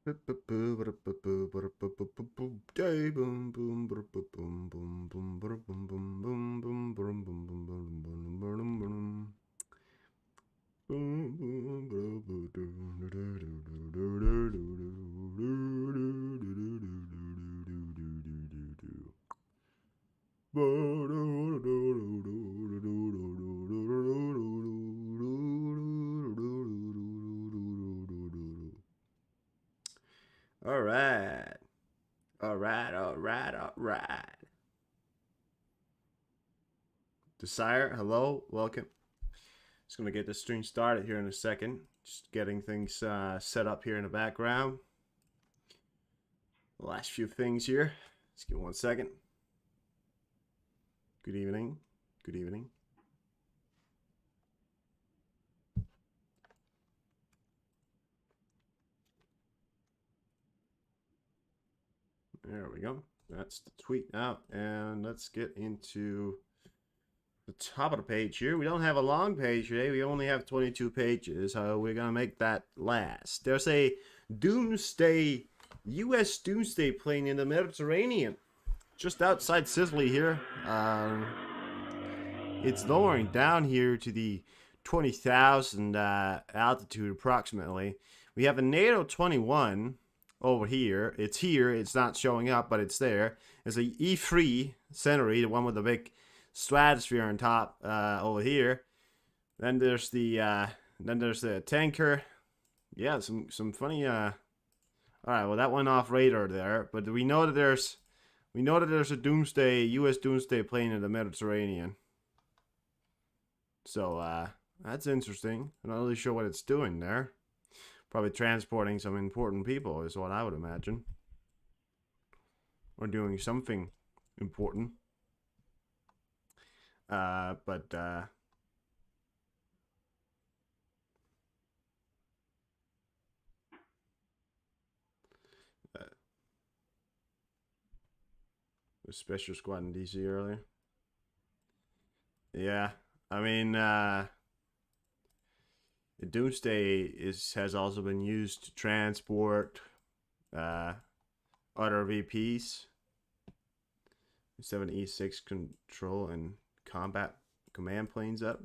All right. All right. All right. All right. Desire, hello. Welcome. Just going to get the stream started here in a second. Just getting things set up here in the background. The last few things here. Just give 1 second. Good evening. Good evening. There we go. That's the tweet out. And let's get into the top of the page here. We don't have a long page today. We only have 22 pages. So we're going to make that last. There's a doomsday, U.S. doomsday plane in the Mediterranean. Just outside Sicily here. It's lowering down here to the 20,000 altitude approximately. We have a NATO 21 over here. It's not showing up, but it's there. There's a E3 Century, the one with the big stratosphere on top over here. Then there's the tanker. Yeah, some funny all right, well that went off radar there, but we know that there's a doomsday, US doomsday plane in the Mediterranean. So that's interesting. I'm not really sure what it's doing there. Probably transporting some important people is what I would imagine. Or doing something important. But the special squad in DC earlier. Yeah, I mean, the Doomsday has also been used to transport other VPs. 7 E6 control and combat command planes up.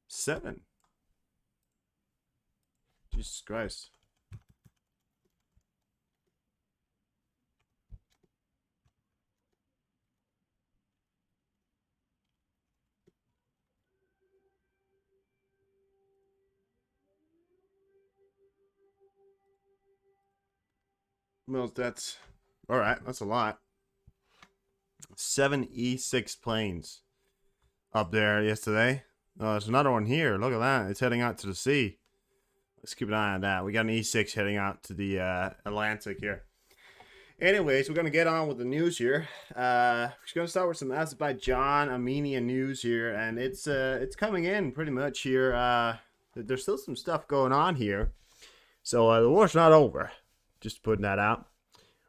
7. Jesus Christ. Well, that's all right. That's a lot. 7 E6 planes up there yesterday. There's another one here. Look at that. It's heading out to the sea. Let's keep an eye on that. We got an E6 heading out to the Atlantic here. Anyways, we're going to get on with the news here. We're going to start with some Azerbaijan, Armenian news here. And it's coming in pretty much here. There's still some stuff going on here. So the war's not over. Just putting that out.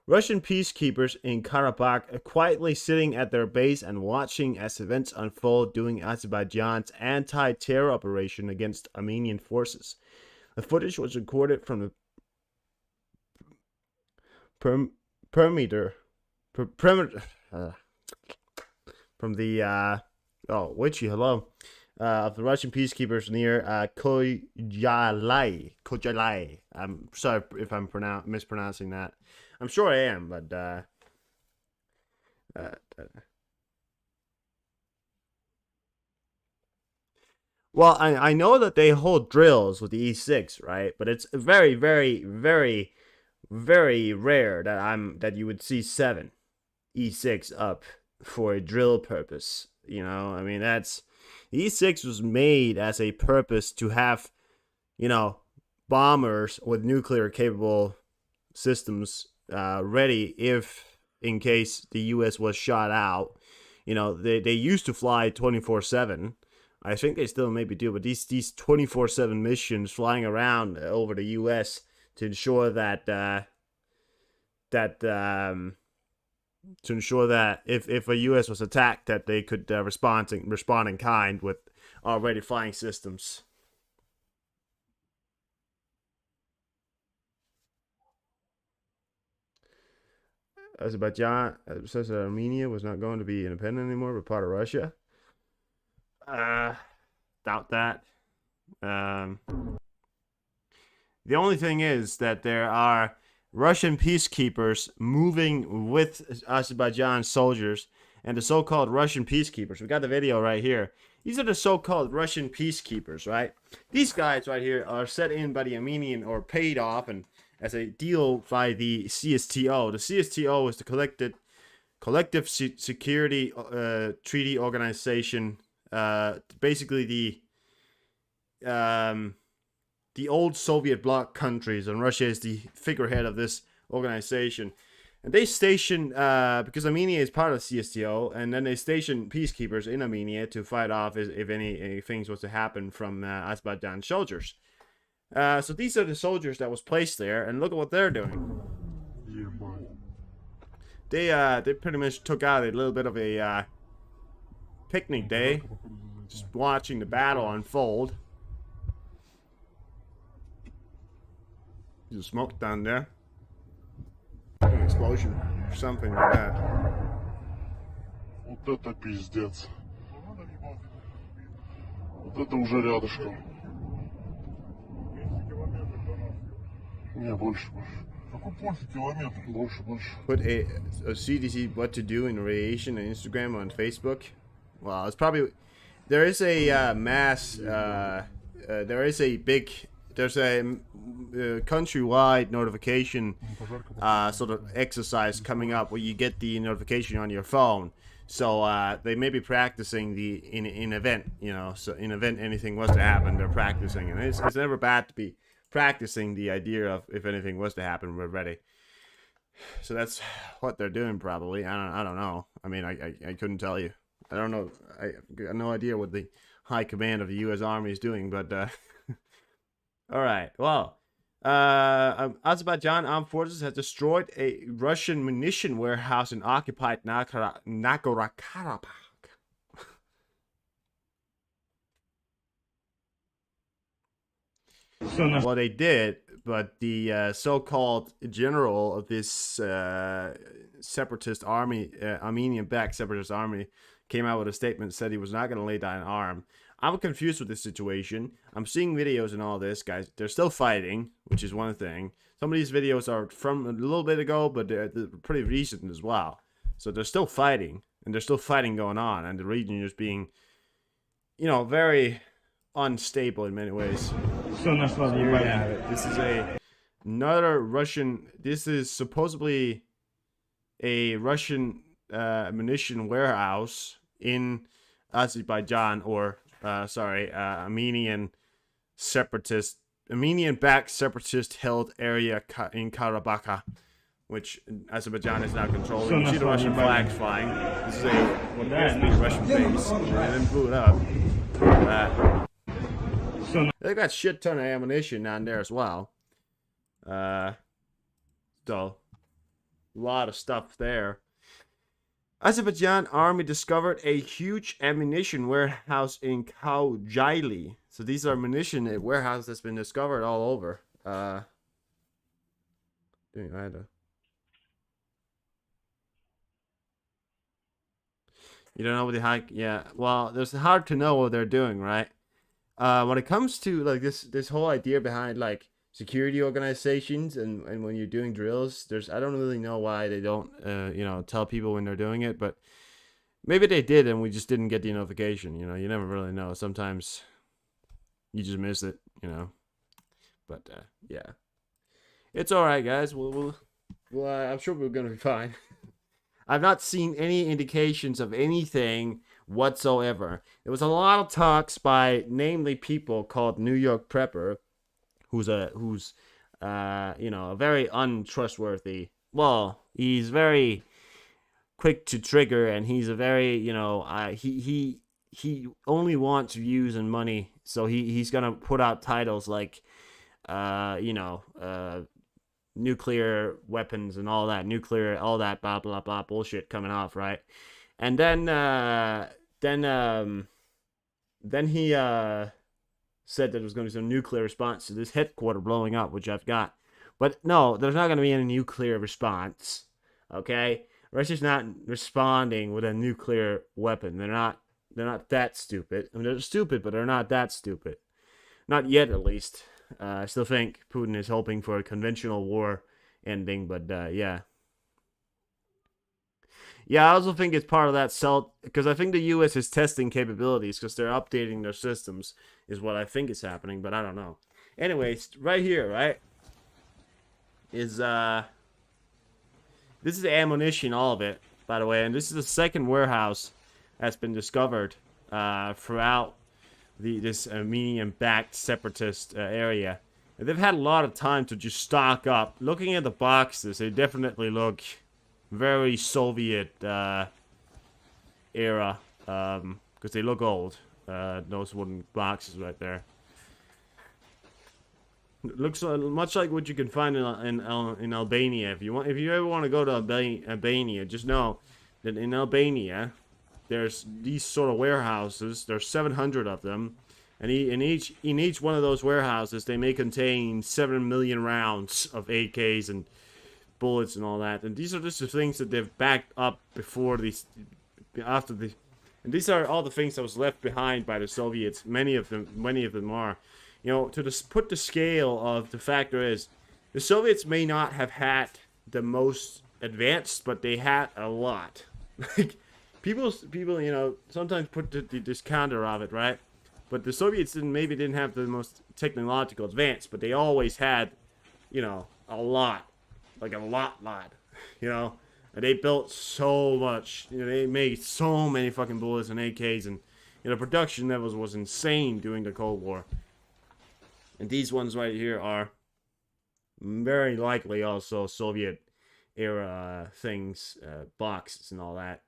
Russian peacekeepers in Karabakh are quietly sitting at their base and watching as events unfold during Azerbaijan's anti-terror operation against Armenian forces. The footage was recorded from the perimeter of the Russian peacekeepers near Kojalai. I'm sorry if I'm mispronouncing that. I'm sure I am, but well, I know that they hold drills with the E6, right? But it's very, very, very, very rare that you would see 7 E6 up for a drill purpose. You know, I mean that's E6 was made as a purpose to have, bombers with nuclear capable systems ready if in case the US was shot out. They used to fly 24/7. I think they still maybe do, but these 24/7 missions flying around over the US to ensure that if a US was attacked that they could respond in kind with already flying systems. Azerbaijan says that Armenia was not going to be independent anymore, but part of Russia. Doubt that. The only thing is that there are Russian peacekeepers moving with Azerbaijan soldiers, and the so-called Russian peacekeepers. We got the video right here. These are the so-called Russian peacekeepers, right? These guys right here are set in by the Armenian or paid off and as a deal by the CSTO. The CSTO is the Collective Security Treaty Organization. Basically the old Soviet bloc countries, and Russia is the figurehead of this organization. And they station, because Armenia is part of CSTO, and then they station peacekeepers in Armenia to fight off if any things was to happen from Azerbaijan soldiers. So these are the soldiers that was placed there, and look at what they're doing. They pretty much took out a little bit of a picnic day, just watching the battle unfold. There's smoke down there. An explosion or something like that. Вот это пиздец. Вот это уже рядышком. Не, больше. Какой пофиг километр? Больше. Put a CDC what to do in radiation on Instagram, on Facebook. Well, it's probably there is a mass. There's a countrywide notification sort of exercise coming up where you get the notification on your phone. So they may be practicing in event, you know. So in event anything was to happen, they're practicing, and it's never bad to be practicing the idea of if anything was to happen, we're ready. So that's what they're doing probably. I don't know. I mean, I couldn't tell you. I don't know. I got no idea what the high command of the U.S. Army is doing, but. All right. Well, Azerbaijan armed forces has destroyed a Russian munition warehouse in occupied Nagorno-Karabakh. Well, they did, but the so-called general of this separatist army, Armenian-backed separatist army, came out with a statement that said he was not going to lay down an arm. I'm confused with this situation. I'm seeing videos and all this, guys. They're still fighting, which is one thing. Some of these videos are from a little bit ago, but they're pretty recent as well. So they're still fighting, and there's still fighting going on, and the region is being, you know, very unstable in many ways. So here you have it. This is another Russian. This is supposedly a Russian munition warehouse in Azerbaijan, or Armenian-backed separatist-held area in Karabakh, which Azerbaijan is now controlling. You see the Russian flags flying. This is what appears to be a Russian base. And then blew it up. They got a shit ton of ammunition down there as well. So, a lot of stuff there. Azerbaijan army discovered a huge ammunition warehouse in Kocaeli. So these are ammunition warehouse that's been discovered all over. You don't know what the heck? Yeah. Well, it's hard to know what they're doing, right? When it comes to like this whole idea behind like security organizations and when you're doing drills, I don't really know why they don't tell people when they're doing it, but maybe they did and we just didn't get the notification. You know, you never really know. Sometimes you just miss it, you know. But yeah, it's all right, guys. We'll I'm sure we're gonna be fine. I've not seen any indications of anything whatsoever. There was a lot of talks by namely people called New York Prepper, who's a very untrustworthy. Well, he's very quick to trigger, and he's a very he only wants views and money, so he's gonna put out titles like nuclear weapons and all that, all that blah blah blah bullshit coming off, right? And then he said that there was going to be some nuclear response to this headquarter blowing up, which I've got. But no, there's not going to be any nuclear response. Okay, Russia's not responding with a nuclear weapon. They're not. They're not that stupid. I mean, they're stupid, but they're not that stupid. Not yet, at least. I still think Putin is hoping for a conventional war ending, but yeah. Yeah, I also think it's part of that cell because I think the U.S. is testing capabilities because they're updating their systems, is what I think is happening, but I don't know. Anyways, right here, right, is this is ammunition, all of it, by the way, and this is the second warehouse that's been discovered throughout this Armenian-backed separatist area. And they've had a lot of time to just stock up. Looking at the boxes, they definitely look very Soviet era, because they look old. Those wooden boxes right there. It looks much like what you can find in Albania. If you ever want to go to Albania, just know that in Albania there's these sort of warehouses. There's 700 of them, and in each one of those warehouses they may contain 7 million rounds of AKs and bullets and all that. And these are just the things that they've backed up before these, after the, and these are all the things that was left behind by the Soviets. Many of them are, you know, to put the scale of the factor is, the Soviets may not have had the most advanced, but they had a lot. Like people, you know, sometimes put this counter of it, right? But the Soviets maybe didn't have the most technological advance, but they always had, you know, a lot. Like a lot, you know, and they built so much, you know, they made so many fucking bullets and AKs, and you know, production levels was insane during the Cold War. And these ones right here are very likely also Soviet era things, boxes and all that.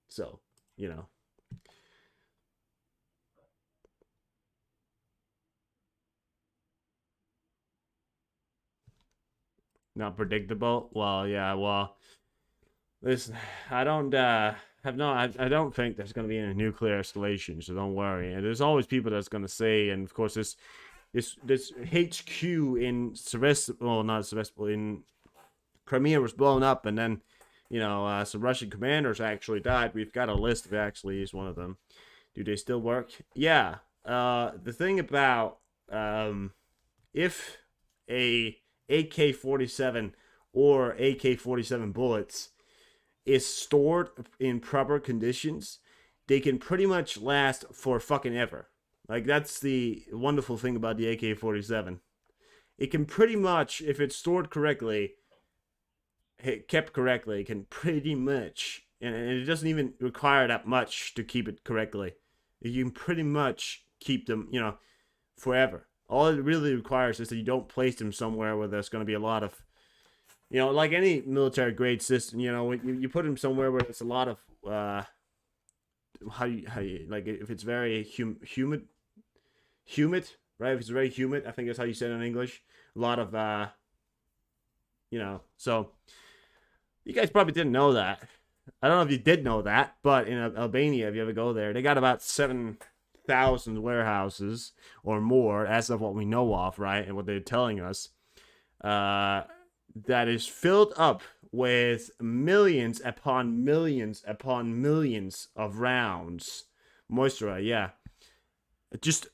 So, you know. Not predictable. Well, yeah. Well, listen, I don't I don't think there's going to be any nuclear escalation, so don't worry. And there's always people that's going to say, and of course this HQ in Sevastopol, well, not Sevastopol, in Crimea was blown up, and then you know some Russian commanders actually died. We've got a list of actually is one of them. Do they still work? Yeah. The thing about if a AK-47 or AK-47 bullets is stored in proper conditions, they can pretty much last for fucking ever. Like, that's the wonderful thing about the AK-47. It can pretty much, if it's stored correctly, kept correctly, can pretty much, and it doesn't even require that much to keep it correctly. You can pretty much keep them, you know, forever. All it really requires is that you don't place them somewhere where there's going to be a lot of, you know, like any military grade system, you know, you put them somewhere where there's a lot of, how you like, if it's very humid, right? If it's very humid, I think that's how you say it in English. A lot of, you know, so you guys probably didn't know that. I don't know if you did know that, but in Albania, if you ever go there, they got about 7,000 warehouses or more, as of what we know of, right? And what they're telling us, that is filled up with millions upon millions upon millions of rounds. Moisture, yeah. Just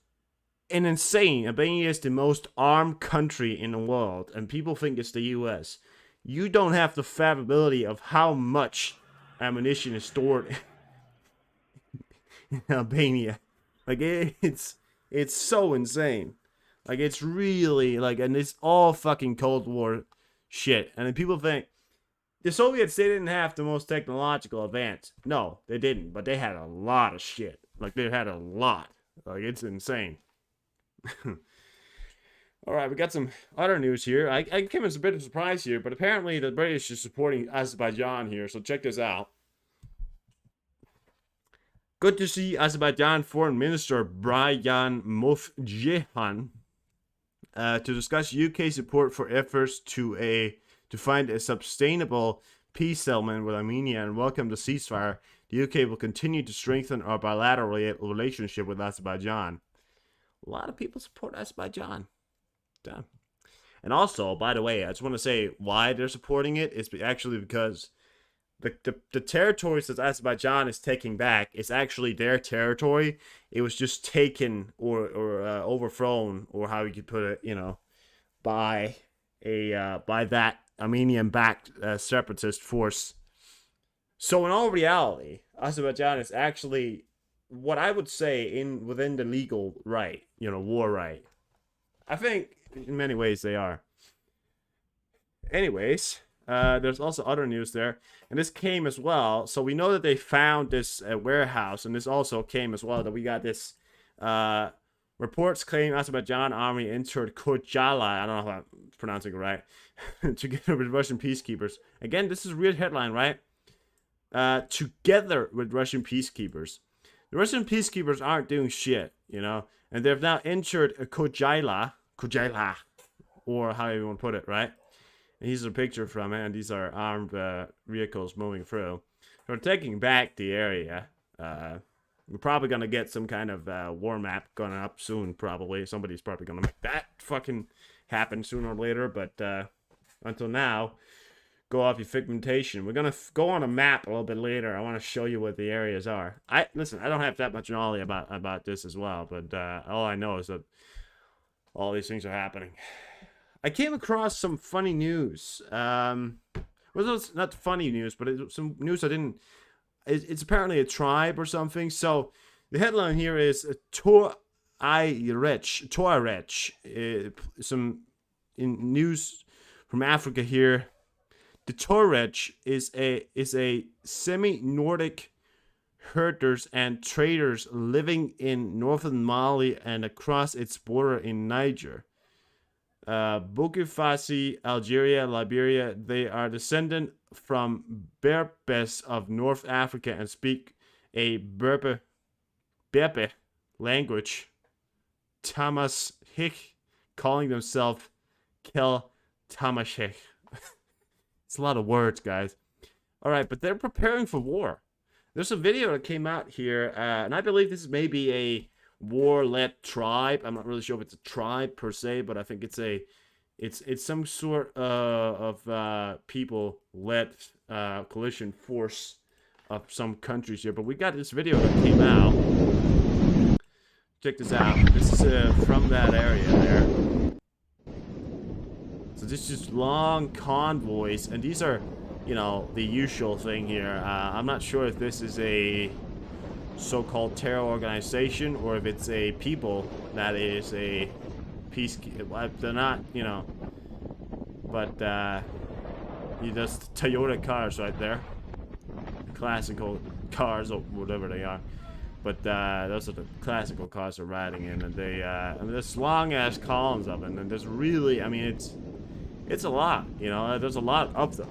an insane. Albania is the most armed country in the world, and people think it's the US. You don't have the fathomability of how much ammunition is stored in Albania. Like, it's so insane. Like, it's really, like, and it's all fucking Cold War shit. And then people think, the Soviets, they didn't have the most technological advance. No, they didn't. But they had a lot of shit. Like, they had a lot. Like, it's insane. Alright, we got some other news here. I came as a bit of a surprise here, but apparently the British is supporting Azerbaijan here, so check this out. Good to see Azerbaijan Foreign Minister Brian Mofjehan to discuss UK support for efforts to find a sustainable peace settlement with Armenia and welcome the ceasefire. The UK will continue to strengthen our bilateral relationship with Azerbaijan. A lot of people support Azerbaijan. Damn. And also, by the way, I just want to say why they're supporting it. It's actually because the territories that Azerbaijan is taking back is actually their territory. It was just taken or overthrown, or how you could put it, by by that Armenian-backed separatist force. So in all reality, Azerbaijan is actually what I would say within the legal right, war right. I think in many ways they are. Anyways, there's also other news there, and this came as well. So we know that they found this warehouse, and this also came as well that we got this. Reports claim Azerbaijan army entered Kojala. I don't know if I'm pronouncing it right. Together with Russian peacekeepers. Again, this is a real headline, right? Together with Russian peacekeepers. The Russian peacekeepers aren't doing shit, and they've now entered Kojala, or however you want to put it, right? And here's a picture from it, and these are armed vehicles moving through. So we're taking back the area. We're probably going to get some kind of war map going up soon, probably. Somebody's probably going to make that fucking happen sooner or later, but until now, go off your figmentation. We're going to go on a map a little bit later. I want to show you what the areas are. Listen, I don't have that much knowledge about this as well, but all I know is that all these things are happening. I came across some funny news. Well, it's not funny news, but it's some news I didn't... It's apparently a tribe or something. So the headline here is Tuareg. Some in news from Africa here. The Tuareg is a semi-Nordic herders and traders living in northern Mali and across its border in Niger. Burkina Faso, Algeria, Liberia. They are descendant from Berbers of North Africa and speak a Berber language. Tamashek, calling themselves Kel Tamashek. It's a lot of words, guys. All right, but they're preparing for war. There's a video that came out here, and I believe this is maybe a war-led tribe. I'm not really sure if it's a tribe per se, but I think it's some sort of people-led coalition force of some countries here. But we got this video that came out. Check this out. This is from that area there. So this is just long convoys, and these are, the usual thing here. I'm not sure if this is a so-called terror organization or if it's a people that is a peace. They're not, but just Toyota cars right there, classical cars or whatever they are. But those are the classical cars they're riding in, and there's long ass columns of them, and there's really, it's a lot, there's a lot of them.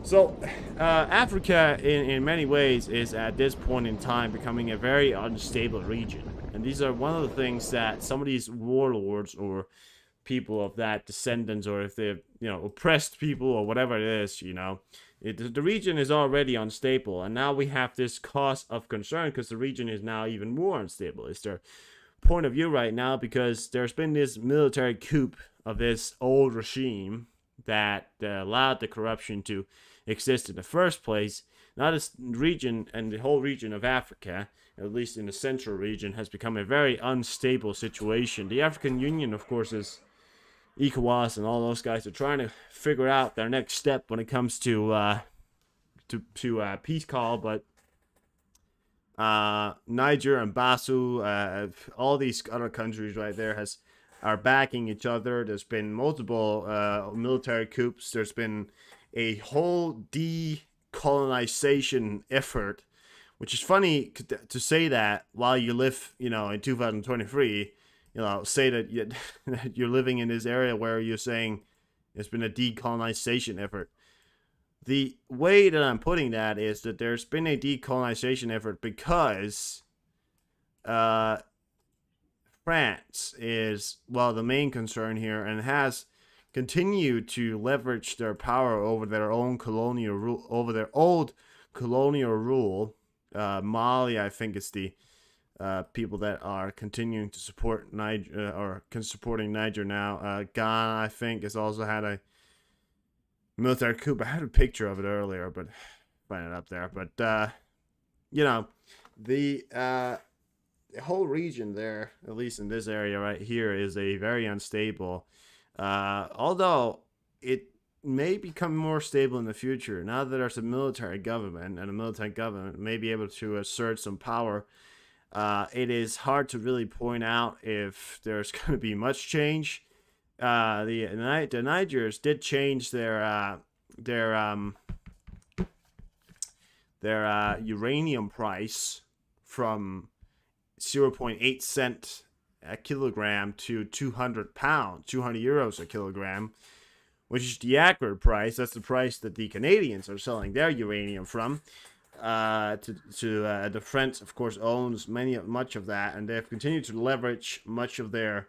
So, Africa, in many ways, is at this point in time becoming a very unstable region. And these are one of the things that some of these warlords or people of that descendants, or if they're, oppressed people or whatever it is, the region is already unstable. And now we have this cause of concern because the region is now even more unstable. It's their point of view right now, because there's been this military coup of this old regime that allowed the corruption to exist in the first place. Now this region and the whole region of Africa, at least in the central region, has become a very unstable situation. The African Union, of course, is ECOWAS and all those guys are trying to figure out their next step when it comes to peace call, but Niger and Basu, all these other countries right there are backing each other. There's been multiple military coups. There's been a whole decolonization effort, which is funny to say that while you live, in 2023, say that you're living in this area where you're saying it's been a decolonization effort. The way that I'm putting that is that there's been a decolonization effort because France is, the main concern here, and has continued to leverage their power over their own colonial rule, over their old colonial rule. Mali, I think, is the people that are continuing to support Niger, or supporting Niger now. Ghana, I think, has also had military coup. I had a picture of it earlier, but find it up there. But you know, the whole region there, at least in this area right here, is a very unstable. Although it may become more stable in the future now that there's a military government, and a military government may be able to assert some power. It is hard to really point out if there's going to be much change. The Nigers did change their uranium price from 0.8 cent a kilogram to 200 pounds, 200 euros a kilogram, which is the accurate price. That's the price that the Canadians are selling their uranium from. The French, of course, owns much of that, and they've continued to leverage much of their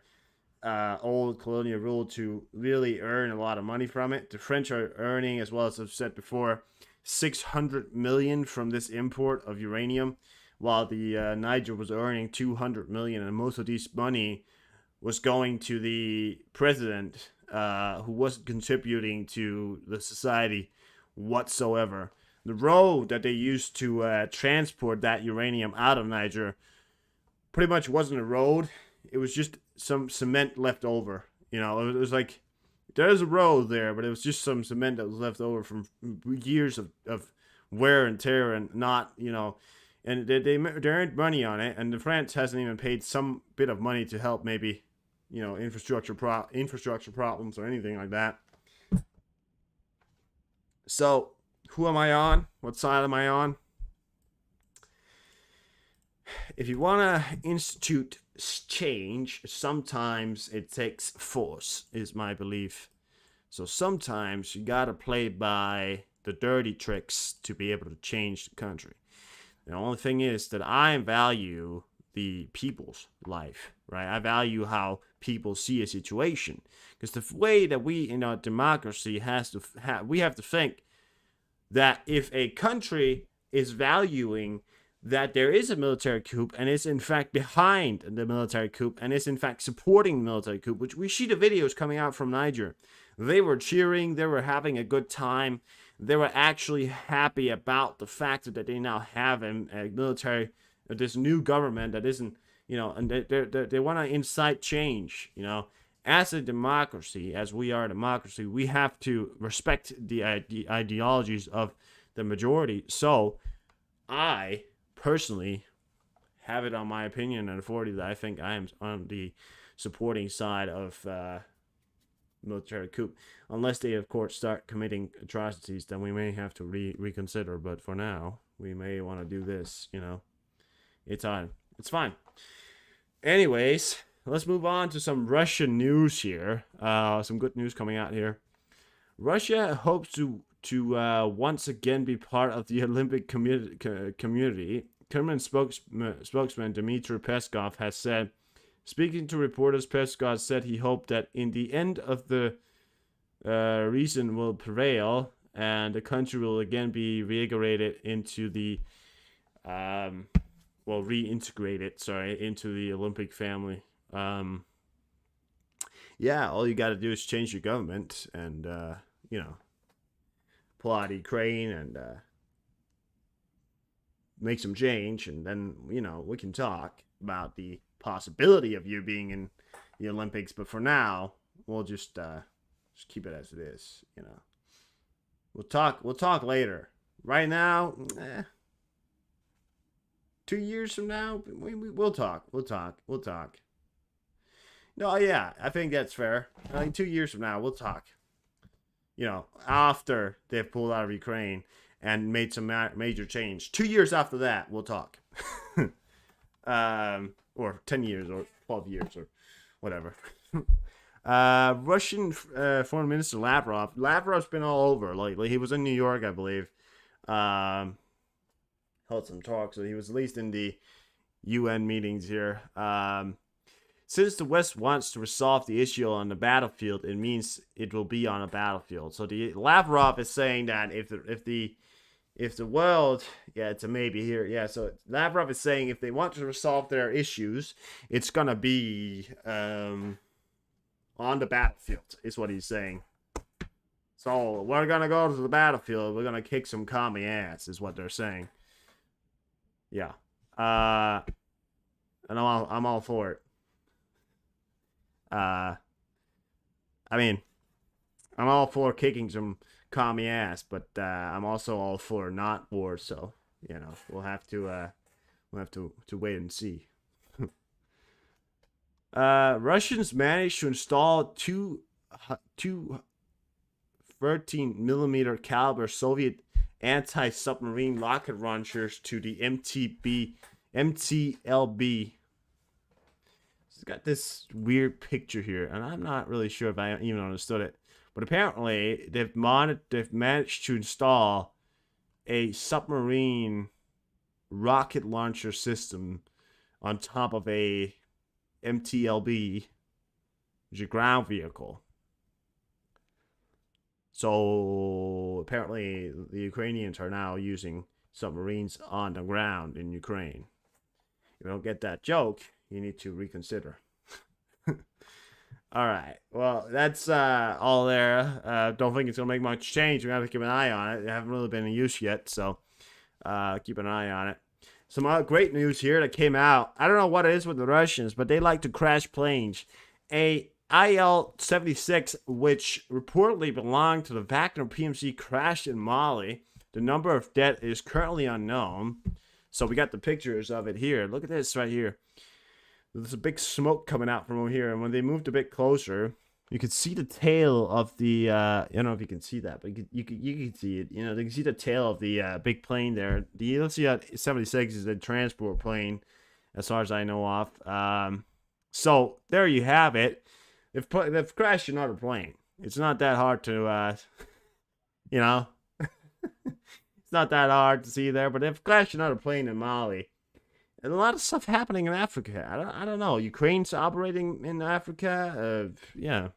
old colonial rule to really earn a lot of money from it. The French are earning, as well as I've said before, 600 million from this import of uranium, while the Niger was earning 200 million, and most of this money was going to the president, who wasn't contributing to the society whatsoever. The road that they used to transport that uranium out of Niger pretty much wasn't a road. It was just some cement left over. You know, it was like, there's a road there, but it was just some cement that was left over from years of wear and tear, and not, you know, and they earned money on it, and the France hasn't even paid some bit of money to help maybe, you know, infrastructure problems or anything like that. So, who am I on? What side am I on? If you want to institute change, sometimes it takes force, is my belief. So sometimes you gotta play by the dirty tricks to be able to change the country. The only thing is that I value the people's life, right? I value how people see a situation, because the way that we in our democracy we have to think that if a country is valuing that there is a military coup and is in fact behind the military coup and is in fact supporting the military coup, which we see the videos coming out from Niger. They were cheering, they were having a good time, they were actually happy about the fact that they now have a military, this new government that isn't, you know, and they want to incite change, you know. As a democracy, as we are a democracy, we have to respect the ideologies of the majority. So I personally have it on my opinion and authority that I think I am on the supporting side of military coup. Unless they, of course, start committing atrocities, then we may have to reconsider. But for now, we may want to do this, you know. It's on. It's fine. Anyways, let's move on to some Russian news here. Some good news coming out here. Russia hopes to once again be part of the Olympic community. Kremlin spokesman Dmitry Peskov has said, speaking to reporters, Peskov said he hoped that in the end of the reason will prevail and the country will again be reintegrated into the into the Olympic family. Yeah, all you got to do is change your government and you know, pull out Ukraine and make some change, and then, you know, we can talk about the possibility of you being in the Olympics. But for now, we'll just keep it as it is. You know, we'll talk later. Right now, 2 years from now, we'll talk. No, yeah, I think that's fair. I think 2 years from now, we'll talk. You know, after they've pulled out of Ukraine and made some major change. 2 years after that, we'll talk. Or 10 years or 12 years or whatever. Russian Foreign Minister Lavrov. Lavrov's been all over lately. He was in New York, I believe. Held some talks. So he was at least in the UN meetings here. Since the West wants to resolve the issue on the battlefield, it means it will be on a battlefield. So the Lavrov is saying that if the world, yeah, it's a maybe here, yeah. So Lavrov is saying if they want to resolve their issues, it's gonna be on the battlefield, is what he's saying. So we're gonna go to the battlefield. We're gonna kick some commie ass, is what they're saying. Yeah. And I'm all for it. I mean, I'm all for kicking some commie ass, but I'm also all for not war. So we'll have to wait and see. Russians managed to install two 13mm caliber Soviet anti-submarine rocket launchers to the MTLB. It's got this weird picture here, and I'm not really sure if I even understood it. But apparently, they've managed to install a submarine rocket launcher system on top of a MTLB, which is a ground vehicle. So apparently, the Ukrainians are now using submarines on the ground in Ukraine. If you don't get that joke, you need to reconsider. All right. Well, that's all there. Don't think it's going to make much change. We have to keep an eye on it. It haven't really been in use yet, so keep an eye on it. Some other great news here that came out. I don't know what it is with the Russians, but they like to crash planes. A IL-76, which reportedly belonged to the Wagner PMC, crashed in Mali. The number of dead is currently unknown. So we got the pictures of it here. Look at this right here. There's a big smoke coming out from over here, and when they moved a bit closer, you could see the tail of the. I don't know if you can see that, but you can see it. You can see the tail of the big plane there. The IL-76 is a transport plane, as far as I know of. So there you have it. They've crashed another plane. It's not that hard to, it's not that hard to see there, but they've crashed another plane in Mali. And a lot of stuff happening in Africa. I don't know. Ukraine's operating in Africa. Yeah.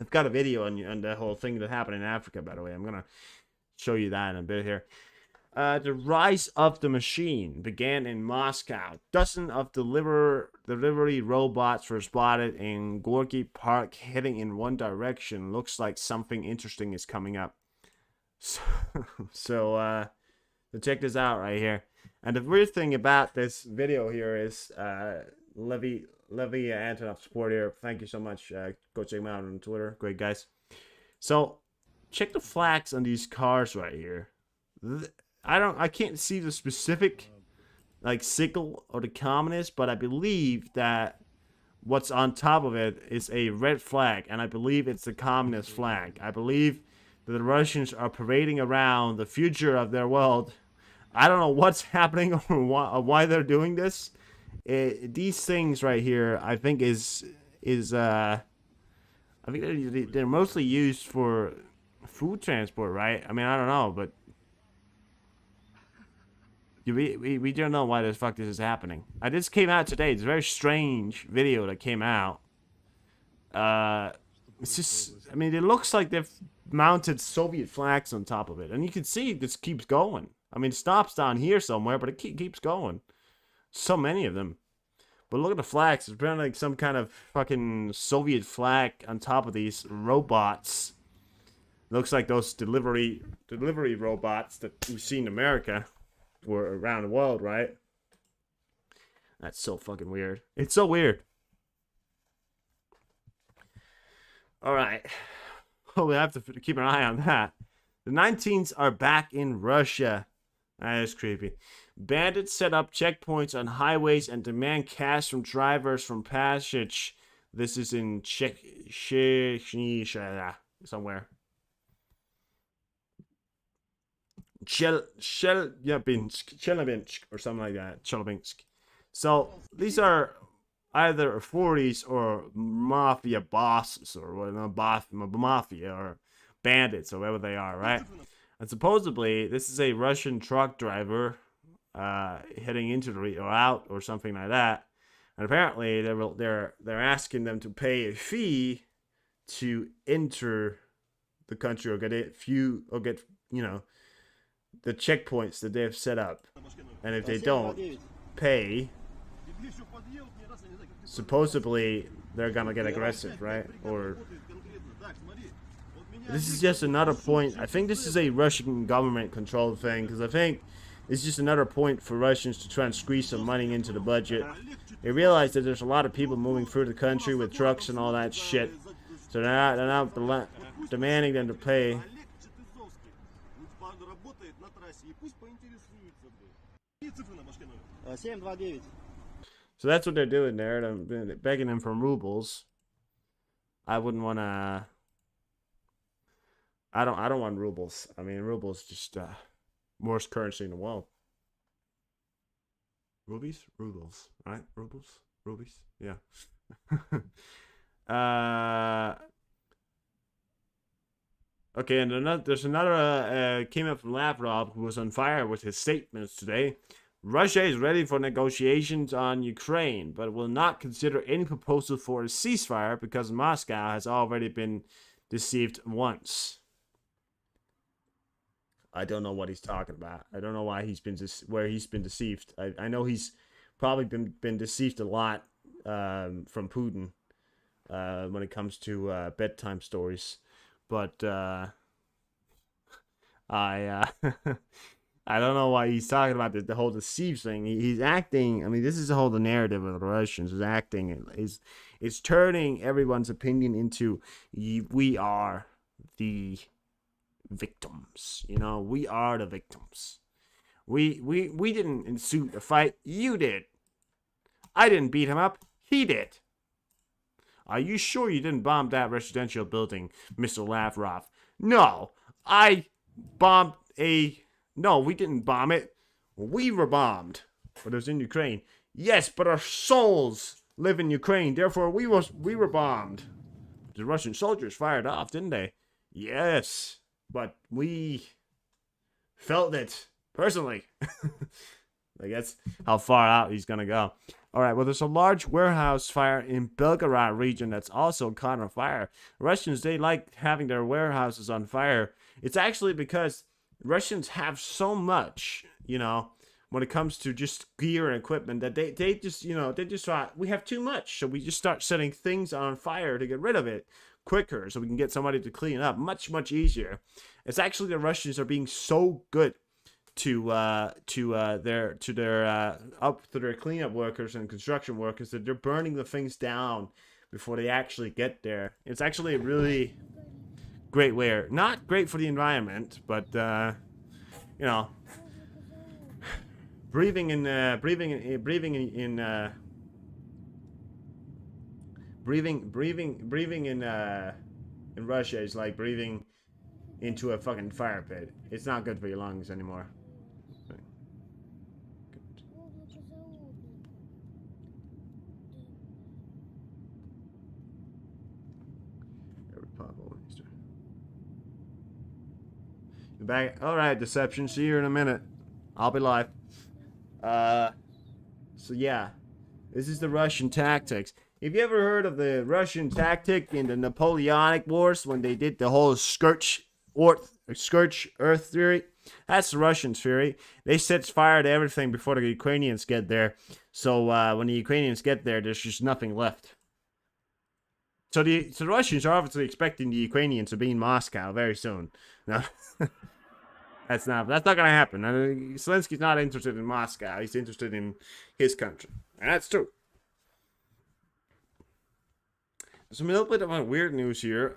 I've got a video on the whole thing that happened in Africa, by the way. I'm going to show you that in a bit here. The rise of the machine began in Moscow. Dozens of delivery robots were spotted in Gorky Park heading in one direction. Looks like something interesting is coming up. So check this out right here. And the weird thing about this video here is Levy Antonov support here. Thank you so much. Go check him out on Twitter. Great guys. So check the flags on these cars right here. I can't see the specific signal or the communist, but I believe that what's on top of it is a red flag, and I believe it's the communist flag. I believe that the Russians are parading around the future of their world. I don't know what's happening or why they're doing this. These things right here, I think I think they're mostly used for food transport, right? I mean, I don't know, but we don't know why the fuck this is happening. This came out today. It's a very strange video that came out. It's just, I mean, it looks like they've mounted Soviet flags on top of it, and you can see this keeps going. I mean, it stops down here somewhere, but it keeps going. So many of them. But look at the flags. It's apparently like some kind of fucking Soviet flag on top of these robots. Looks like those delivery robots that we see in America or around the world, right? That's so fucking weird. It's so weird. All right. Well, we have to keep an eye on that. The 19s are back in Russia. That is creepy. Bandits set up checkpoints on highways and demand cash from drivers from passage. This is in Chechnya somewhere. Chelyabinsk or something like that. Chelyabinsk. So these are either authorities or mafia bosses or mafia or bandits or whatever they are, right? And supposedly this is a Russian truck driver heading into the or out or something like that. And apparently they're asking them to pay a fee to enter the country or get the checkpoints that they've set up. And if they don't pay, supposedly they're gonna get aggressive, right? Or This is just another point. I think this is a Russian government controlled thing, because I think it's just another point for Russians to try and squeeze some money into the budget. They realize that there's a lot of people moving through the country with trucks and all that shit. So they're not demanding them to pay. So that's what they're doing there. They're begging them for rubles. I wouldn't want to. I don't want rubles. I mean, rubles just worst currency in the world. Rubies, rubles, right? Rubies. Yeah. Okay, and there's another came up from Lavrov, who was on fire with his statements today. Russia is ready for negotiations on Ukraine, but will not consider any proposal for a ceasefire because Moscow has already been deceived once. I don't know what he's talking about. I don't know why where he's been deceived. I know he's probably been deceived a lot from Putin when it comes to bedtime stories, but I I don't know why he's talking about the whole deceive thing. He's acting. I mean, this is the whole narrative of the Russians. Is acting. Is turning everyone's opinion into we are the victims. You know, we are the victims. We didn't ensue the fight. You did. I didn't beat him up. He did. Are you sure you didn't bomb that residential building, Mr. Lavrov? No, I bombed a. No, we didn't bomb it. We were bombed. But it was in Ukraine. Yes, but our souls live in Ukraine. Therefore, we were bombed. The Russian soldiers fired off, didn't they? Yes, but we felt it personally. Like, that's how far out he's gonna go. All right, well, there's a large warehouse fire in Belgorod region that's also caught on fire. Russians, they like having their warehouses on fire. It's actually because Russians have so much, you know, when it comes to just gear and equipment that they just, you know, they just thought, we have too much. So we just start setting things on fire to get rid of it quicker so we can get somebody to clean it up much, much easier. It's actually the Russians are being so good to their cleanup workers and construction workers that they're burning the things down before they actually get there. It's actually a really great way. Not great for the environment, but you know, breathing in Russia is like breathing into a fucking fire pit. It's not good for your lungs anymore. Back. All right, Deception. See you in a minute. I'll be live. So yeah, this is the Russian tactics. Have you ever heard of the Russian tactic in the Napoleonic Wars when they did the whole scorch earth theory? That's the Russians' theory. They set fire to everything before the Ukrainians get there. So when the Ukrainians get there, there's just nothing left. So the Russians are obviously expecting the Ukrainians to be in Moscow very soon. No, that's not gonna happen. Zelensky's not interested in Moscow. He's interested in his country, and that's true. There's a little bit of weird news here.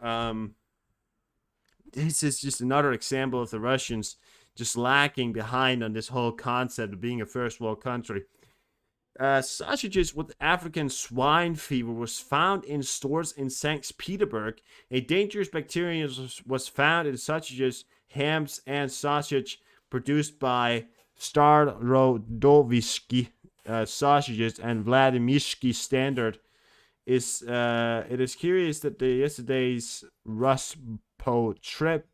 This is just another example of the Russians just lacking behind on this whole concept of being a first world country. Sausages with African swine fever was found in stores in St. Petersburg. A dangerous bacterium was found in sausages, hams, and sausage produced by Starodovsky sausages and Vladimirsky Standard. It is curious that yesterday's Bazaar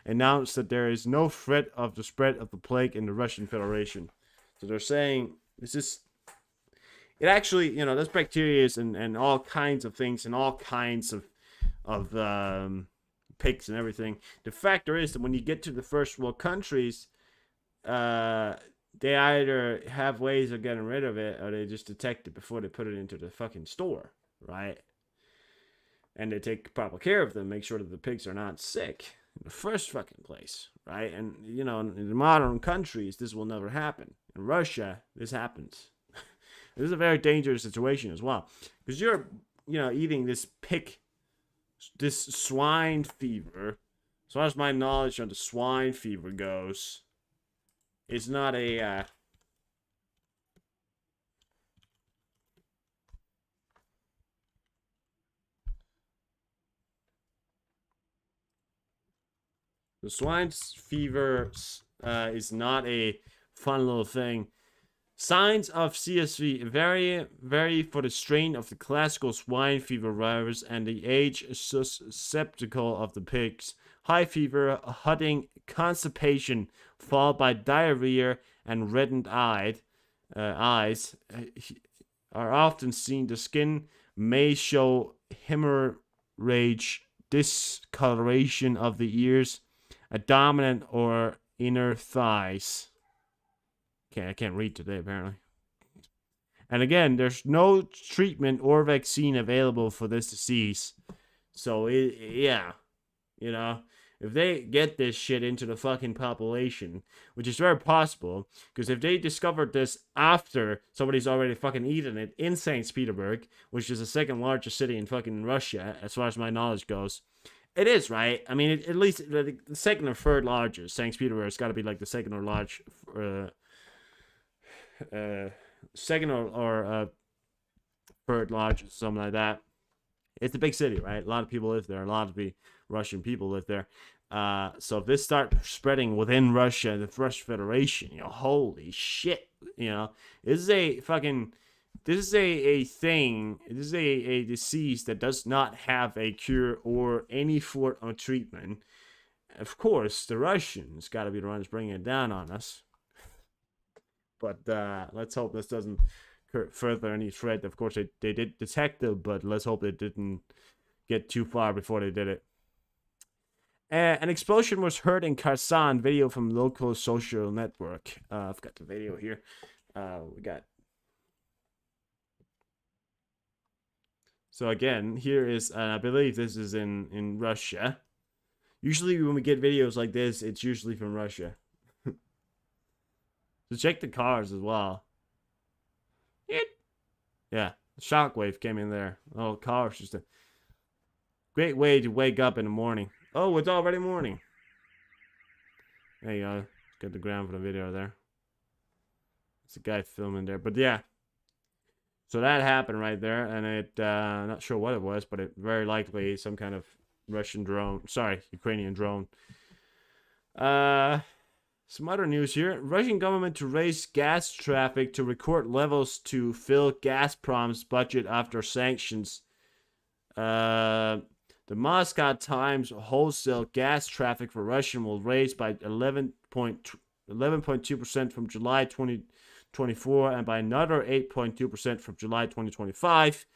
announced that there is no threat of the spread of the plague in the Russian Federation. So they're saying this is. It actually, you know, there's bacteria and all kinds of things and all kinds of pigs and everything. The factor is that when you get to the first world countries, they either have ways of getting rid of it or they just detect it before they put it into the fucking store, right? and they take proper care of them, make sure that the pigs are not sick in the first fucking place, right? And you know, in modern countries, this will never happen. In Russia, this happens. This is a very dangerous situation as well, because you're, you know, eating this pig, this swine fever. As far as my knowledge on the swine fever goes, it's not a the swine fever is not a fun little thing. Signs of CSV vary for the strain of the classical swine fever virus and the age susceptible of the pigs. High fever, hutting, constipation, followed by diarrhea and reddened eyes are often seen. The skin may show hemorrhage, discoloration of the ears, a dominant or inner thighs. Okay, I can't read today, apparently. And again, there's no treatment or vaccine available for this disease. So, yeah, you know, if they get this shit into the fucking population, which is very possible, because if they discovered this after somebody's already fucking eaten it in St. Petersburg, which is the second largest city in fucking Russia, as far as my knowledge goes, it is, right? I mean, at least the second or third largest. St. Petersburg's got to be like the second or large, second or third largest, something like that. It's a big city, right? A lot of people live there. A lot of the Russian people live there. So if this starts spreading within Russia, the Russian Federation, you know, holy shit, you know, this is a thing. This is a disease that does not have a cure or any form of treatment. Of course, the Russians got to be the ones bringing it down on us. But let's hope this doesn't further any threat. Of course, they did detect it, but let's hope they didn't get too far before they did it. An explosion was heard in Kherson. Video from local social network. I've got the video here. We got. So again, here is, I believe this is in Russia. Usually when we get videos like this, it's usually from Russia. So check the cars as well. Yeah, the shockwave came in there. Oh, cars, just a great way to wake up in the morning. Oh, it's already morning. There you go. Got the ground for the video there. It's a guy filming there, but yeah. So that happened right there, and it, not sure what it was, but it very likely some kind of Russian drone. Sorry, Ukrainian drone. Some other news here. Russian government to raise gas traffic to record levels to fill Gazprom's budget after sanctions. The Moscow Times wholesale gas traffic for Russia will raise by 11.2% from July 2024 and by another 8.2% from July 2025.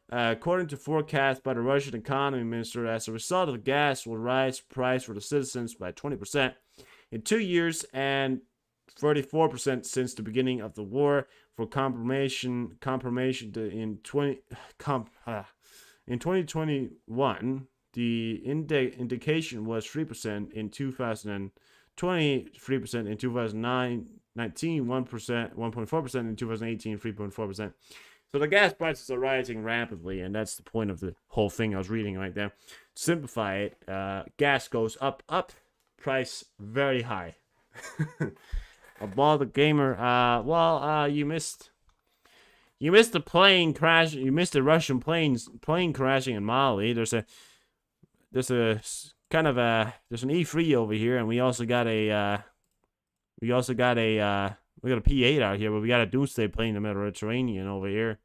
According to forecasts by the Russian economy minister, as a result of the gas will rise price for the citizens by 20% in 2 years and 34% since the beginning of the war. For confirmation in 2021, the indication was 3% in 2020, 3% in 2019, 1.4% in 2018, 3.4%. So the gas prices are rising rapidly, and that's the point of the whole thing I was reading right there. To simplify it, gas goes up, price very high. About the gamer, you missed the plane crash. You missed the Russian plane crashing in Mali. There's an E3 over here, and we got a P8 out here, but we got a doomsday plane in the Mediterranean over here.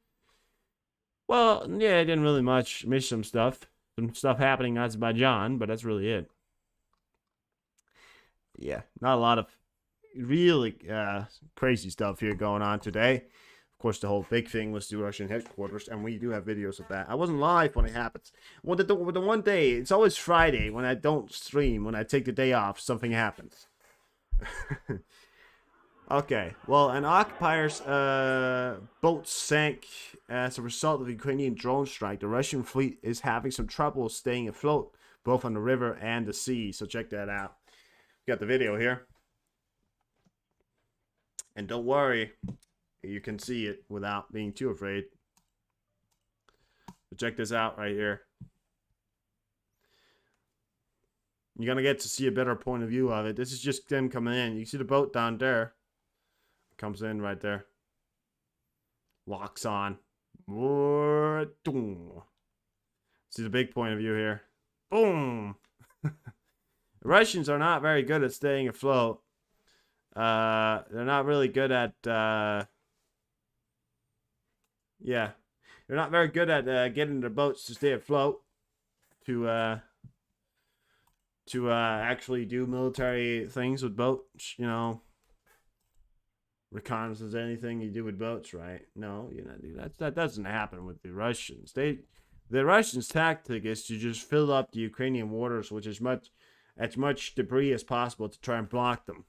Well, yeah, I didn't really miss some stuff happening in Azerbaijan, but that's really it. Yeah, not a lot of really crazy stuff here going on today. Of course, the whole big thing was the Russian headquarters, and we do have videos of that. I wasn't live when it happens. Well, the one day, it's always Friday when I don't stream, when I take the day off, something happens. Okay, well, an occupier's boat sank as a result of the Ukrainian drone strike. The Russian fleet is having some trouble staying afloat, both on the river and the sea. So check that out. Got the video here. And don't worry, you can see it without being too afraid. But check this out right here. You're going to get to see a better point of view of it. This is just them coming in. You see the boat down there. Comes in right there. Locks on. See the big point of view here. Boom. The Russians are not very good at staying afloat. They're not really good at yeah. They're not very good at getting their boats to stay afloat to actually do military things with boats, you know. Reconnaissance, anything you do with boats, right? No, you know, that doesn't happen with the Russians. The Russians' tactic is to just fill up the Ukrainian waters with as much debris as possible to try and block them.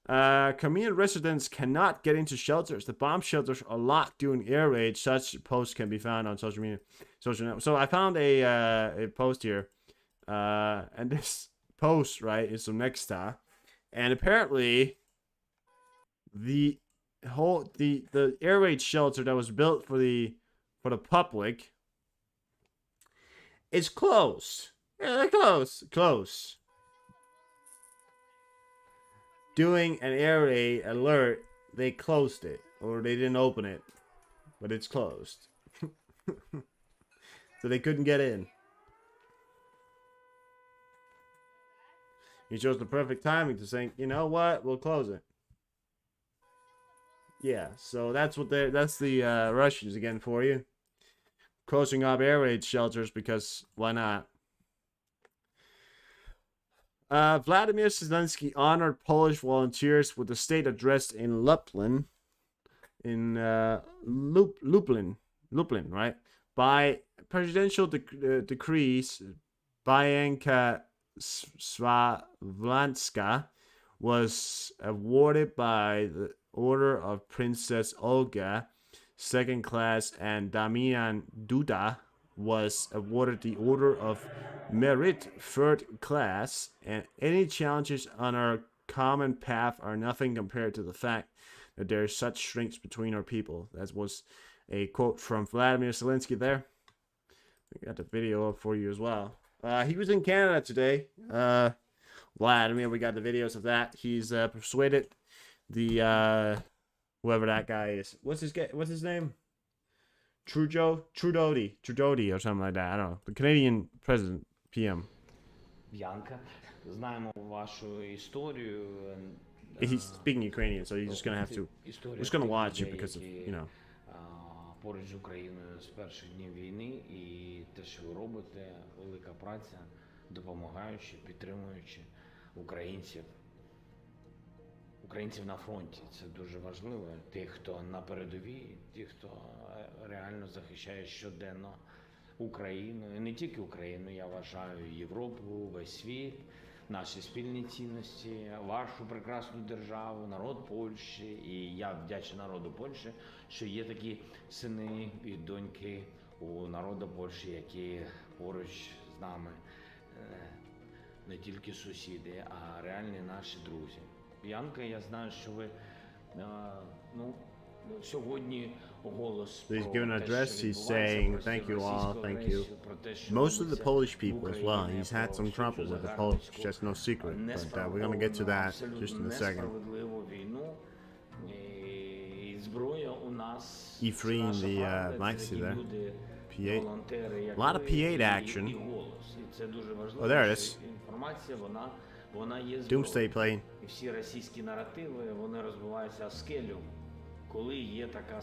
Crimean residents cannot get into shelters. The bomb shelters are locked during air raids. Such posts can be found on social media. So I found a post here, and this post, right, is from Nexta, and apparently the air raid shelter that was built for the public is closed. Yeah, they're close. Doing an air raid alert, they closed it, or they didn't open it, but it's closed. So they couldn't get in. He chose the perfect timing to say, you know what, we'll close it. Yeah, so that's the Russians again for you. Closing up air raid shelters because why not? Vladimir Zelensky honored Polish volunteers with a state address in Lublin, Lublin, right? By presidential decrees, Bayanka Svavlanska was awarded by the Order of Princess Olga, second class, and Damian Duda was awarded the Order of Merit, third class, and any challenges on our common path are nothing compared to the fact that there is such strength between our people. That was a quote from Vladimir Zelensky there. I got the video up for you as well. He was in Canada today. Vladimir, we got the videos of that. He's persuaded the whoever that guy is. What's his name? Trudeau or something like that. I don't know. The Canadian president, PM. Янка, знаємо вашу історію. He's speaking Ukrainian, so he's just gonna have to. We're just gonna watch it because of, you know. Поруч з Україною з перших днів війни, і те, що ви робите, велика праця, допомагаючи, підтримуючи українців на фронті. Це дуже важливо. Тих, хто на передовій, тих, хто реально захищає щоденно Україну, і не тільки Україну, я вважаю Європу, весь світ, наші спільні цінності, вашу прекрасну державу, народ Польщі, і я вдячний народу Польщі, що є такі сини і доньки у народу Польщі, які поруч з нами, не тільки сусіди, а реальні наші друзі. Янка, я знаю, що ви, сьогодні голос So he's giving an address, he's saying, thank you all, thank you. Most of the Polish people as well. He's had some trouble with the Polish, that's no secret. But we're going to get to that just in a second. E3 in the Maxi there. P8. A lot of P8 action. Oh, there it is. Doomsday plane. Всі російські наративи, вони розбиваються о скелю, коли є така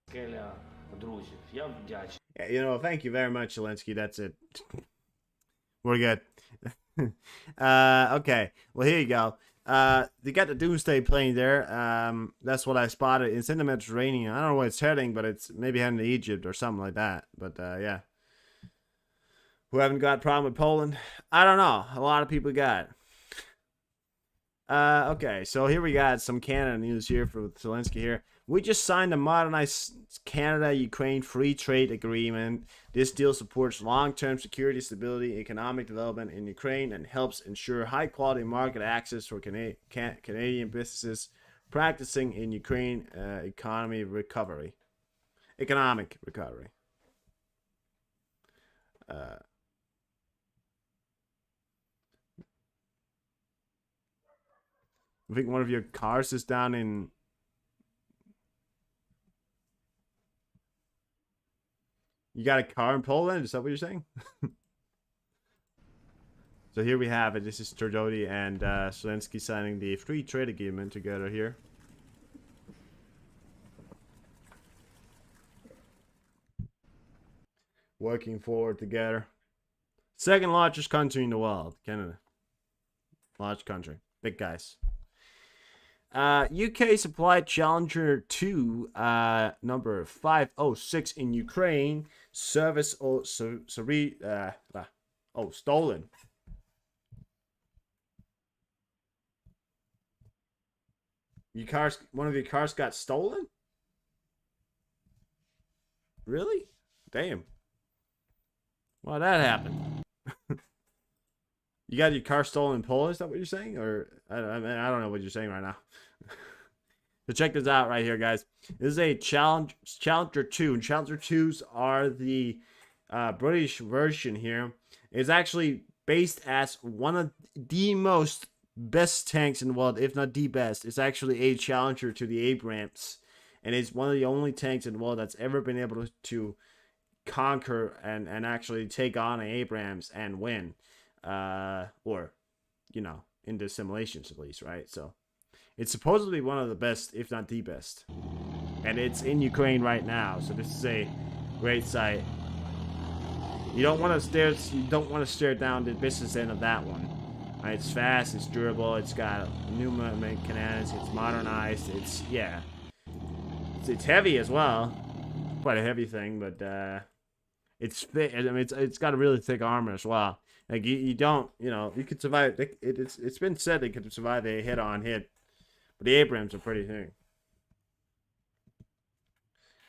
скеля друзів. Я вдячний. Yeah, you know, thank you very much, Zelensky. That's it. We're good. Okay. Well, here you go. They got the Doomsday plane there. That's what I spotted. It's in the Mediterranean. I don't know where it's heading, but it's maybe heading to Egypt or something like that. But yeah. Who haven't got a problem with Poland? I don't know. A lot of people got. Okay, so here we got some Canada news here for Zelensky here. We just signed a modernized Canada-Ukraine free trade agreement. This deal supports long-term security, stability, economic development in Ukraine and helps ensure high-quality market access for Canadian businesses practicing in Ukraine economic recovery. Uh, I think one of your cars is down in. You got a car in Poland? Is that what you're saying? So here we have it. This is Trudeau and Zelensky signing the free trade agreement together here. Working forward together. Second largest country in the world, Canada. Large country. Big guys. UK supplied Challenger 2 number 506 in Ukraine. Service stolen. One of your cars got stolen? Really? Damn. Well, that happened. You got your car stolen in Poland? Is that what you're saying? Or I don't know what you're saying right now. So check this out right here, guys. This is a Challenger 2. And Challenger 2s are the British version here. It's actually based as one of the most best tanks in the world, if not the best. It's actually a challenger to the Abrams. And it's one of the only tanks in the world that's ever been able to conquer and actually take on an Abrams and win. Or, in the simulations at least, right? So it's supposedly one of the best, if not the best. And it's in Ukraine right now, so this is a great site. You don't want to stare down the business end of that one. Right, it's fast, it's durable, it's got new cannons, it's modernized, it's heavy as well. Quite a heavy thing, but it's thick. I mean, it's got a really thick armor as well. Like you could survive. It's been said they could survive a head-on hit, but the Abrams are pretty thick.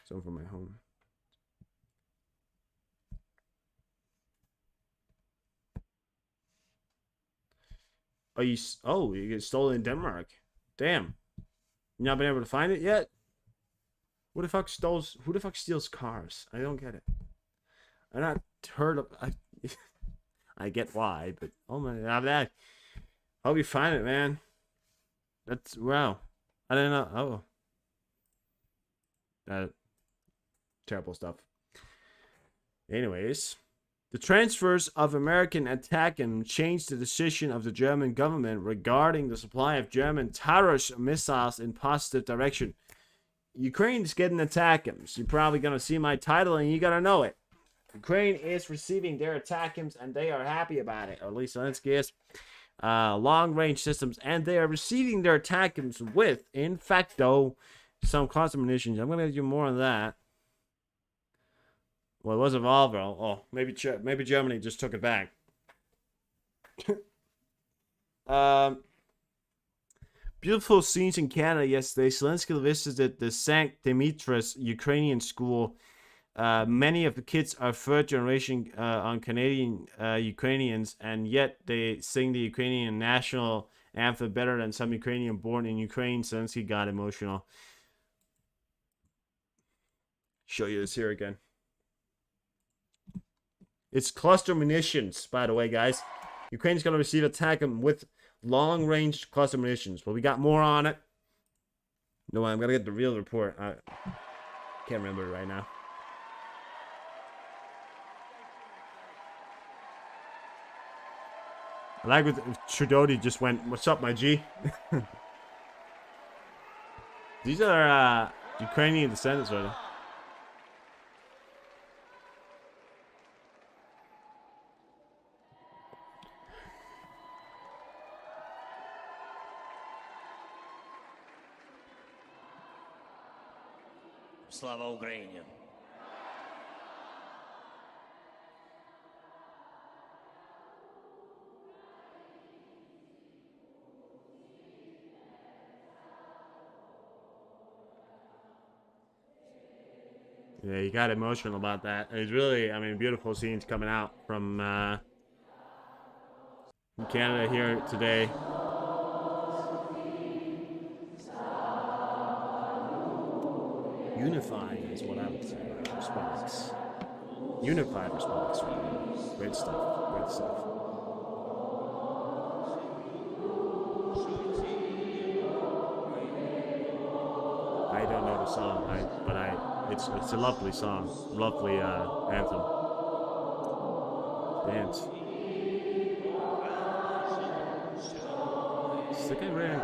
So for my home. You get stolen in Denmark. Damn. You not been able to find it yet? Who the fuck steals cars? I don't get it. I not heard of. I get why, but oh my god, that. Hope you find it, man. That's wow. I don't know. Terrible stuff. Anyways, the transfers of American atacms changed the decision of the German government regarding the supply of German Taurus missiles in positive direction. Ukraine's getting atacms. You're probably gonna see my title and you gotta know it. Ukraine is receiving their atacms and they are happy about it. Or at least Zelensky is. Long-range systems, and they are receiving their atacms with, in fact, though, some cluster munitions. I'm gonna do more on that. Well, it was a Volvo. Oh, maybe Germany just took it back. Beautiful scenes in Canada yesterday. Zelensky visited the St. Demetrius Ukrainian school. Many of the kids are third generation on Canadian Ukrainians, and yet they sing the Ukrainian national anthem better than some Ukrainian born in Ukraine. Zelensky got emotional. Show you this here again. It's cluster munitions, by the way, guys. Ukraine's going to receive ATACMS with long-range cluster munitions. But we got more on it. No, I'm going to get the real report. I can't remember it right now. I like what Trudeau just went, "What's up, my G?" These are Ukrainian descendants, right? Слава Україні! Yeah, he got emotional about that. It's really, I mean, beautiful scenes coming out from Canada here today. Unifying is what I would say. Response. Unified response right here. Great stuff. Great stuff. I don't know the song, it's a lovely song. Lovely anthem. Dance. Is the guy wearing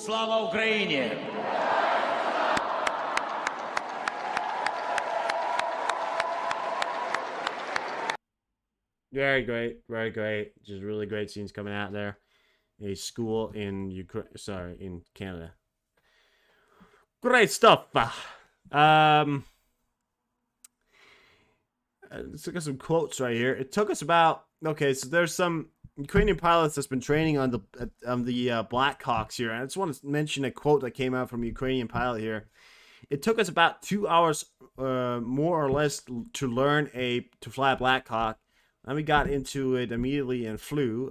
Слава Україні! Very great, very great. Just really great scenes coming out there. A school in in Canada. Great stuff. Let's look at some quotes right here. It took us about so there's some Ukrainian pilots that's been training on the Blackhawks here. And I just want to mention a quote that came out from a Ukrainian pilot here. It took us about 2 hours, more or less, to learn to fly a Blackhawk. And we got into it immediately and flew.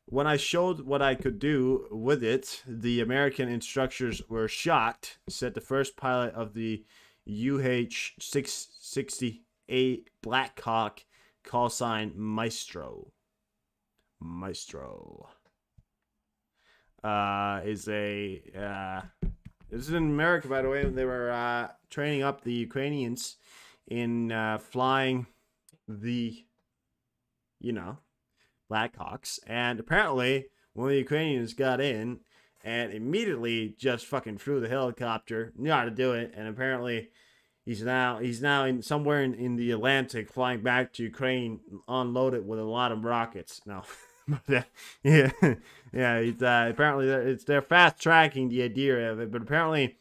When I showed what I could do with it, the American instructors were shocked, said the first pilot of the UH-660A Blackhawk, call sign Maestro. Maestro. This is in America, by the way, when they were training up the Ukrainians in flying the, Blackhawks. And apparently, one of the Ukrainians got in and immediately just fucking flew the helicopter, knew how to do it, and apparently he's now somewhere in the Atlantic, flying back to Ukraine, unloaded with a lot of rockets. No, yeah. He's apparently they're fast tracking the idea of it, but apparently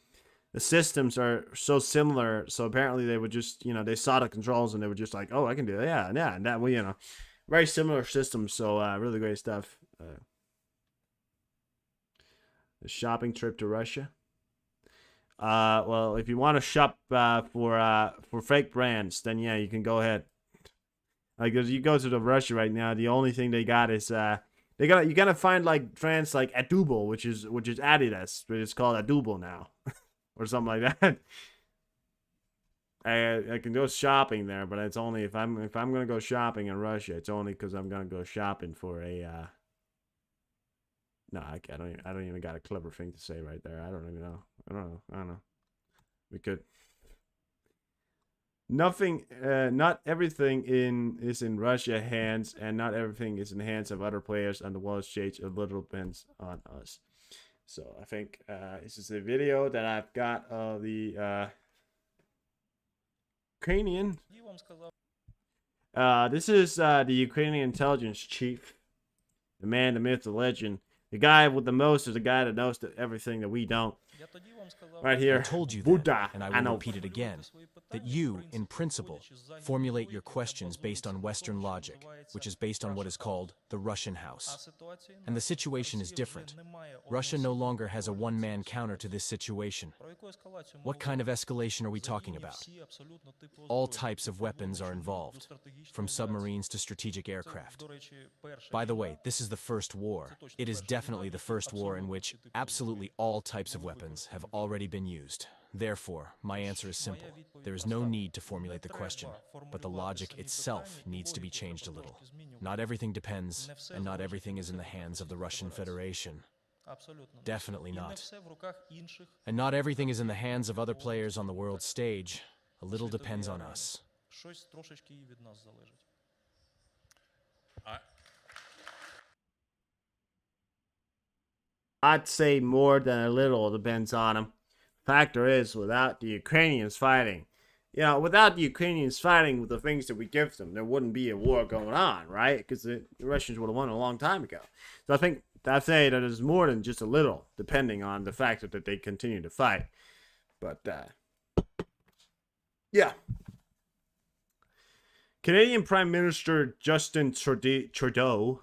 the systems are so similar. So apparently they would just they saw the controls and they were just like, oh, I can do it. Yeah, and that way very similar systems. So really great stuff. A shopping trip to Russia. Well, if you want to shop for fake brands, then yeah, you can go ahead. Because you go to Russia right now, the only thing they got is you're gonna find like brands like Adubo, which is Adidas, but it's called Adubo now, or something like that. I can go shopping there, but it's only if I'm gonna go shopping in Russia, it's only because I'm gonna go shopping for a. No, I don't even got a clever thing to say right there. I don't even know. I don't know. We could. Nothing. Not everything is in Russia hands, and not everything is in the hands of other players. And the world's change a little depends on us. So I think this is a video that I've got of the Ukrainian. This is the Ukrainian intelligence chief, the man, the myth, the legend. The guy with the most is the guy that knows everything that we don't. Right here. I told you Buddha, that, and I will repeat it again, that you, in principle, formulate your questions based on Western logic, which is based on what is called the Russian house. And the situation is different. Russia no longer has a one-man counter to this situation. What kind of escalation are we talking about? All types of weapons are involved, from submarines to strategic aircraft. By the way, this is the first war. It is definitely the first war in which absolutely all types of weapons have already been used. Therefore, my answer is simple. There is no need to formulate the question, but the logic itself needs to be changed a little. Not everything depends, and not everything is in the hands of the Russian Federation. Definitely not. And not everything is in the hands of other players on the world stage. A little depends on us. I'd say more than a little depends on him. factor is, without the Ukrainians fighting, without the Ukrainians fighting with the things that we give them, there wouldn't be a war going on, right? Because the Russians would have won a long time ago. So I think I'd say that it's more than just a little, depending on the factor that they continue to fight. But, yeah. Canadian Prime Minister Justin Trudeau,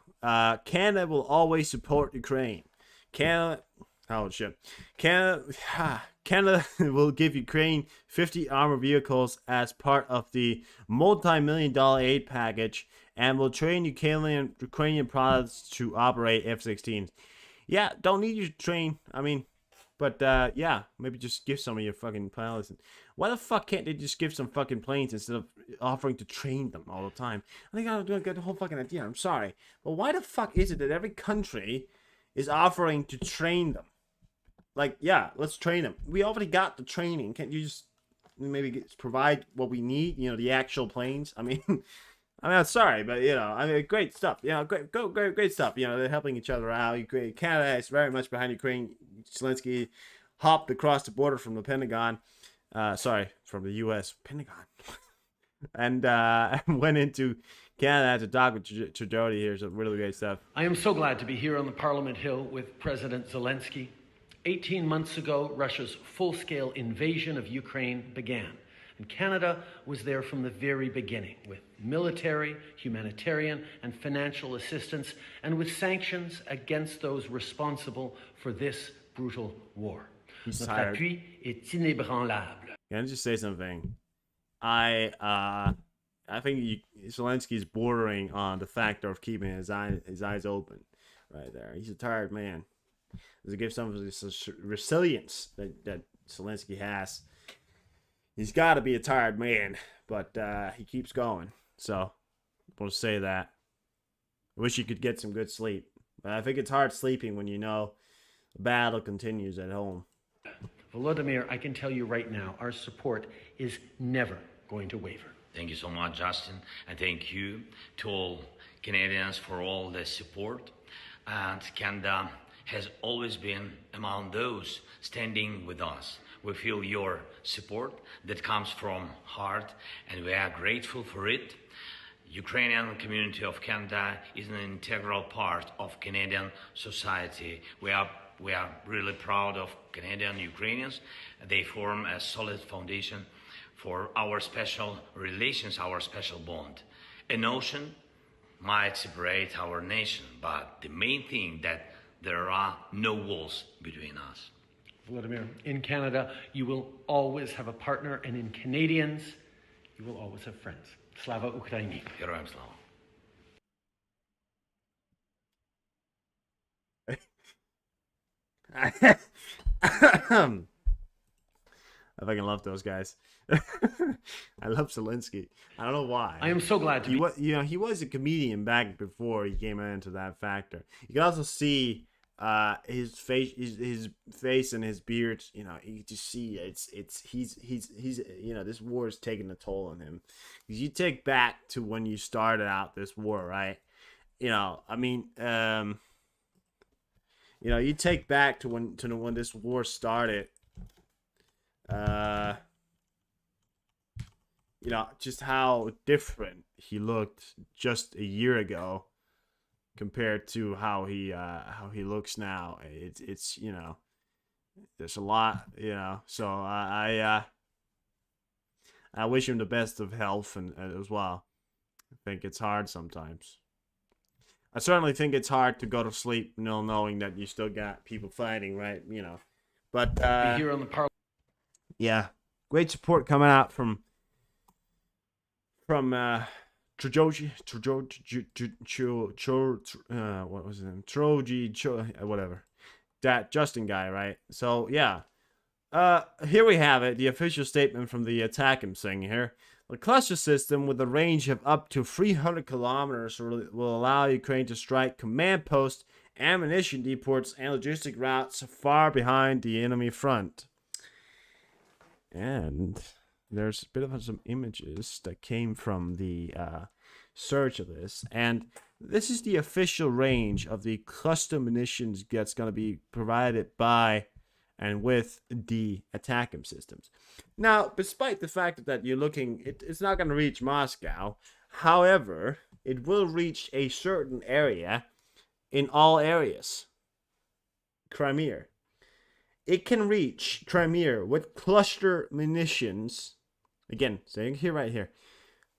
Canada will always support Ukraine. Canada will give Ukraine 50 armored vehicles as part of the multi-million-dollar aid package and will train Ukrainian pilots to operate F-16s. Yeah, don't need you to train. I mean, but yeah, maybe just give some of your fucking pilots. Why the fuck can't they just give some fucking planes instead of offering to train them all the time? I think I don't get the whole fucking idea. I'm sorry, but why the fuck is it that every country is offering to train them? Like, yeah, let's train them. We already got the training. Can't you just maybe provide what we need? The actual planes. I mean, I'm sorry, but great stuff. Great stuff. They're helping each other out. Canada is very much behind Ukraine. Zelensky hopped across the border from the Pentagon. From the U.S. Pentagon, and went into Canada to talk with Trudeau here. So really great stuff. I am so glad to be here on the Parliament Hill with President Zelensky. 18 months ago, Russia's full-scale invasion of Ukraine began, and Canada was there from the very beginning with military, humanitarian, and financial assistance, and with sanctions against those responsible for this brutal war. Notre appui est inébranlable. Can I just say something? I think Zelensky's bordering on the factor of keeping his eyes open right there. He's a tired man. To give some of this resilience that Zelensky has, he's got to be a tired man, but he keeps going. So I want to say that. I wish he could get some good sleep, but I think it's hard sleeping when the battle continues at home. Volodymyr, I can tell you right now, our support is never going to waver. Thank you so much, Justin, and thank you to all Canadians for all the support. And Canada has always been among those standing with us. We feel your support that comes from heart, and we are grateful for it. Ukrainian community of Canada is an integral part of Canadian society. We are really proud of Canadian Ukrainians. They form a solid foundation for our special relations, our special bond. An ocean might separate our nation, but the main thing that there are no walls between us. Volodymyr, in Canada, you will always have a partner, and in Canadians, you will always have friends. Slava Ukraini. Героям слава. I fucking love those guys. I love Zelensky. I don't know why. I am so glad to be... He was a comedian back before he came into that factor. You can also see his face and his beard. You can just see he's this war is taking a toll on him. Because you take back to when you started out this war, right? You take back to when this war started. Just how different he looked just a year ago compared to how he looks now. It's there's a lot, so I wish him the best of health and as well. I think it's hard sometimes. I certainly think it's hard to go to sleep knowing that you still got people fighting, right? But here on the Parliament. Yeah, great support coming out from Troji, what was his name? Troji, whatever. That Justin guy, right? So yeah, here we have it. The official statement from the atacms thing here. The cluster system with a range of up to 300 kilometers will allow Ukraine to strike command posts, ammunition depots, and logistic routes far behind the enemy front. And there's a bit of some images that came from the search of this. And this is the official range of the cluster munitions that's going to be provided by and with the ATACMS systems. Now, despite the fact that you're looking, it's not going to reach Moscow. However, it will reach a certain area in all areas. Crimea. It can reach Crimea with cluster munitions. Again, saying here, right here.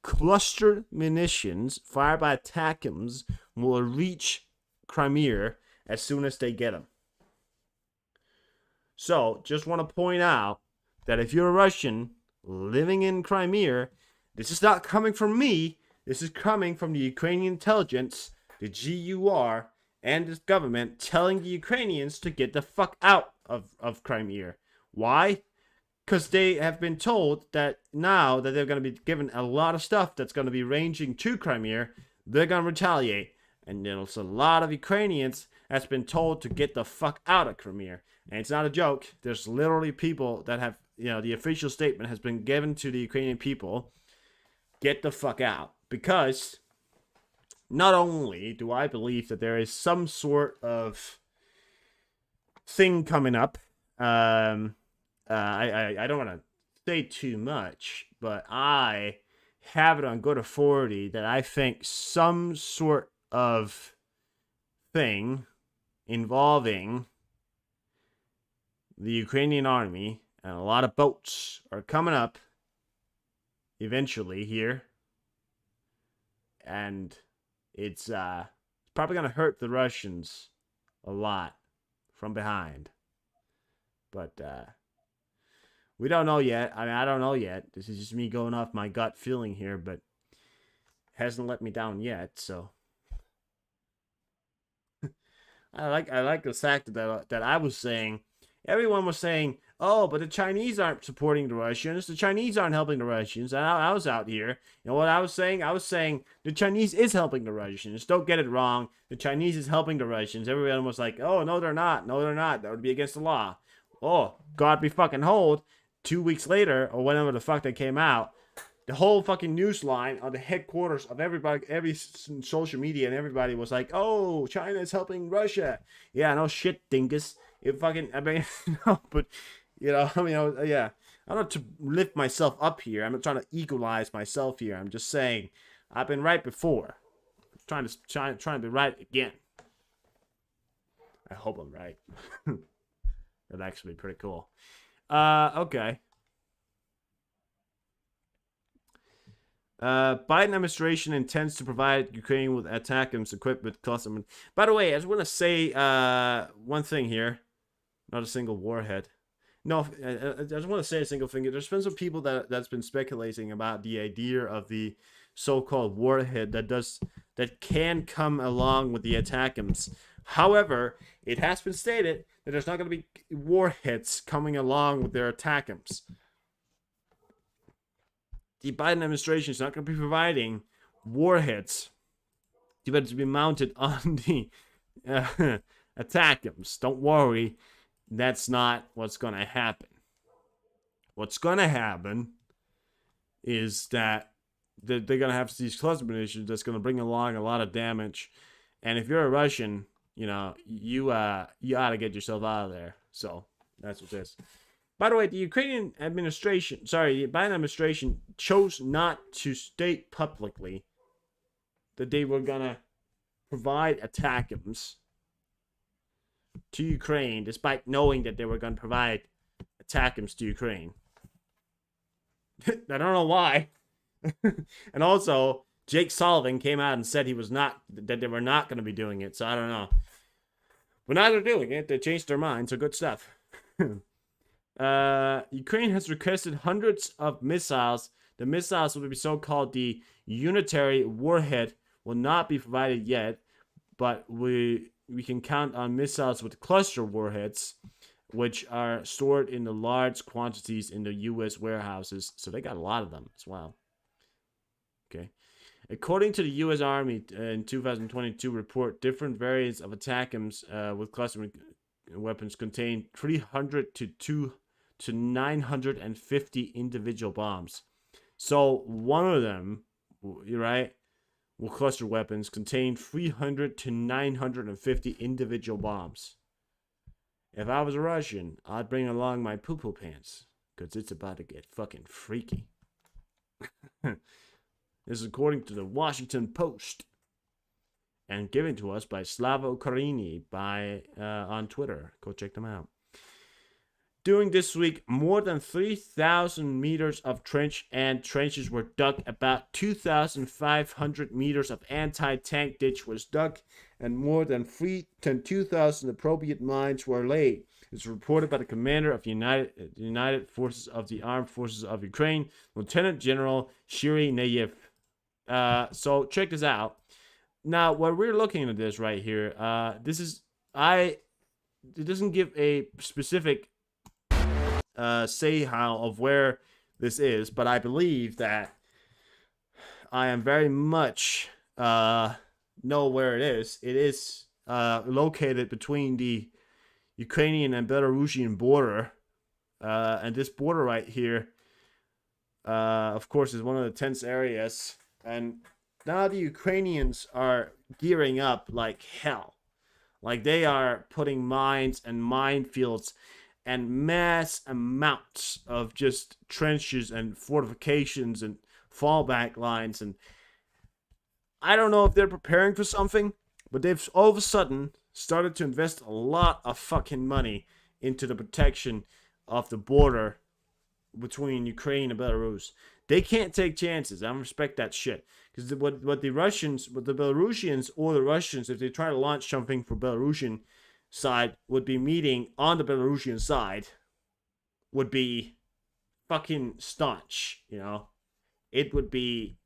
Cluster munitions fired by ATACMS will reach Crimea as soon as they get them. So, just want to point out that if you're a Russian living in Crimea, this is not coming from me. This is coming from the Ukrainian intelligence, the GUR, and this government telling the Ukrainians to get the fuck out of Crimea. Why? Because they have been told that now that they're going to be given a lot of stuff that's going to be ranging to Crimea, they're going to retaliate. And there's a lot of Ukrainians that's been told to get the fuck out of Crimea. And it's not a joke. There's literally people that have, the official statement has been given to the Ukrainian people, get the fuck out. Because not only do I believe that there is some sort of thing coming up, I don't want to say too much, but I have it on good authority that I think some sort of thing involving the Ukrainian army and a lot of boats are coming up eventually here, and it's probably going to hurt the Russians a lot from behind. But we don't know yet. I mean, I don't know yet. This is just me going off my gut feeling here, but hasn't let me down yet. So I like the fact that I was saying. Everyone was saying, "Oh, but the Chinese aren't supporting the Russians. The Chinese aren't helping the Russians." And I was out here. You know what I was saying? I was saying the Chinese is helping the Russians. Don't get it wrong. The Chinese is helping the Russians. Everyone was like, "Oh, no, they're not. No, they're not. That would be against the law." Oh, God be fucking hold. 2 weeks later, or whenever the fuck they came out, the whole fucking news line on the headquarters of everybody, every social media, and everybody was like, "Oh, China is helping Russia." Yeah, no shit, dingus. It fucking, I mean, no, but, yeah. I'm not to lift myself up here. I'm not trying to equalize myself here. I'm just saying, I've been right before. I'm trying to be right again. I hope I'm right. That'd actually be pretty cool. Okay. Biden administration intends to provide Ukraine with ATACMS equipped with cluster. By the way, I just want to say one thing here. Not a single warhead. No, I just want to say a single thing. There's been some people that's been speculating about the idea of the so-called warhead that can come along with the ATACMS. However, it has been stated that there's not going to be warheads coming along with their ATACMS. The Biden administration is not going to be providing warheads to be mounted on the ATACMS. Don't worry, that's not what's going to happen. What's going to happen is that they're going to have these cluster munitions that's going to bring along a lot of damage. And if you're a Russian, you ought to get yourself out of there. So that's what this. By the way, the Biden administration chose not to state publicly that they were gonna provide ATACMS to Ukraine, despite knowing that they were gonna provide ATACMS to Ukraine. I don't know why. And also, Jake Sullivan came out and said that they were not going to be doing it. So I don't know. But now they're doing it. They changed their minds. So good stuff. Ukraine has requested hundreds of missiles. The missiles will be so-called the unitary warhead will not be provided yet, but we can count on missiles with cluster warheads, which are stored in the large quantities in the U.S. warehouses. So they got a lot of them as well. Okay. According to the U.S. Army in 2022 report, different variants of ATACMS with cluster weapons contain 300 to 950 individual bombs. So one of them, right, with cluster weapons contain 300 to 950 individual bombs. If I was a Russian, I'd bring along my poo-poo pants, because it's about to get fucking freaky. This is according to the Washington Post, and given to us by Slavo Karini on Twitter. Go check them out. During this week, more than 3,000 meters of trenches were dug. About 2,500 meters of anti-tank ditch was dug, and more than 2,000 appropriate mines were laid. It's reported by the commander of the United Forces of the Armed Forces of Ukraine, Lieutenant General Shiri Nayev. So check this out. Now, what we're looking at this right here, it doesn't give a specific say how of where this is, but I believe that I am very much know where it is. It is located between the Ukrainian and Belarusian border, and this border right here, of course, is one of the tense areas. And now the Ukrainians are gearing up like hell, like they are putting mines and minefields and mass amounts of just trenches and fortifications and fallback lines. And I don't know if they're preparing for something, but they've all of a sudden started to invest a lot of fucking money into the protection of the border between Ukraine and Belarus. They can't take chances. I don't respect that shit. Because what the Belarusians or the Russians, if they try to launch something for Belarusian side, would be meeting on the Belarusian side, would be fucking staunch, you know? It would be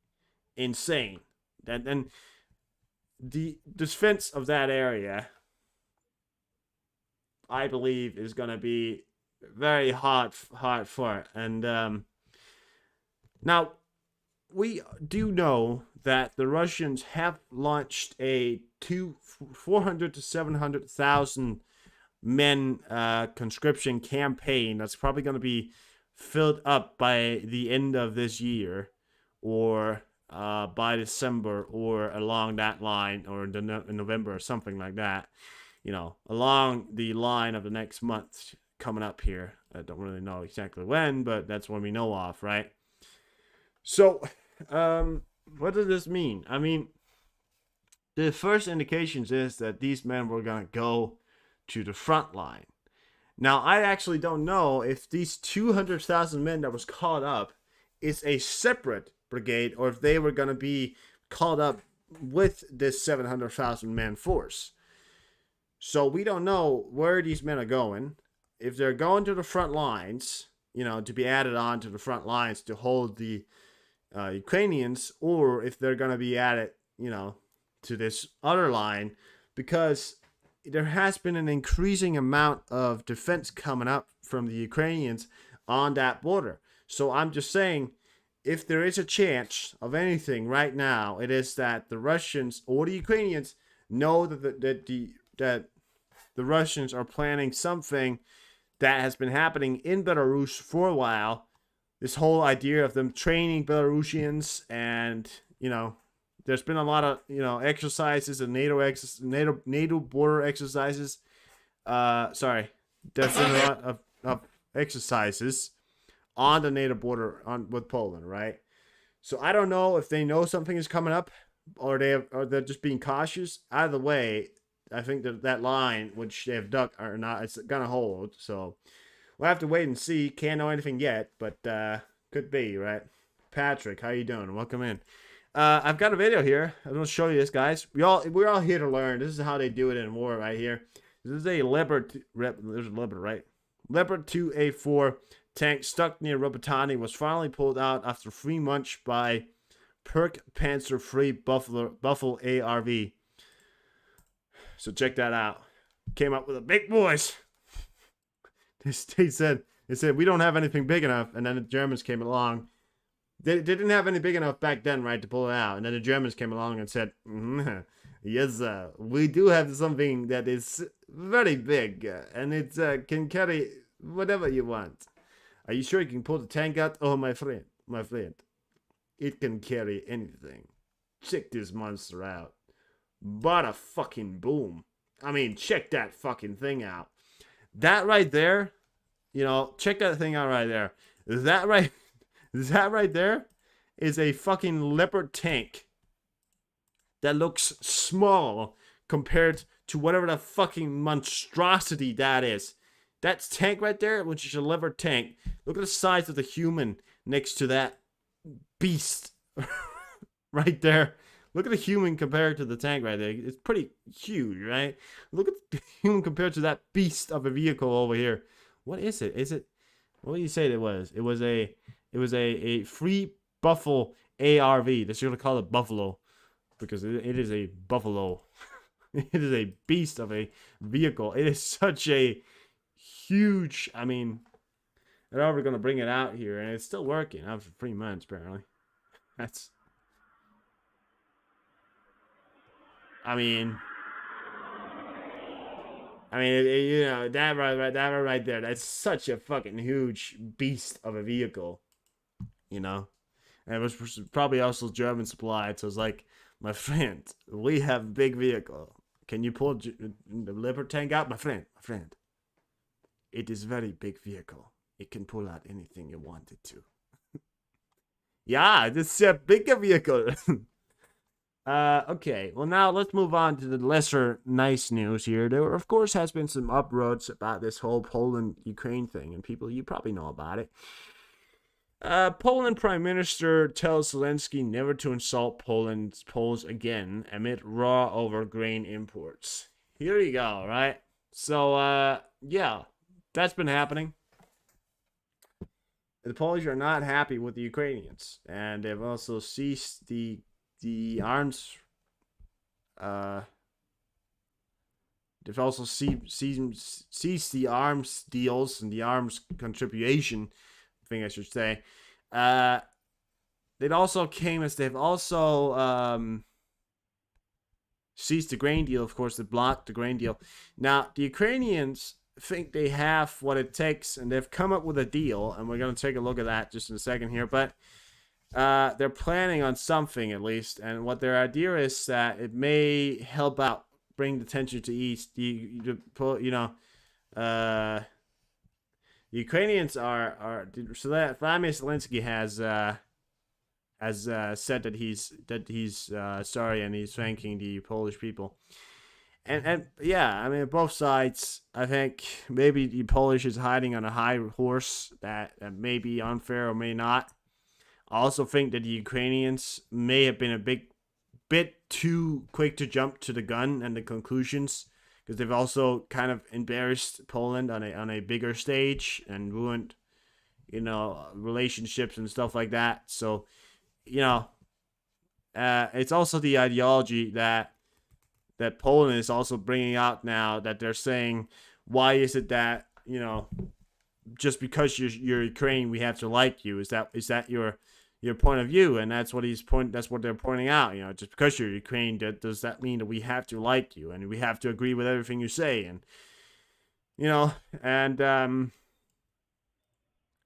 insane. And the defense of that area, I believe, is going to be very hard fought. And now, we do know that the Russians have launched a 400 to 700,000 men conscription campaign that's probably going to be filled up by the end of this year, or by December, or along that line, or in November or something like that. You know, along the line of the next month coming up here. I don't really know exactly when, but that's when we know of, right? So, what does this mean? I mean, the first indications is that these men were going to go to the front line. Now, I actually don't know if these 200,000 men that was called up is a separate brigade, or if they were going to be called up with this 700,000 man force. So we don't know where these men are going. If they're going to the front lines, you know, to be added on to the front lines to hold the Ukrainians, or if they're going to be added, you know, to this other line, because there has been an increasing amount of defense coming up from the Ukrainians on that border. So I'm just saying, if there is a chance of anything right now, it is that the Russians or the Ukrainians know that the Russians are planning something that has been happening in Belarus for a while. This whole idea of them training Belarusians, and, you know, there's been a lot of, you know, exercises and NATO border exercises. There's been a lot of exercises on the NATO border with Poland, right? So I don't know if they know something is coming up, or they're just being cautious. Either way, I think that line which they have dug or not, it's gonna hold. So we'll have to wait and see. Can't know anything yet, but could be, right? Patrick, how you doing? Welcome in. I've got a video here. I'm gonna show you this, guys. We're all here to learn. This is how they do it in war, right here. This is a Leopard. There's a Leopard, right? Leopard 2A4 tank stuck near Robottani was finally pulled out after 3 months by Perk Panzer III Buffalo ARV. So check that out. Came up with a big voice. They said we don't have anything big enough, and then the Germans came along. They didn't have any big enough back then, right, to pull it out. And then the Germans came along and said, yes, we do have something that is very big, and it can carry whatever you want. Are you sure you can pull the tank out? Oh, my friend, it can carry anything. Check this monster out. But a fucking boom. I mean, check that fucking thing out. That right there, you know, check that thing out right there. That right there is a fucking Leopard tank that looks small compared to whatever the fucking monstrosity that is. That tank right there, which is a Leopard tank, look at the size of the human next to that beast right there. Look at the human compared to the tank right there. It's pretty huge, right? Look at the human compared to that beast of a vehicle over here. What is it? Is it? What do you say it was? It was a free buffalo ARV. That's what you call it, buffalo, because it is a buffalo. It is a beast of a vehicle. It is such a huge. I mean, they're never gonna bring it out here, and it's still working after 3 months apparently. That's. I mean, you know, that right there, that's such a fucking huge beast of a vehicle, you know? And it was probably also German supplied, so it's like, my friend, we have big vehicle. Can you pull the Leopard tank out? My friend, it is very big vehicle. It can pull out anything you want it to. Yeah, this is a bigger vehicle. Okay, well now let's move on to the lesser nice news here. There, of course, has been some uproads about this whole Poland-Ukraine thing, and people, you probably know about it. Poland Prime Minister tells Zelensky never to insult Poles again amid raw over grain imports. Here you go, right? So, yeah, that's been happening. The Polish are not happy with the Ukrainians, and they've also ceased the arms. They've also ceased the arms deals and the arms contribution thing, I should say. It also came as they've also ceased the grain deal. Of course, they blocked the grain deal. Now, the Ukrainians think they have what it takes, and they've come up with a deal, and we're going to take a look at that just in a second here, but they're planning on something at least, and what their idea is that it may help out, bring the tension to east. The Ukrainians are so that Vladimir Zelensky has said that he's sorry and he's thanking the Polish people, and yeah, I mean both sides. I think maybe the Polish is hiding on a high horse that may be unfair or may not. I also think that the Ukrainians may have been a bit too quick to jump to the gun and the conclusions, because they've also kind of embarrassed Poland on a bigger stage and ruined, you know, relationships and stuff like that. So, you know, it's also the ideology that Poland is also bringing out now, that they're saying, why is it that, you know, just because you're Ukraine, we have to like you? Is that your point of view? And that's what they're pointing out. You know, just because you're Ukraine, does that mean that we have to like you and we have to agree with everything you say? And you know, and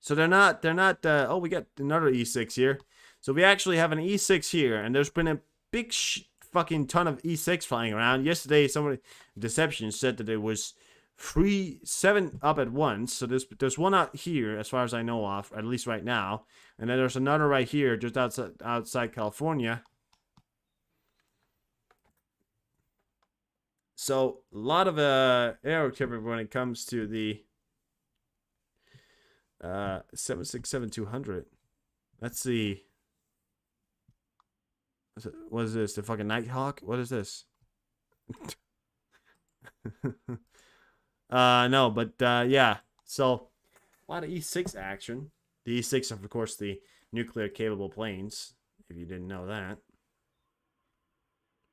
so they're not. Oh, we got another E6 here. So we actually have an E6 here, and there's been a big fucking ton of E6 flying around. Yesterday, somebody Deception said that there was 7 up at once. So there's one out here, as far as I know of, at least right now, and then there's another right here, just outside California. So a lot of air activity when it comes to the 767-200. Let's see. What is this? The fucking Nighthawk? What is this? No, but yeah. So a lot of E6 action. The E6 are, of course, the nuclear capable planes, if you didn't know that.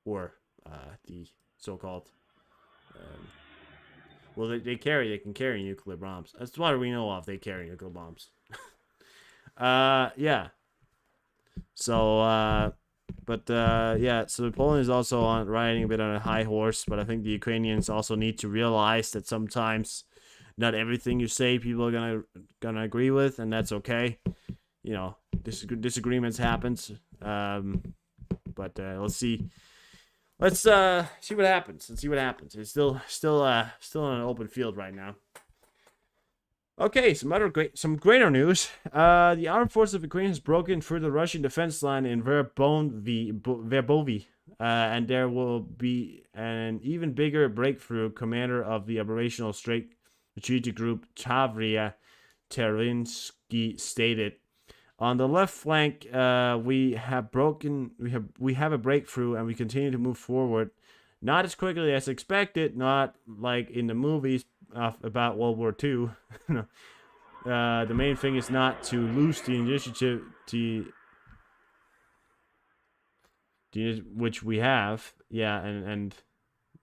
Or the so-called well, they can carry nuclear bombs. That's what we know of. They carry nuclear bombs. Yeah. So yeah, so Poland is also riding a bit on a high horse, but I think the Ukrainians also need to realize that sometimes not everything you say people are gonna agree with, and that's okay. You know, disagreements happens. But let's see. Let's see what happens. Let's see what happens. It's still an open field right now. Okay, some greater news. The armed forces of Ukraine has broken through the Russian defense line in Verbovi, and there will be an even bigger breakthrough. Commander of the operational strategic group Tavria Terinsky stated. On the left flank, we have a breakthrough, and we continue to move forward. Not as quickly as expected, not like in the movies about World War II. The main thing is not to lose the initiative, which we have, yeah, and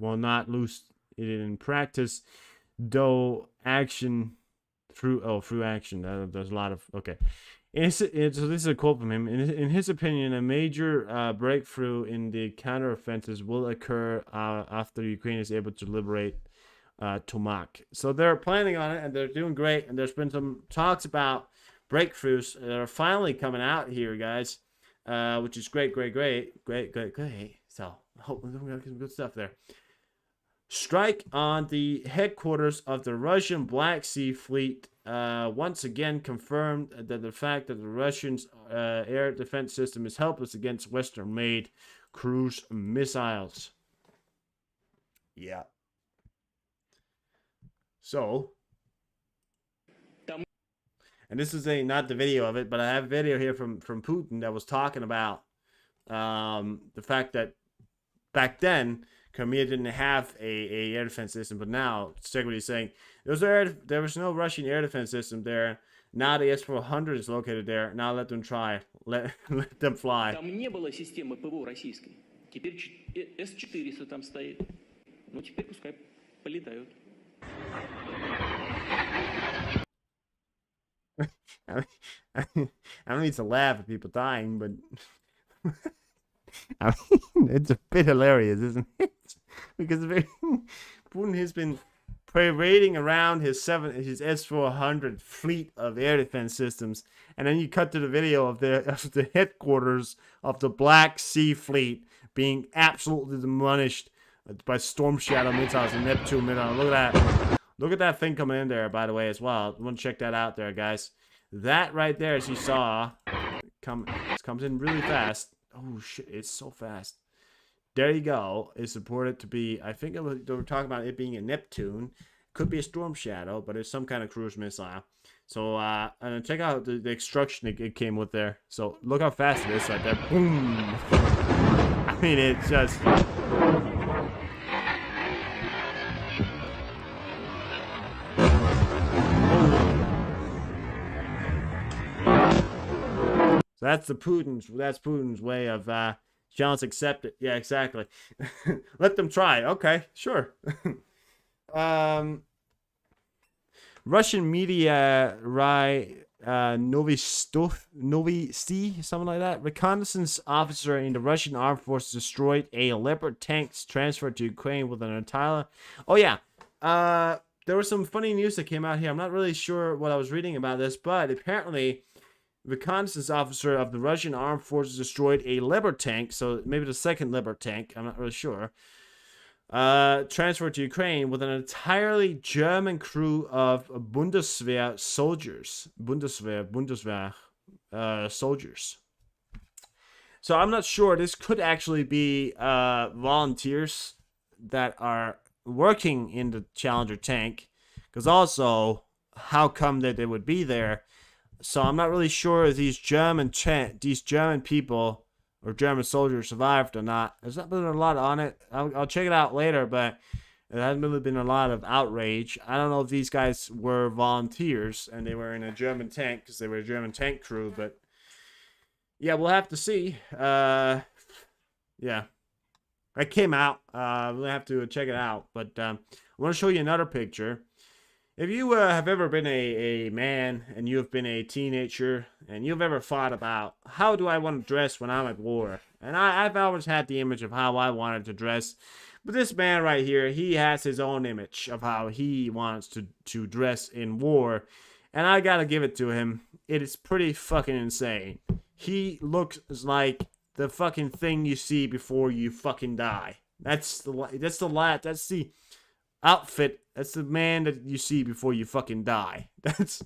will not lose it in practice, though action through action. There's a lot of okay. So this is a quote from him. In his opinion, a major breakthrough in the counteroffensives will occur after Ukraine is able to liberate Tomak. So they're planning on it, and they're doing great. And there's been some talks about breakthroughs that are finally coming out here, guys, which is great. So hope we got some good stuff there. Strike on the headquarters of the Russian Black Sea Fleet once again confirmed that the fact that the Russians' air defense system is helpless against Western-made cruise missiles. Yeah. So, and this is not the video of it, but I have a video here from Putin that was talking about the fact that back then Crimea didn't have a air defense system, but now, check what he's saying. There was no Russian air defense system there. Now the S-400 is located there. Now let them try. Let them fly. Там не было системы ПВО российской. Теперь С-400 там стоит. Ну, теперь пускай полетают. I don't need to laugh at people dying, but I mean, it's a bit hilarious, isn't it? Because Putin has been parading around his S-400 fleet of air defense systems, and then you cut to the video of the headquarters of the Black Sea Fleet being absolutely demolished by Storm Shadow missiles and Neptune missiles. Look at that thing coming in there, by the way, as well. You want to check that out there, guys. That right there, as you saw, comes in really fast. Oh shit, it's so fast. There you go. It's supported to be, I think they were talking about it being a Neptune. Could be a Storm Shadow, but it's some kind of cruise missile. So, and check out the extraction it came with there. So, look how fast it is right there. Boom! I mean, it's just... So that's Putin's way of challenge accepted. Yeah, exactly. Let them try. Okay, sure. Russian media Novisti, something like that. Reconnaissance officer in the Russian armed forces destroyed a Leopard tank transferred to Ukraine with an entire. Oh yeah. There was some funny news that came out here. I'm not really sure what I was reading about this, but apparently reconnaissance officer of the Russian armed forces destroyed a Leopard tank, so maybe the second Leopard tank, I'm not really sure, transferred to Ukraine with an entirely German crew of Bundeswehr soldiers. Bundeswehr soldiers. So I'm not sure. This could actually be volunteers that are working in the Challenger tank, because also, how come that they would be there? So I'm not really sure if these German people or German soldiers survived or not. There's not been a lot on it. I'll check it out later, but there hasn't really been a lot of outrage. I don't know if these guys were volunteers and they were in a German tank because they were a German tank crew, but yeah, we'll have to see. Yeah, it came out. We'll have to check it out, but I want to show you another picture. If you have ever been a man and you have been a teenager and you've ever thought about how do I want to dress when I'm at war, and I've always had the image of how I wanted to dress, but this man right here, he has his own image of how he wants to dress in war, and I gotta give it to him. It is pretty fucking insane. He looks like the fucking thing you see before you fucking die. That's the outfit. That's the man that you see before you fucking die. That's,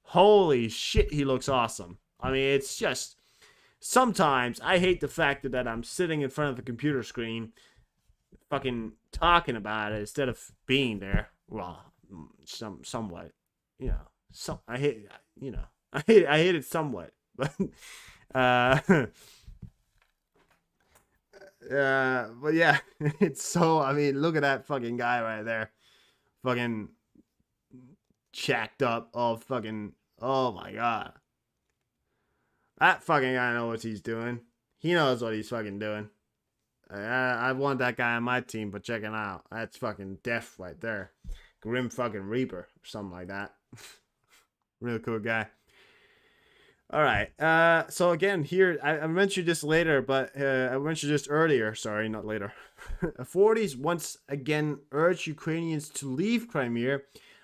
holy shit, he looks awesome. I mean, it's just, sometimes I hate the fact that I'm sitting in front of the computer screen fucking talking about it instead of being there. Well, somewhat, I hate, I hate it somewhat, but, but yeah, it's so, I mean, look at that fucking guy right there. Fucking jacked up, all fucking, oh my god. That fucking guy knows what he's doing. He knows what he's fucking doing. I want that guy on my team, but check it out. That's fucking death right there. Grim fucking Reaper, or something like that. Real cool guy. Alright, so again, here, I mentioned this later, but I mentioned this earlier, sorry, not later. Authorities once again urge Ukrainians to leave Crimea.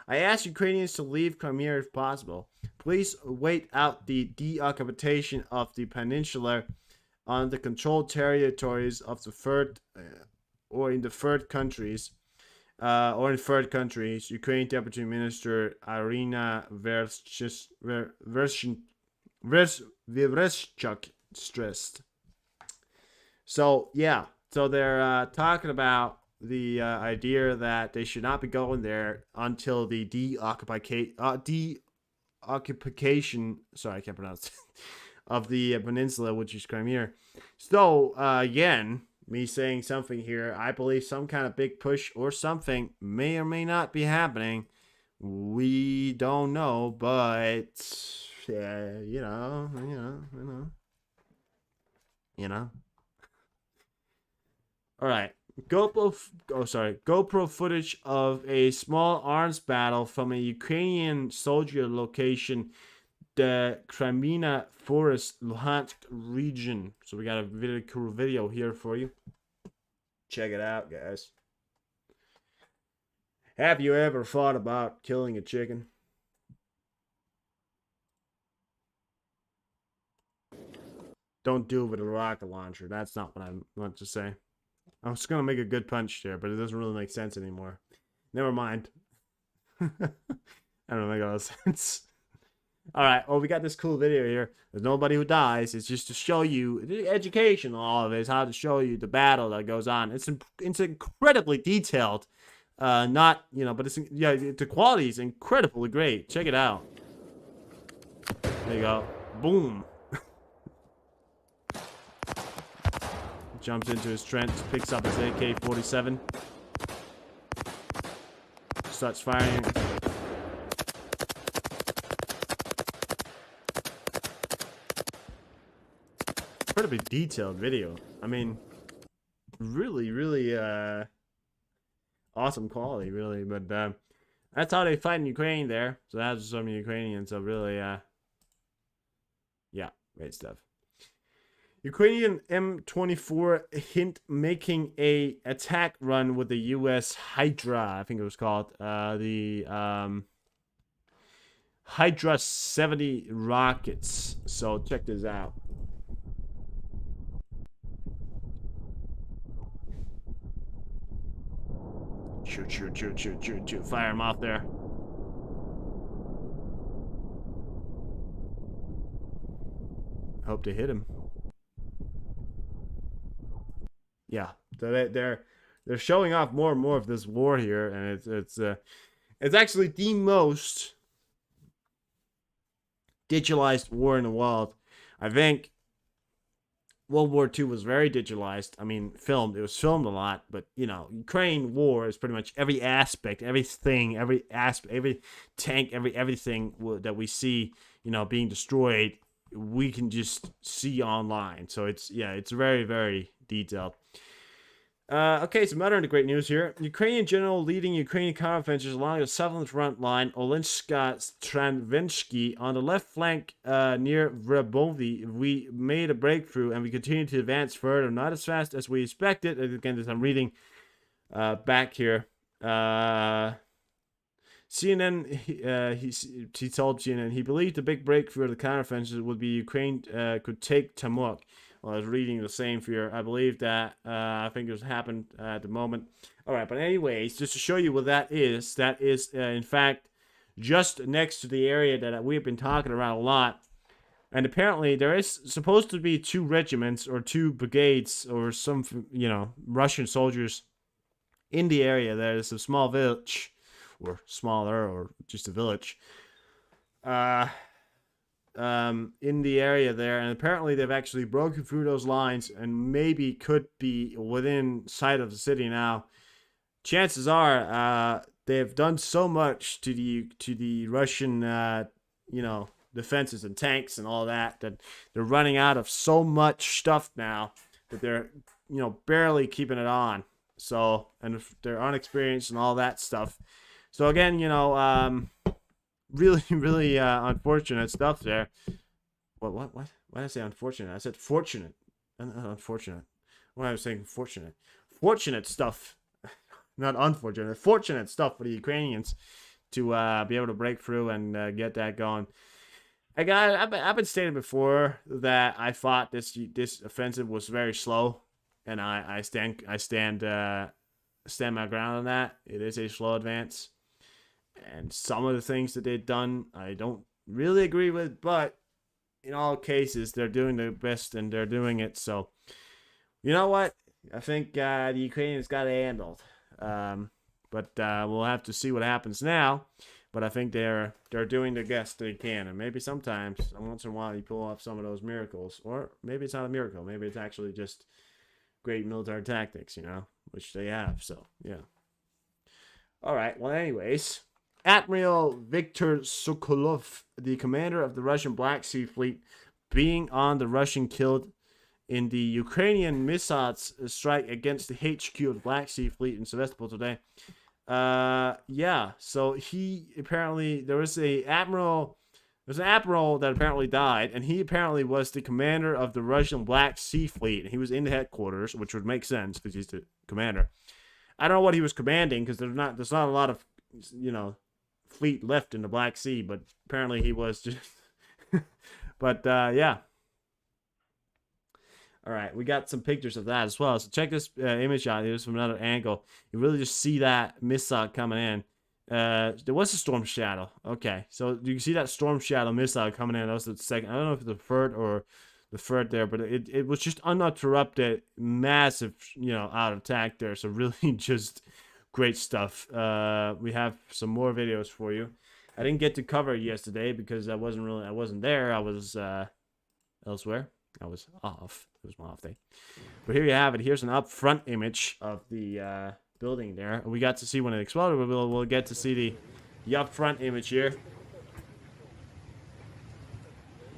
I ask Ukrainians to leave Crimea if possible. Please wait out the deoccupation of the peninsula on the controlled territories of the third, or in third countries, Ukrainian Deputy Minister Irina Vereshchuk stressed. So yeah, so they're talking about the idea that they should not be going there until the deoccupation. Sorry, I can't pronounce it, of the peninsula, which is Crimea. So again, me saying something here, I believe some kind of big push or something may or may not be happening. We don't know, but you know. All right. GoPro footage of a small arms battle from a Ukrainian soldier location, the Kremina Forest, Luhansk region. So we got a really cool video here for you. Check it out, guys. Have you ever thought about killing a chicken? Don't do it with a rocket launcher. That's not what I want to say. I was going to make a good punch there, but it doesn't really make sense anymore. Never mind. I don't make a lot of sense. Alright, well, we got this cool video here. There's nobody who dies. It's just to show you, the education, all of it is how to show you the battle that goes on. It's incredibly detailed. But the quality is incredibly great. Check it out. There you go. Boom. Jumps into his trench, picks up his AK-47. Starts firing. Incredibly detailed video. I mean, really, really awesome quality, really. But that's how they fight in Ukraine there. So that's some Ukrainians. So really, yeah, great stuff. Ukrainian M24 hint making a attack run with the U.S. Hydra, I think it was called, the Hydra 70 rockets. So check this out. Shoot. Fire him off there. Hope to hit him. Yeah, so they're showing off more and more of this war here, and it's actually the most digitalized war in the world. I think World War II was very digitalized. I mean, filmed. It was filmed a lot, but Ukraine war is pretty much every aspect, everything, every tank, everything that we see, being destroyed, we can just see online. So it's very, very detailed. Okay, some other great news here. Ukrainian general leading Ukrainian counteroffensives along the southern front line, Olenska-Stranvenski, on the left flank near Vrebovi. We made a breakthrough and we continue to advance further, not as fast as we expected. Again, as I'm reading back here. CNN, he told CNN he believed the big breakthrough of the counteroffensive would be Ukraine could take Tamuk. Well, I was reading the same here. I believe that I think it happened at the moment. All right, but anyways, just to show you what that is in fact just next to the area that we've been talking about a lot. And apparently there is supposed to be 2 regiments or 2 brigades or some, Russian soldiers in the area. There's a small village, or smaller, or just a village, in the area there. And apparently they've actually broken through those lines and maybe could be within sight of the city now. Chances are, they've done so much to the Russian, defenses and tanks and all that they're running out of so much stuff now that they're, barely keeping it on. So, and if they're unexperienced and all that stuff. So again, really, really unfortunate stuff there. What? Why did I say unfortunate? I said fortunate. Unfortunate. Why I was saying fortunate? Fortunate stuff. Not unfortunate. Fortunate stuff for the Ukrainians to be able to break through and get that going. I've been stating before that I thought this offensive was very slow, and I stand my ground on that. It is a slow advance, and some of the things that they've done I don't really agree with, but in all cases they're doing their best and they're doing it. So you know what? I think the Ukrainians got it handled, but we'll have to see what happens now. But I think they're doing the best they can, and maybe sometimes, once in a while, you pull off some of those miracles, or maybe it's not a miracle. Maybe it's actually just great military tactics, which they have. So yeah. All right. Well, anyways, Admiral Viktor Sokolov, the commander of the Russian Black Sea Fleet, being on the Russian killed in the Ukrainian missiles strike against the HQ of the Black Sea Fleet in Sevastopol today. So he apparently, there's an admiral that apparently died, and he apparently was the commander of the Russian Black Sea Fleet, and he was in the headquarters, which would make sense because he's the commander. I don't know what he was commanding, because there's not a lot of, fleet left in the Black Sea, but apparently he was just, but, yeah. All right, we got some pictures of that as well. So check this image out. Here's from another angle. You really just see that missile coming in. There was a storm shadow. Okay, so you can see that storm shadow missile coming in. That was the second. I don't know if it's the third or the third there, but it was just uninterrupted, massive, out attack there. So really just great stuff. We have some more videos for you. I didn't get to cover it yesterday because I wasn't there. I was elsewhere. I was off. It was my off day. But here you have it. Here's an up front image of the building there. We got to see when it exploded. We'll get to see the up front image here.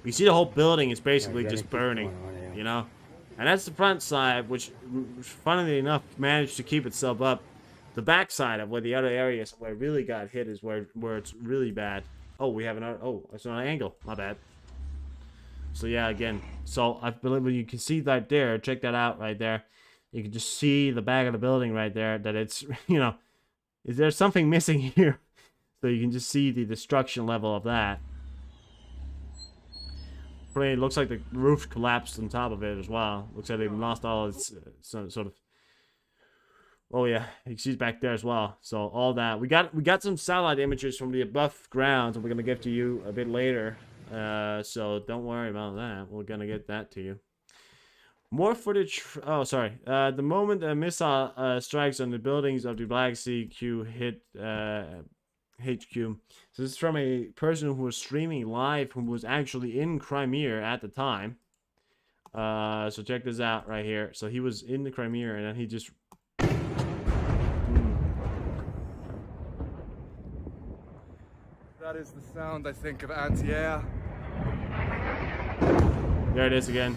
You see the whole building is basically just burning, And that's the front side, which, funnily enough, managed to keep itself up. The back side of where the other areas where it really got hit is where it's really bad. Oh, we have another. Oh, it's another angle. My bad. So yeah, again, so I believe you can see that there. Check that out right there. You can just see the back of the building right there. That it's, is there something missing here? So you can just see the destruction level of that. It looks like the roof collapsed on top of it as well. Looks like they've lost all its sort of. Oh yeah, you see it back there as well. So all that we got some satellite images from the above ground, and we're gonna give to you a bit later. So don't worry about that. We're gonna get that to you. More footage. Oh, sorry. The moment a missile strikes on the buildings of the Black Sea Q hit HQ. So this is from a person who was streaming live, who was actually in Crimea at the time. So check this out right here. So he was in the Crimea, and then he just. That is the sound, I think, of anti-air. There it is again.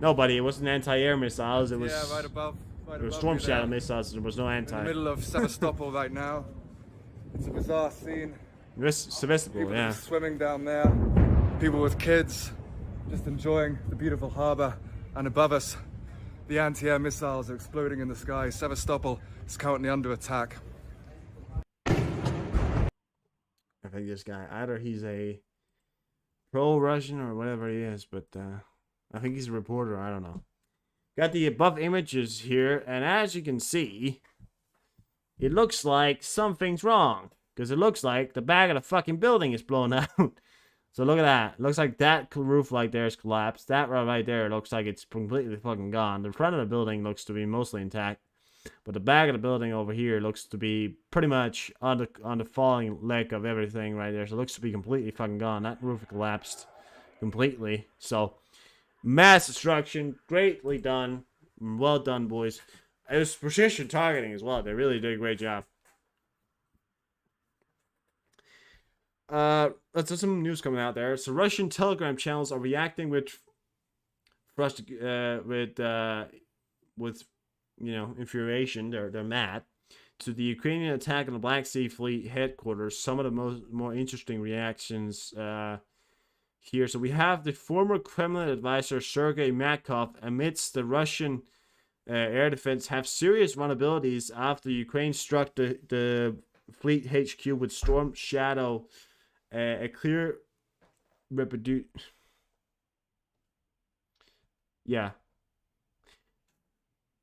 No, buddy, it wasn't anti-air missiles. It was right above. It was storm shadow missiles. There was no anti. In the middle of Sevastopol right now. It's a bizarre scene. Sevastopol, People yeah. Swimming down there. People with kids, just enjoying the beautiful harbor. And above us, the anti-air missiles are exploding in the sky. Sevastopol is currently under attack. I think this guy, either he's a pro-Russian or whatever he is, but I think he's a reporter. I don't know. got the above images here, and as you can see, it looks like something's wrong. Because it looks like the back of the fucking building is blown out. So look at that. It looks like that roof right there is collapsed. That right there looks like it's completely fucking gone. The front of the building looks to be mostly intact. But the back of the building over here looks to be pretty much on the falling leg of everything right there. So it looks to be completely fucking gone. That roof collapsed completely. So mass destruction. Greatly done. Well done, boys. It was precision targeting as well. They really did a great job. There's some news coming out there. So Russian Telegram channels are reacting with infuriation. They're mad to the Ukrainian attack on the Black Sea Fleet headquarters. Some of the more interesting reactions here. So we have the former Kremlin advisor Sergei Matkov amidst the Russian air defense have serious vulnerabilities after Ukraine struck the fleet HQ with Storm Shadow. A clear reproduce. Yeah.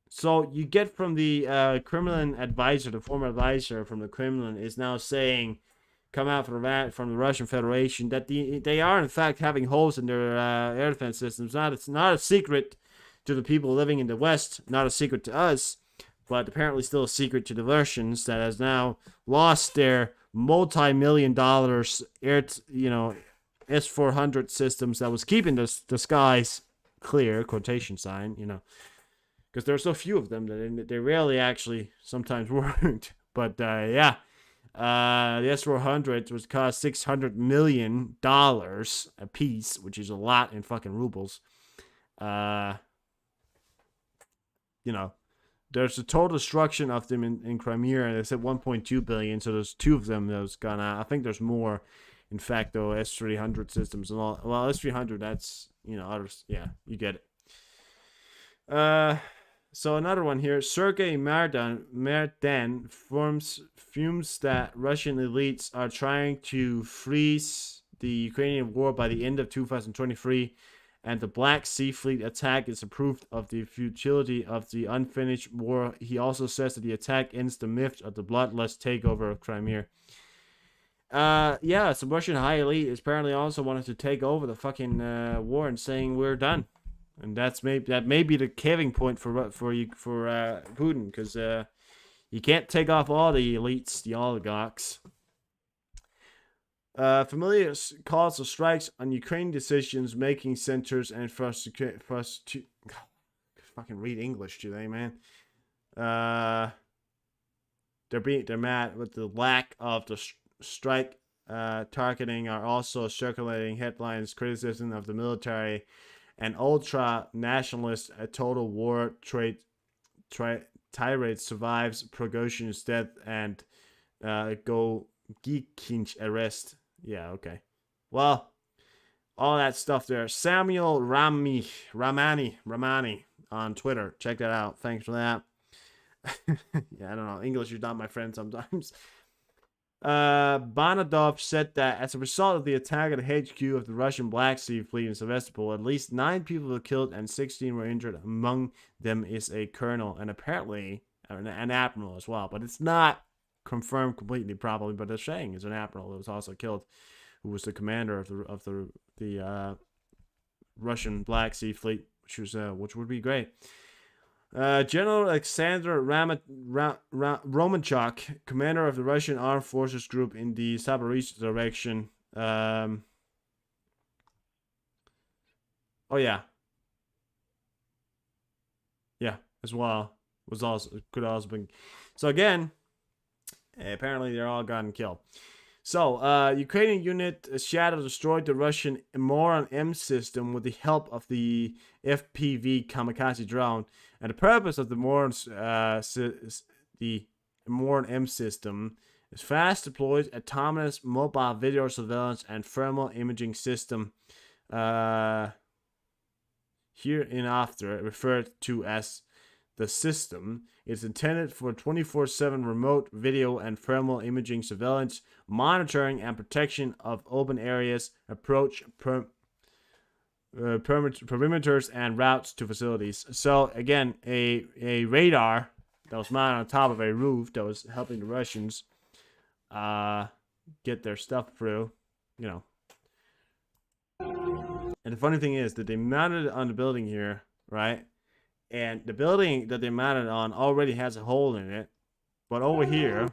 So you get from the Kremlin advisor, the former advisor from the Kremlin, is now saying, come out from the Russian Federation, that they are in fact having holes in their air defense systems. It's not a secret to the people living in the West, not a secret to us, but apparently still a secret to the Russians that has now lost their multi-million dollars S-400 systems that was keeping the skies clear, quotation sign, because there are so few of them that they rarely actually sometimes worked. But the S-400 was cost $600 million a piece, which is a lot in fucking rubles. There's a total destruction of them in Crimea, and they said 1.2 billion. So there's 2 of them that was gone out. I think there's more. In fact, though, S-300 systems and all. Well, S-300, that's others. Yeah, you get it. So another one here. Sergei Mardan fumes that Russian elites are trying to freeze the Ukrainian war by the end of 2023. And the Black Sea Fleet attack is a proof of the futility of the unfinished war. He also says that the attack ends the myth of the bloodless takeover of Crimea. Some Russian high elite is apparently also wanted to take over the fucking war and saying we're done, and that may be the caving point for Putin, because you can't take off all the elites, the oligarchs. Familiar calls of strikes on Ukraine decisions making centers and fucking read English today, man. They're mad with the lack of the strike targeting. Are also circulating headlines criticism of the military and ultra nationalist. A total war tirade survives Prigozhin's death and Geekinch arrest. Yeah, okay. Well, all that stuff there. Samuel Ramani on Twitter. Check that out. Thanks for that. Yeah, I don't know. English is not my friend sometimes. Bonadov said that as a result of the attack at the HQ of the Russian Black Sea Fleet in Sevastopol, at least 9 people were killed and 16 were injured. Among them is a colonel and apparently an admiral as well. But it's not confirmed completely, probably, but they're saying is an admiral that was also killed, who was the commander of the Russian Black Sea Fleet, which would be great. General Alexander Romanchuk, commander of the Russian Armed Forces Group in the Zaporizhzhia direction. As well could also been. So again, apparently they're all gotten killed. So, Ukrainian unit Shadow destroyed the Russian Moron M system with the help of the FPV kamikaze drone. And the purpose of the Moron M system is fast deployed autonomous mobile video surveillance and thermal imaging system. Hereinafter referred to as the system. It's intended for 24/7 remote video and thermal imaging surveillance, monitoring and protection of open areas, approach perimeters and routes to facilities. So again, a radar that was mounted on top of a roof that was helping the Russians get their stuff through, you know. And the funny thing is that they mounted it on the building here, right? And the building that they mounted on already has a hole in it, but over here,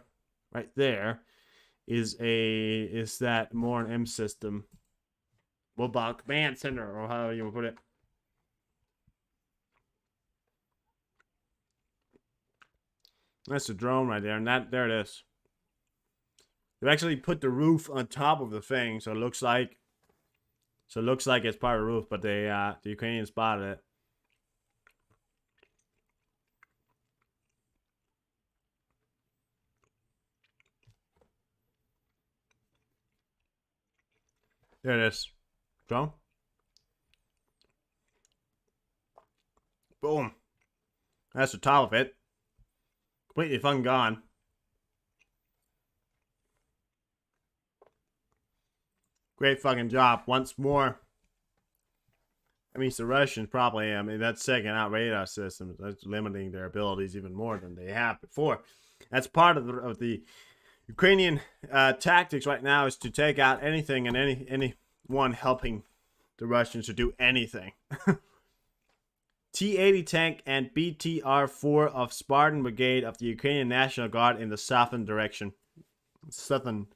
right there, is that more an M system, mobile command center, or however you want to put it. That's the drone right there, and there it is. They actually put the roof on top of the thing, so it looks like it's part of the roof, but the Ukrainians spotted it. There it is. Drone. Boom. That's the top of it. Completely fucking gone. Great fucking job. Once more. That means the Russians probably, I mean, that second out radar system, that's limiting their abilities even more than they have before. That's part of the Ukrainian tactics right now, is to take out anything and anyone helping the Russians to do anything. T-80 tank and BTR-4 of Spartan Brigade of the Ukrainian National Guard in the southern direction. Southern.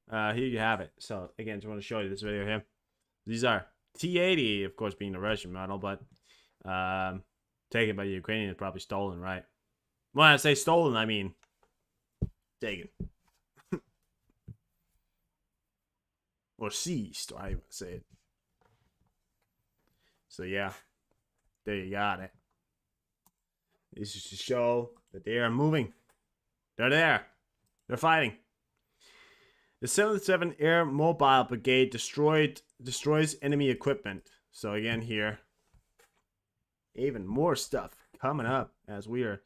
Here you have it. So again, just want to show you this video here. These are T-80, of course, being the Russian model, but taken by the Ukrainians, probably stolen, right? When I say stolen, I mean taken. Or seized, or I even say it. So yeah, there you got it. This is to show that they are moving. They're there. They're fighting. The 77 Air Mobile Brigade destroys enemy equipment. So again here, even more stuff coming up as we are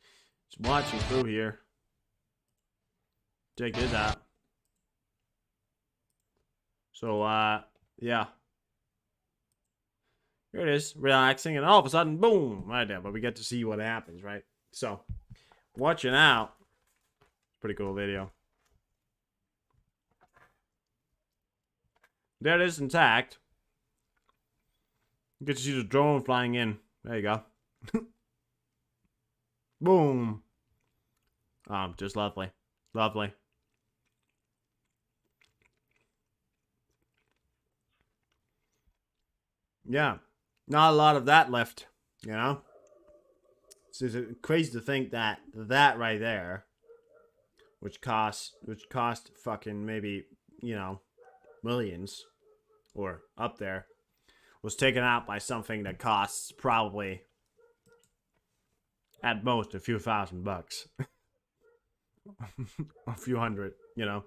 just watching through here. Check this out. So, yeah. Here it is, relaxing, and all of a sudden, boom, right there. But we get to see what happens, right? So, watching out. Pretty cool video. There it is, intact. You get to see the drone flying in. There you go. Boom. Just lovely. Lovely. Yeah, not a lot of that left, you know? It's crazy to think that right there, which cost fucking maybe, you know, millions, or up there, was taken out by something that costs probably, at most, a few $1,000. A few hundred, you know?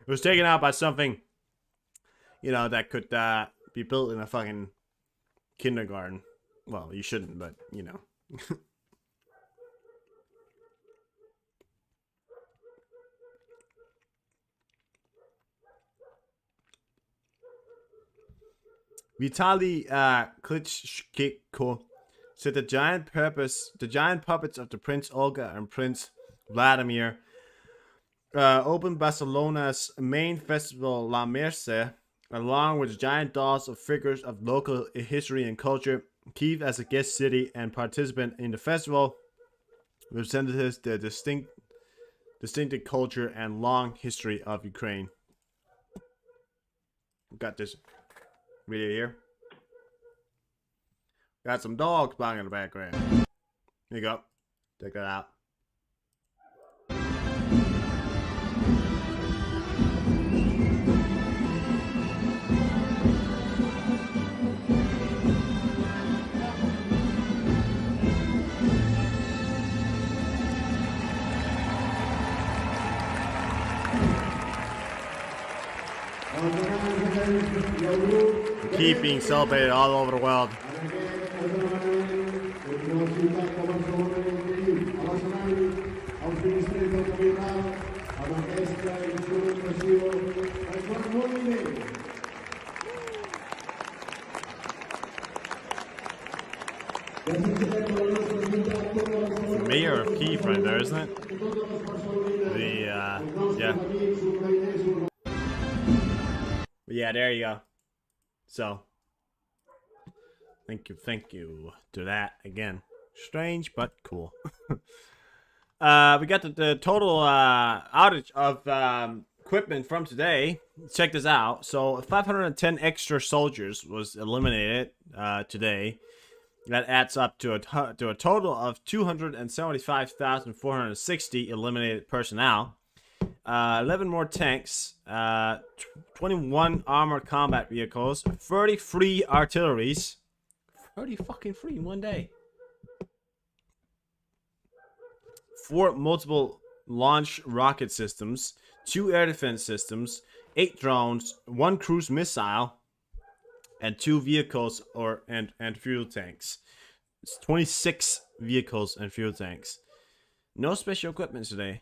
It was taken out by something, you know, that could be built in a fucking kindergarten. Well, you shouldn't, but you know. Vitaly Klitschko said the giant puppets of the Prince Olga and Prince Vladimir opened Barcelona's main festival La Merce, along with giant dolls of figures of local history and culture. Kyiv, as a guest city and participant in the festival, represents the distinctive culture and long history of Ukraine. We've got this video here. Got some dogs barking in the background. Here you go. Check that out. Keep being celebrated all over the world. mayor of Kiev right there, isn't it? Yeah. But yeah, there you go. So, thank you to that again. Strange, but cool. We got the total outage of equipment from today. Check this out. So 510 extra soldiers was eliminated today. That adds up to a total of 275,460 eliminated personnel. 11 more tanks, 21 armored combat vehicles, 30 free artilleries. 30 fucking free in one day. 4 multiple launch rocket systems, 2 air defense systems, 8 drones, 1 cruise missile, and 2 vehicles and fuel tanks. It's 26 vehicles and fuel tanks. No special equipment today.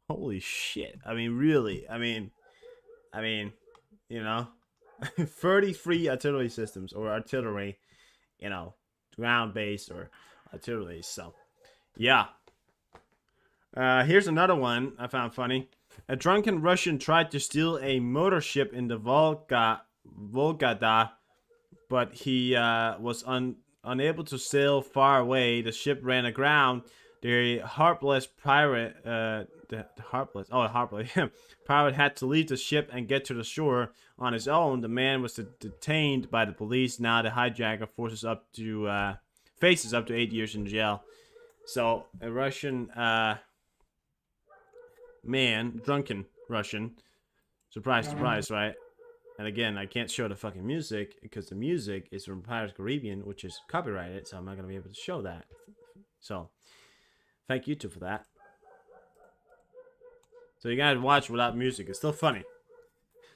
Holy shit. I mean, really. I mean, you know, 30 free artillery systems or artillery, you know, ground-based or artillery. So, yeah. Here's another one I found funny. A drunken Russian tried to steal a motor ship in the Volgada, but he was unable to sail far away. The ship ran aground. The harpless pirate, pirate had to leave the ship and get to the shore on his own. The man was detained by the police. Now the hijacker faces up to 8 years in jail. So a Russian man, drunken Russian, surprise, surprise, right? And again, I can't show the fucking music because the music is from Pirates of the Caribbean, which is copyrighted, so I'm not gonna be able to show that. So. Thank you two for that. So you guys watch without music. It's still funny.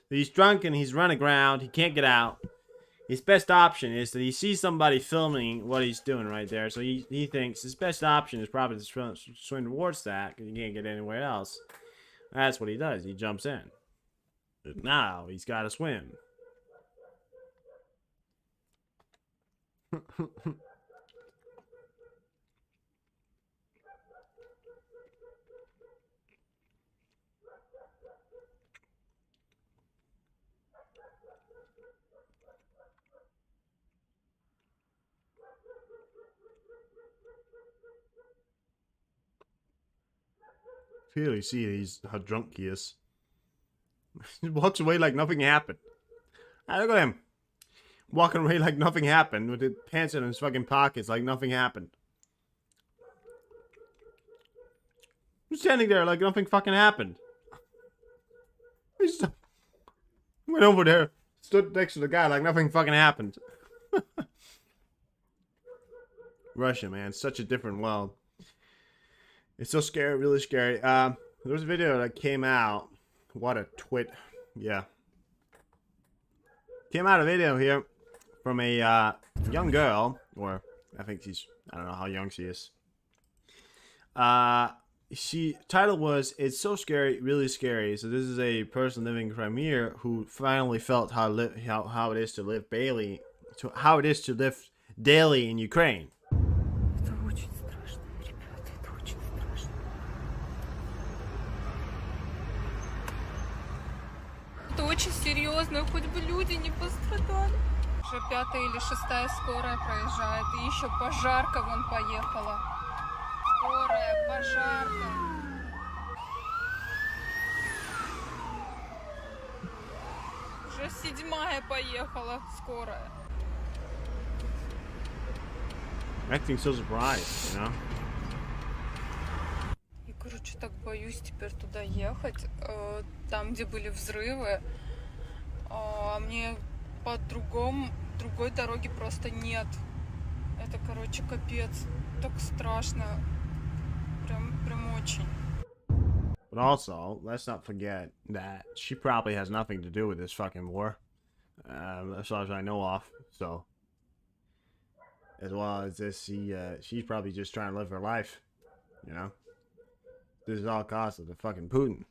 He's drunk and he's running around. He can't get out. His best option is that he sees somebody filming what he's doing right there. So he thinks his best option is probably to swim towards that because he can't get anywhere else. That's what he does. He jumps in. But now he's got to swim. Clearly see how drunk he is. He walks away like nothing happened. Look at him. Walking away like nothing happened with his pants in his fucking pockets like nothing happened. He's standing there like nothing fucking happened. He just went over there, stood next to the guy like nothing fucking happened. Russia, man. Such a different world. It's so scary, really scary. There was a video that came out. What a twit. Yeah. Came out a video here from a young girl, or I think I don't know how young she is. Title was, "It's so scary, really scary." So this is a person living in Crimea who finally felt how it is to live daily in Ukraine. Это очень серьезно, хоть бы люди не пострадали. Уже 5-я или 6-я скорая проезжает, и еще пожарка вон поехала. Скорая, пожарка. Уже 7-я поехала скорая. Acting so surprised, you know? Короче, так боюсь теперь туда ехать, там, где были взрывы, а мне по другой дороги просто нет. Это, короче, капец, так страшно, прям очень. But also, let's not forget that she probably has nothing to do with this fucking war, as far as I know of. So, as well as this, she's probably just trying to live her life, you know? This is all cost of the fucking Putin.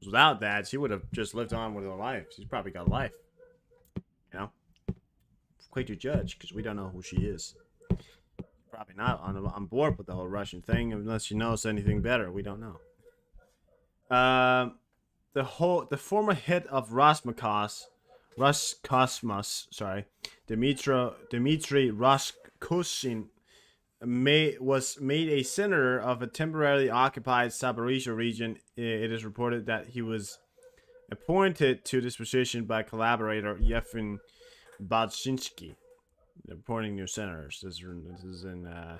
Without that, she would have just lived on with her life. She's probably got a life. You know? Quite to judge, because we don't know who she is. probably not on board with the whole Russian thing unless she knows anything better. We don't know. The former head of Roscosmos, Dmitry Roskozhin, was made a senator of a temporarily occupied Zaporizhia region. It is reported that he was appointed to this position by collaborator Yevhen Badshinsky. Appointing new senators. This is in, of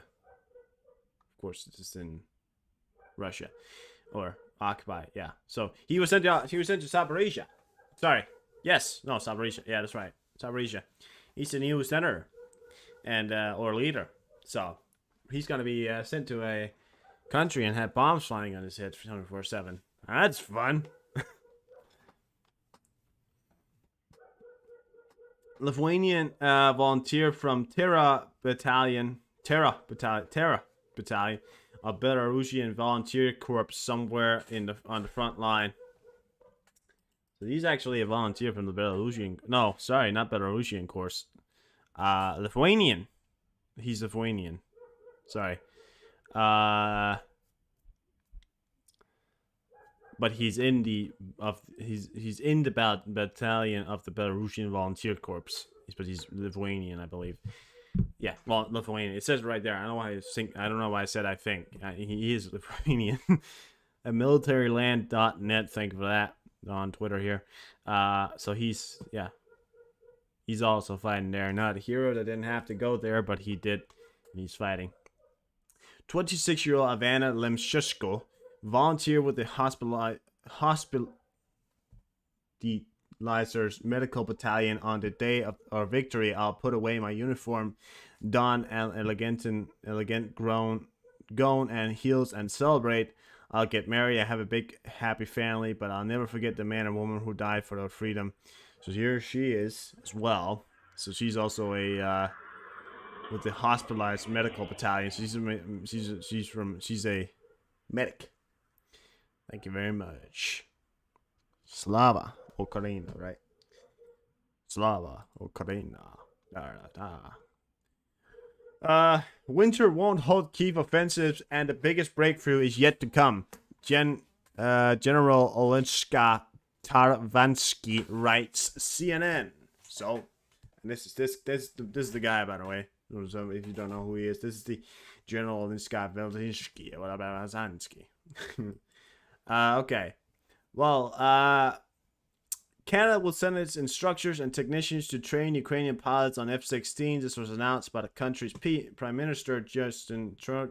course, this is in Russia, or occupied. Yeah. So he was sent to Zaporizhia. Sorry. Yes. No, Zaporizhia. Yeah, that's right. Zaporizhia. He's a new senator and or leader. So he's gonna be sent to a country and have bombs flying on his head 24/7. That's fun. Lithuanian volunteer from Terra Battalion of Belarusian Volunteer Corps somewhere on the front line. So he's actually a volunteer from the Belarusian. No, sorry, not Belarusian Corps. Lithuanian. He's Lithuanian. Sorry. But he's in the battalion of the Belarusian Volunteer Corps. But he's Lithuanian, I believe. Yeah, well, Lithuanian. It says right there. I don't know why I said I think. He is Lithuanian. Militaryland.net. Thank you for that on Twitter here. So he's also fighting there. Not a hero that didn't have to go there, but he did. He's fighting. 26-year-old Ivana Lemshushko, volunteer with the hospitalizers medical battalion. On the day of our victory, I'll put away my uniform, don an elegant gown and heels, and celebrate. I'll get married. I have a big happy family, but I'll never forget the man and woman who died for our freedom. So here she is as well. So she's also a with the hospitalized medical battalion. So she's a medic. Thank you very much. Slava Ukraina, right? Slava Ukraina. Winter won't halt Kyiv offensives, and the biggest breakthrough is yet to come. General Olenska Tarvansky writes, CNN. So, and this is the guy, by the way. So if you don't know who he is, this is the General Olenska Veldinsky or whatever Zansky. Okay. Well, Canada will send its instructors and technicians to train Ukrainian pilots on F-16. This was announced by the country's Prime Minister Justin Trudeau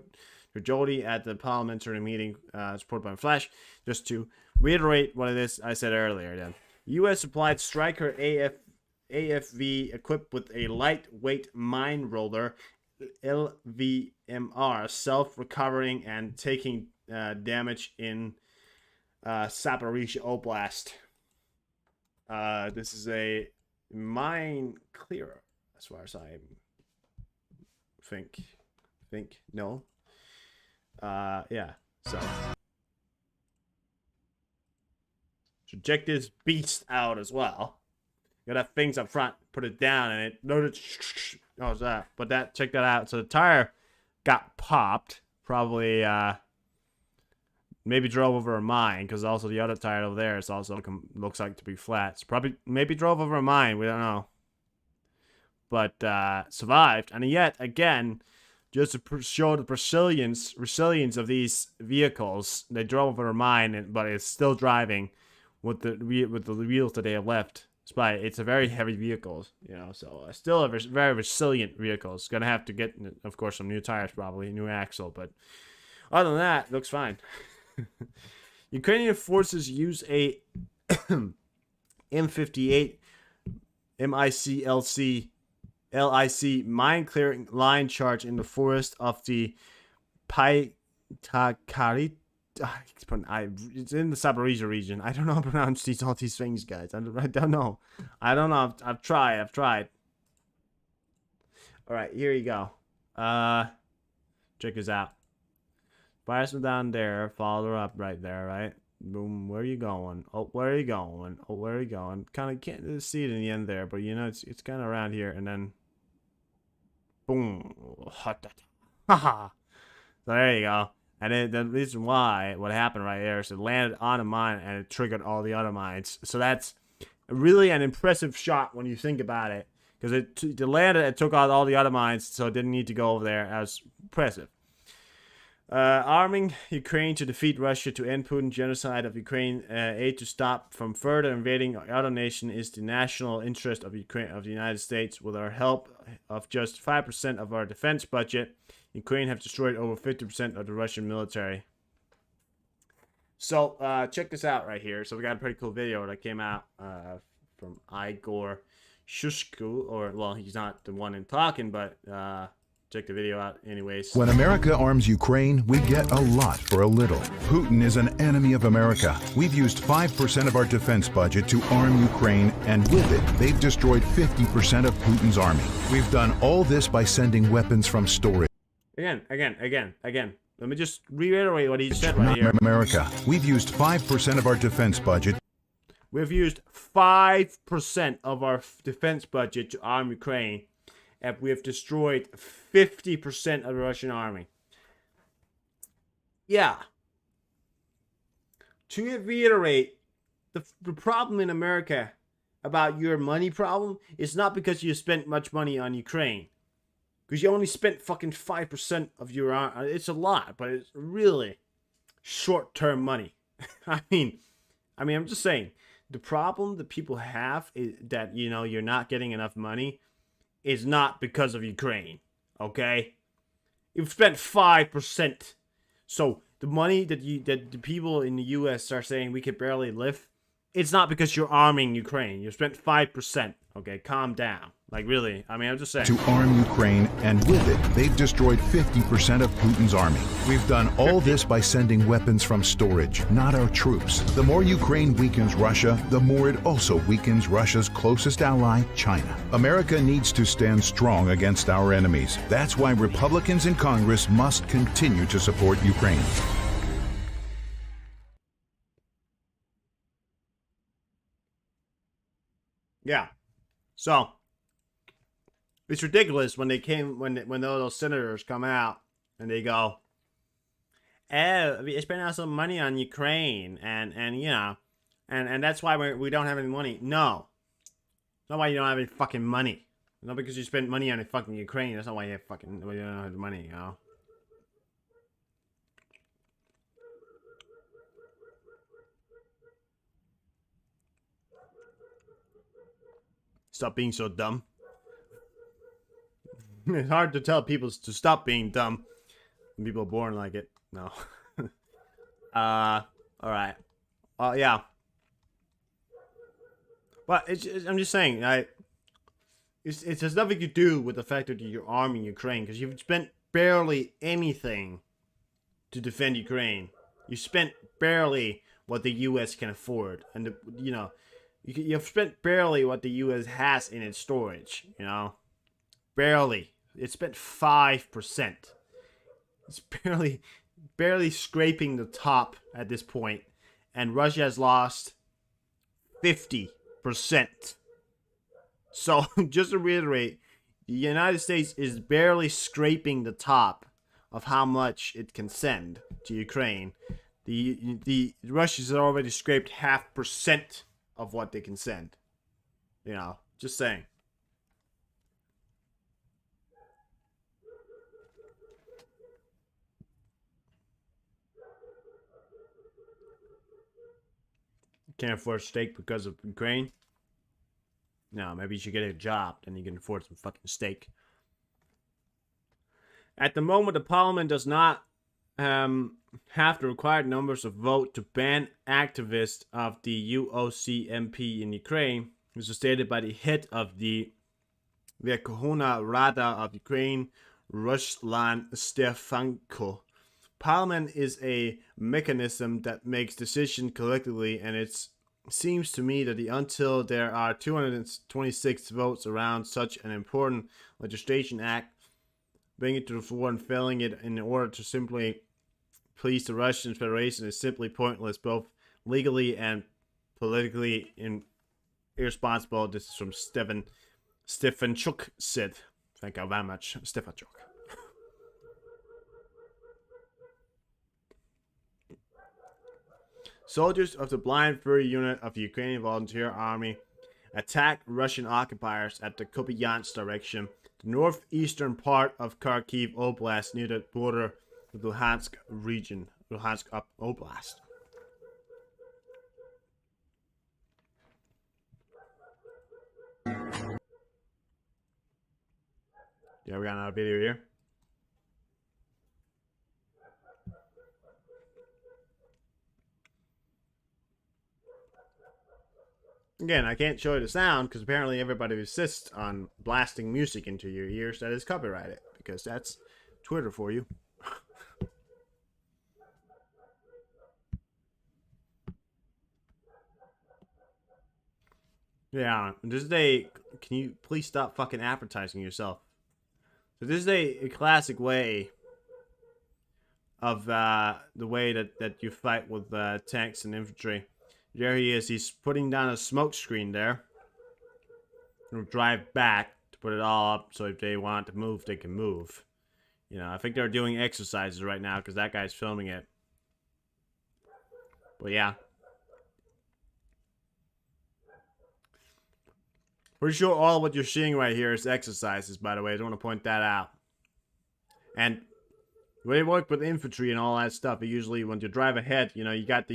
at the parliamentary meeting, supported by Flash. Just to reiterate what it is I said earlier, then. U.S. supplied Stryker AFV equipped with a lightweight mine roller, LVMR, self-recovering and taking damage in Zaporizhia Oblast. This is a mine clearer, as far as I think. No. Yeah. So check this beast out as well. You gotta have things up front, put it down, and it loaded. Oh, that. But check that out. So the tire got popped. Probably maybe drove over a mine, because also the other tire over there is also looks like to be flat. So probably maybe drove over a mine. We don't know. But survived, and yet again, just to show the resilience of these vehicles, they drove over a mine, but it's still driving with the wheels that they have left. It's a very heavy vehicle, so still a very resilient vehicle. It's gonna have to get, of course, some new tires, probably a new axle, but other than that, it looks fine. Ukrainian forces use a M58 LIC mine clearing line charge in the forest of the Paitakarit. It's in the Zaporizhia region. I don't know how to pronounce all these things, guys. I don't know. I've tried. All right, here you go. Check this out. Fire some down there. Follow her up right there, right? Boom. Where are you going? Oh, where are you going? Oh, where are you going? Kind of can't see it in the end there, but it's kind of around here, and then boom. Haha. So there you go. And then the reason why, what happened right there is it landed on a mine and it triggered all the other mines. So that's really an impressive shot when you think about it. Because it landed and took out all the other mines, so it didn't need to go over there. That was impressive. Arming Ukraine to defeat Russia to end Putin's genocide of Ukraine, aid to stop from further invading other nations is the national interest of Ukraine, of the United States. With our help of just 5% of our defense budget, Ukraine have destroyed over 50% of the Russian military. So check this out right here. So we got a pretty cool video that came out from Igor Shushku, or well, he's not the one in talking, but check the video out anyways. When America arms Ukraine, we get a lot for a little. Putin is an enemy of America. We've used 5% of our defense budget to arm Ukraine, and with it, they've destroyed 50% of Putin's army. We've done all this by sending weapons from storage. Again. Let me just reiterate what he said right here. America. We've used 5% of our defense budget. We've used 5% of our defense budget to arm Ukraine, and we have destroyed 50% of the Russian army. Yeah. To reiterate, the problem in America about your money problem is not because you spent much money on Ukraine. Because you only spent fucking 5% of your army. It's a lot, but it's really short-term money. I mean, I'm just saying. The problem that people have is that, you know, you're not getting enough money is not because of Ukraine, okay? You've spent 5%. So the money that the people in the US are saying we can barely live, it's not because you're arming Ukraine. You spent 5%, okay? Calm down. Like, really, I'm just saying. To arm Ukraine, and with it, they've destroyed 50% of Putin's army. We've done all this by sending weapons from storage, not our troops. The more Ukraine weakens Russia, the more it also weakens Russia's closest ally, China. America needs to stand strong against our enemies. That's why Republicans in Congress must continue to support Ukraine. Yeah. So it's ridiculous when those senators come out and they go, "Oh, we spent some money on Ukraine, and you know, and that's why we don't have any money." No, it's not why you don't have any fucking money. It's not because you spent money on fucking Ukraine. That's not why you don't have money. You know. Stop being so dumb. It's hard to tell people to stop being dumb when people are born like it. No. Alright. Yeah. But I'm just saying, it has nothing to do with the fact that you're arming Ukraine, because you've spent barely anything to defend Ukraine. You spent barely what the U.S. can afford. And, you've spent barely what the U.S. has in its storage, you know? Barely. It spent 5%. It's barely scraping the top at this point. And Russia has lost 50%. So, just to reiterate, the United States is barely scraping the top of how much it can send to Ukraine. The Russians have already scraped 0.5% of what they can send. You know, just saying. Can't afford steak because of Ukraine? No, maybe you should get a job, then you can afford some fucking steak. At the moment, the parliament does not have the required numbers of vote to ban activists of the UOCMP in Ukraine. This was stated by the head of the Verkhovna Rada of Ukraine, Ruslan Stefanko. Parliament is a mechanism that makes decisions collectively, and it seems to me that until there are 226 votes around such an important legislation act, bringing it to the floor and failing it in order to simply please the Russian Federation is simply pointless, both legally and politically irresponsible. This is from Stefanchuk said. Thank you very much, Stefanchuk. Soldiers of the Blind Fury Unit of the Ukrainian Volunteer Army attacked Russian occupiers at the Kupiansk direction, the northeastern part of Kharkiv Oblast near the border with Luhansk region, Luhansk Oblast. Yeah, we got another video here. Again, I can't show you the sound because apparently everybody insists on blasting music into your ears that is copyrighted, because that's Twitter for you. Yeah, this is can you please stop fucking advertising yourself? So this is a classic way of the way that you fight with tanks and infantry. There he is. He's putting down a smoke screen there. He'll drive back to put it all up so if they want to move, they can move. You know, I think they're doing exercises right now because that guy's filming it. But yeah. Pretty sure all what you're seeing right here is exercises, by the way. I don't want to point that out. And when you work with infantry and all that stuff, usually when you drive ahead, you know, you got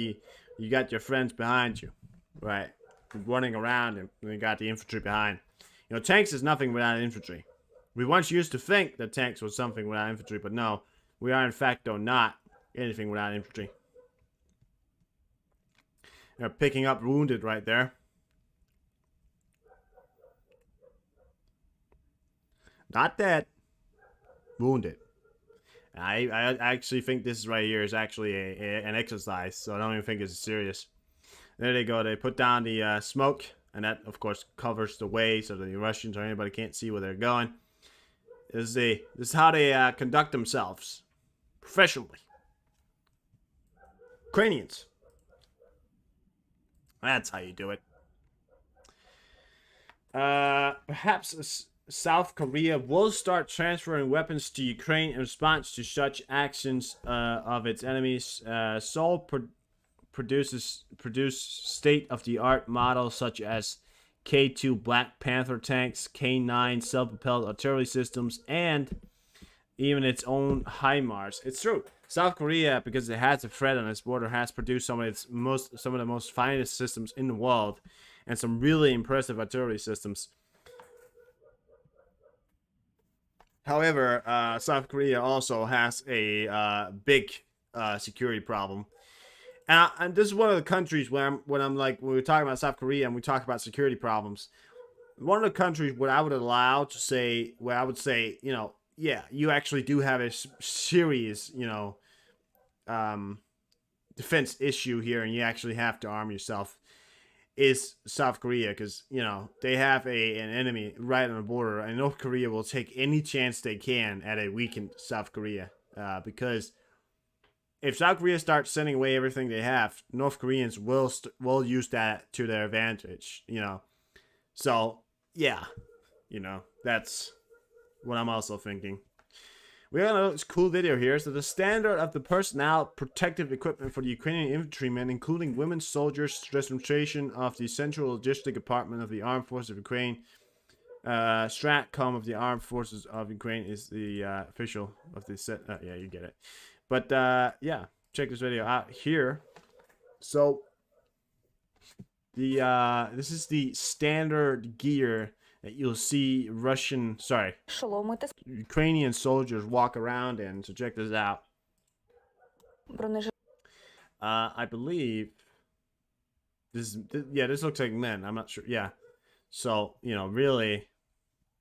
your friends behind you, right? Running around, and you got the infantry behind. You know, tanks is nothing without infantry. We once used to think that tanks was something without infantry, but no, we are in fact though not anything without infantry. They're picking up wounded right there. Not dead. Wounded. I actually think this right here is actually an exercise, so I don't even think it's serious. There they go. They put down the smoke, and that, of course, covers the way so that the Russians or anybody can't see where they're going. This is how they conduct themselves professionally. Ukrainians. That's how you do it. Perhaps South Korea will start transferring weapons to Ukraine in response to such actions of its enemies. Seoul produce state-of-the-art models such as K2 Black Panther tanks, K9 self-propelled artillery systems, and even its own HIMARS. It's true. South Korea, because it has a threat on its border, has produced some of the most finest systems in the world, and some really impressive artillery systems. However, South Korea also has a big security problem, and this is one of the countries when we're talking about South Korea and we talk about security problems. One of the countries where I would allow to say, where I would say, you know, yeah, you actually do have a serious, you know, defense issue here, and you actually have to arm yourself, is South Korea, because, you know, they have an enemy right on the border, and North Korea will take any chance they can at a weakened South Korea, because if South Korea starts sending away everything they have, North Koreans will use that to their advantage, you know. So yeah, you know, that's what I'm also thinking. We got another cool video here. So the standard of the personnel protective equipment for the Ukrainian infantrymen, including women soldiers, demonstration of the Central Logistic Department of the Armed Forces of Ukraine. Stratcom of the Armed Forces of Ukraine is the official of the set. Yeah, you get it. But yeah, check this video out here. So the this is the standard gear that you'll see Ukrainian soldiers walk around in. So check this out. I believe this looks like men. I'm not sure. Yeah. So, you know, really,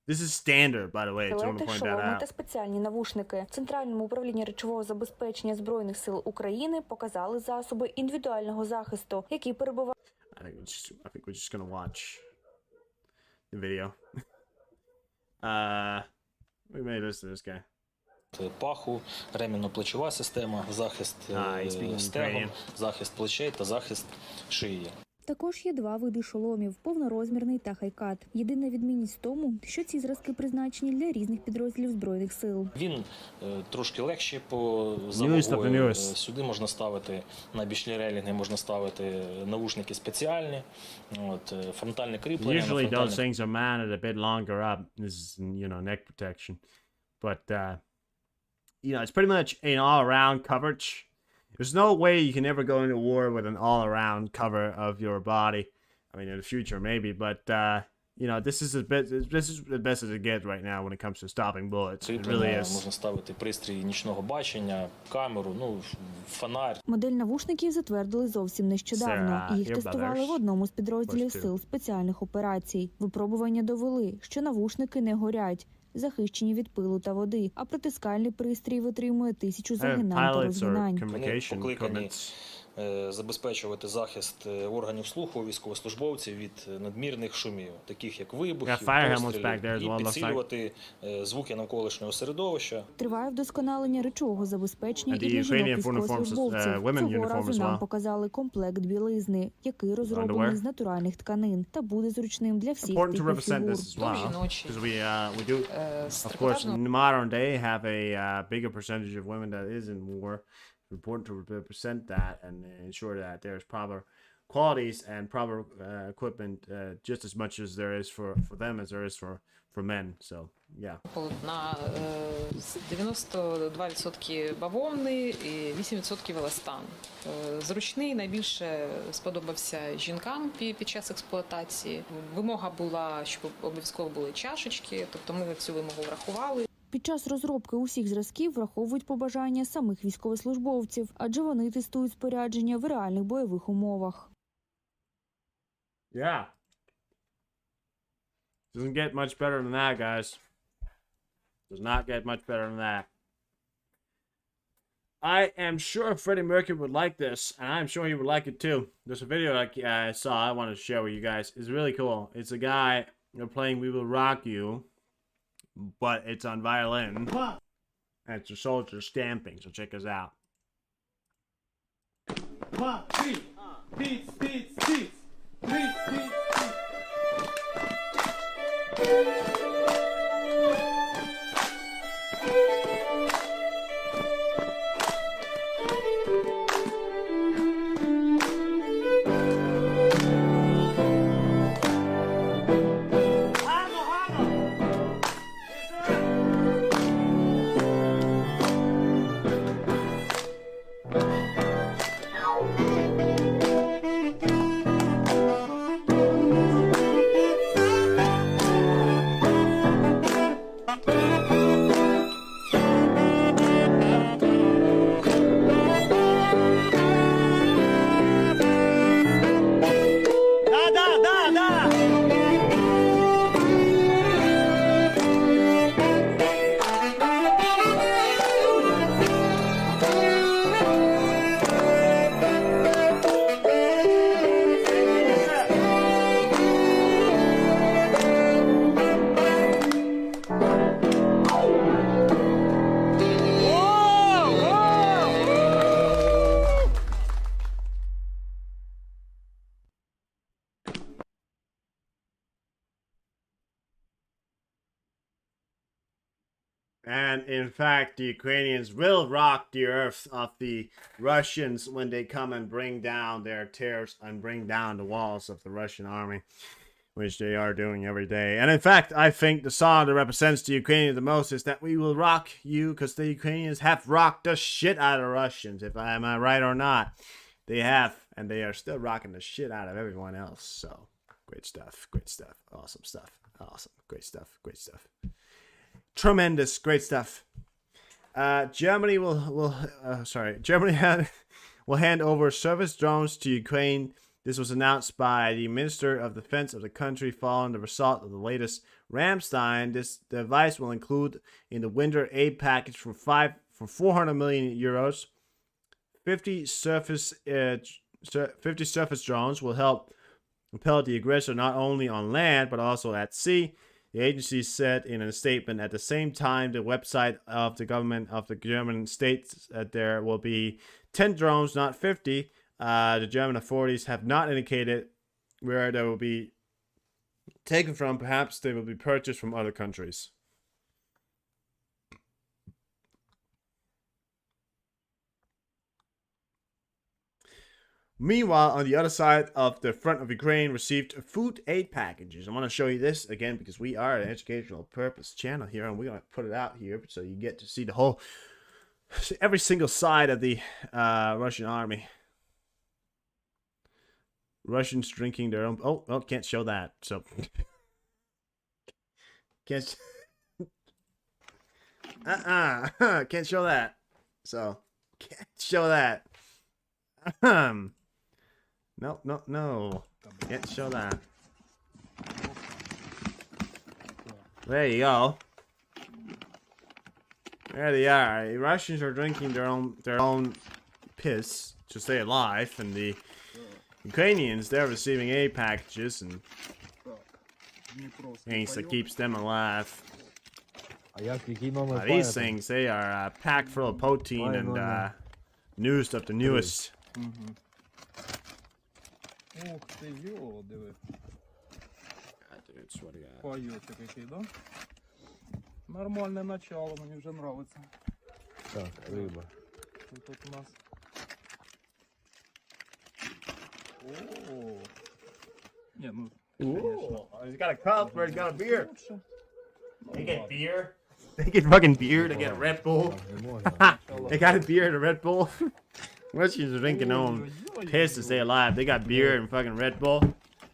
this is standard, by the way. So I want to point that out. Спеціальні навушники. Центральному управлінні речового забезпечення Збройних сил України показали засоби індивідуального захисту, які перебувають. I think we're just gonna watch the video. We may listen to this guy. Паху, ремінно-плечова система, захист стегон, захист плечей та захист шиї. Також є два види шоломів – повнорозмірний та хайкат. Єдина відмінність в тому, що ці зразки призначені для різних підрозділів Збройних сил. Він трошки легший по Newest of the завагою. newest. Сюди можна ставити, на бічні релінги можна ставити навушники спеціальні, фронтальне кріплення. Usually those things are mounted a bit longer up. This is, neck protection. But, it's pretty much an all-around coverage. There's no way you can ever go into war with an all-around cover of your body. I mean, in the future, maybe. But, this is the best as it gets right now when it comes to stopping bullets. It really is. Можна ставити пристрій нічного бачення, камеру, фонарь. Модель навушників затвердили зовсім нещодавно. І їх тестували в одному з підрозділів сил спеціальних операцій. Випробування довели, що навушники не горять, захищені від пилу та води, а протискальний пристрій витримує 1000 загинань та розгинань. Вони покликані забезпечувати захист органів слуху військовослужбовців від надмірних шумів, таких як вибухів, пострілів, і підсилювати звуки навколишнього середовища. Триває вдосконалення речового забезпечення і для жінок військовослужбовців. Цього разу нам показали комплект білизни, який розроблений з натуральних тканин та буде зручним для всіх типів фігур. Of course, in the modern day, have a bigger percentage of women that is in war. It's important to represent that and ensure that there's proper qualities and proper equipment just as much as there is for them as there is for men. So, yeah. На 92% бавовни і 8% еластан. Зручний найбільше сподобався жінкам під час експлуатації. Вимога була, щоб обов'язково були чашечки, тобто ми цю вимогу врахували. Під час розробки усіх зразків враховують побажання самих військовослужбовців, адже вони тестують спорядження в реальних бойових умовах. Yeah. Doesn't get much better than that, guys. Does not get much better than that. I am sure Freddie Mercury would like this, and I'm sure he would like it too. There's a video I saw I wanted to share with you guys. It's really cool. It's a guy playing We Will Rock You, but it's on violin. And it's a soldier stamping, so check us out. 1, 3, beats, beats, beats, beats, beats. And in fact, the Ukrainians will rock the earth of the Russians when they come and bring down their terrors and bring down the walls of the Russian army, which they are doing every day. And in fact, I think the song that represents the Ukrainians the most is that we will rock you, because the Ukrainians have rocked the shit out of Russians, if am I right or not. They have, and they are still rocking the shit out of everyone else. So, great stuff, awesome stuff, awesome, great stuff. Tremendous, great stuff. Germany will hand over service drones to Ukraine. This was announced by the Minister of Defense of the country following the result of the latest Ramstein. This device will include in the winter aid package for 400 million euros. 50 surface drones will help repel the aggressor not only on land but also at sea. The agency said in a statement. At the same time, the website of the government of the German states that there will be 10 drones, not 50. The German authorities have not indicated where they will be taken from. Perhaps they will be purchased from other countries. Meanwhile, on the other side of the front of Ukraine received food aid packages. I want to show you this again because we are an educational purpose channel here, and we're going to put it out here so you get to see the whole, every single side of the Russian army. Russians drinking their own. Oh, can't show that. So can't. Can't show that. So can't show that. No. Can't show that. There you go. There they are. The Russians are drinking their own piss to stay alive, and the Ukrainians, they're receiving aid packages and things that keeps them alive. These things, they are packed full of protein and newest of the newest. Ух ти, йо, диви. Пайочок який, да? Нормальне начало, мені вже нравиться. Так, риба. Що тут у нас? О. Ні, ну, Ooh, he's got a cup where he's got a beer. They get beer. They get fucking beer. They get a Red Bull. They got a beer and a Red Bull. Russians are drinking their own piss to stay alive. They got beer and fucking Red Bull,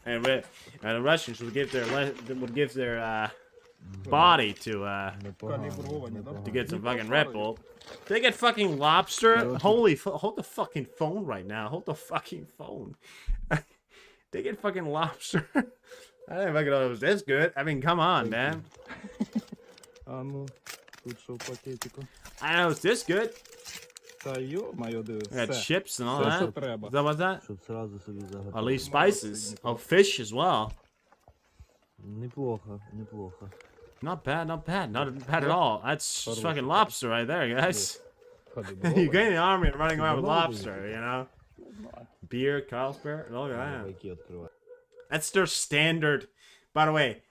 and the Russians would give their body to get some fucking Red Bull. They get fucking lobster. Hold the fucking phone right now. Hold the fucking phone. They get fucking lobster. I didn't fucking know it was this good. I mean, come on, man. А ну, тут що в пакетику? I know it's this good. Та йо-моє, диви. We got Все. chips and all Все, that. що треба. Is that what's that? Щоб сразу собі заготовити. At least spices. Oh, fish as well. Неплохо, неплохо. Not bad, not bad. Not bad at all. That's just fucking lobster right there, guys. You get in the army and running around with lobster, you know? Beer, Carlsberg. Look at that. That's their standard. By the way,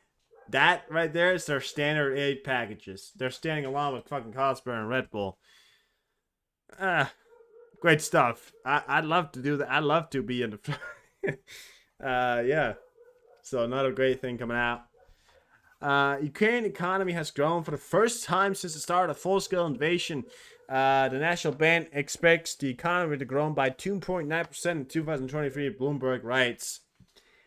that right there is their standard aid packages. They're standing along with fucking Carlsberg and Red Bull. Great stuff. I'd love to do that. I'd love to be in the... yeah. So another great thing coming out. Ukraine economy has grown for the first time since the start of full-scale invasion. The National Bank expects the economy to grow by 2.9% in 2023, Bloomberg writes.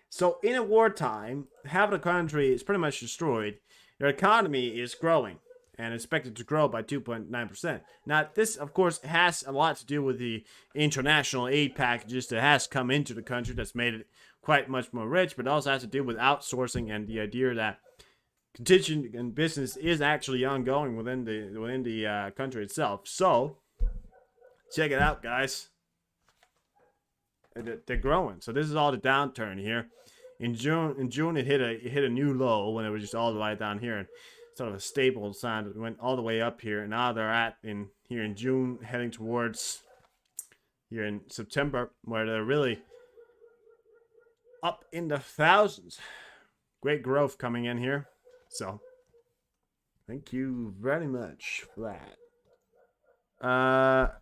So in a wartime, half of the country is pretty much destroyed. Their economy is growing and expected to grow by 2.9%. Now, this, of course, has a lot to do with the international aid packages that has come into the country that's made it quite much more rich, but also has to do with outsourcing and the idea that contingent and business is actually ongoing within the country itself. So, check it out, guys. They're growing. So this is all the downturn here. In June, it hit a new low when it was just all the way down here, and sort of a stable sign. It went all the way up here, and now they're here in June, heading towards here in September, where they're really up in the thousands. Great growth coming in here. So, thank you very much for that.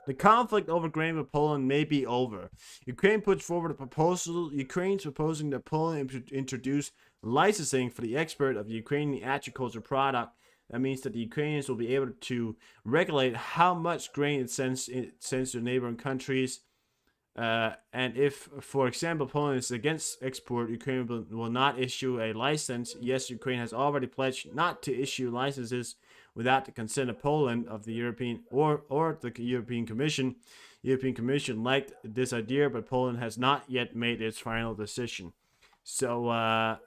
The conflict over grain with Poland may be over. Ukraine puts forward a proposal. Ukraine's proposing that Poland introduce licensing for the export of the Ukrainian agriculture product. That means that the Ukrainians will be able to regulate how much grain it sends to neighboring countries. And if, for example, Poland is against export, Ukraine will not issue a license. Yes, Ukraine has already pledged not to issue licenses without the consent of Poland, of the European or the European Commission. The European Commission liked this idea, but Poland has not yet made its final decision. So yeah,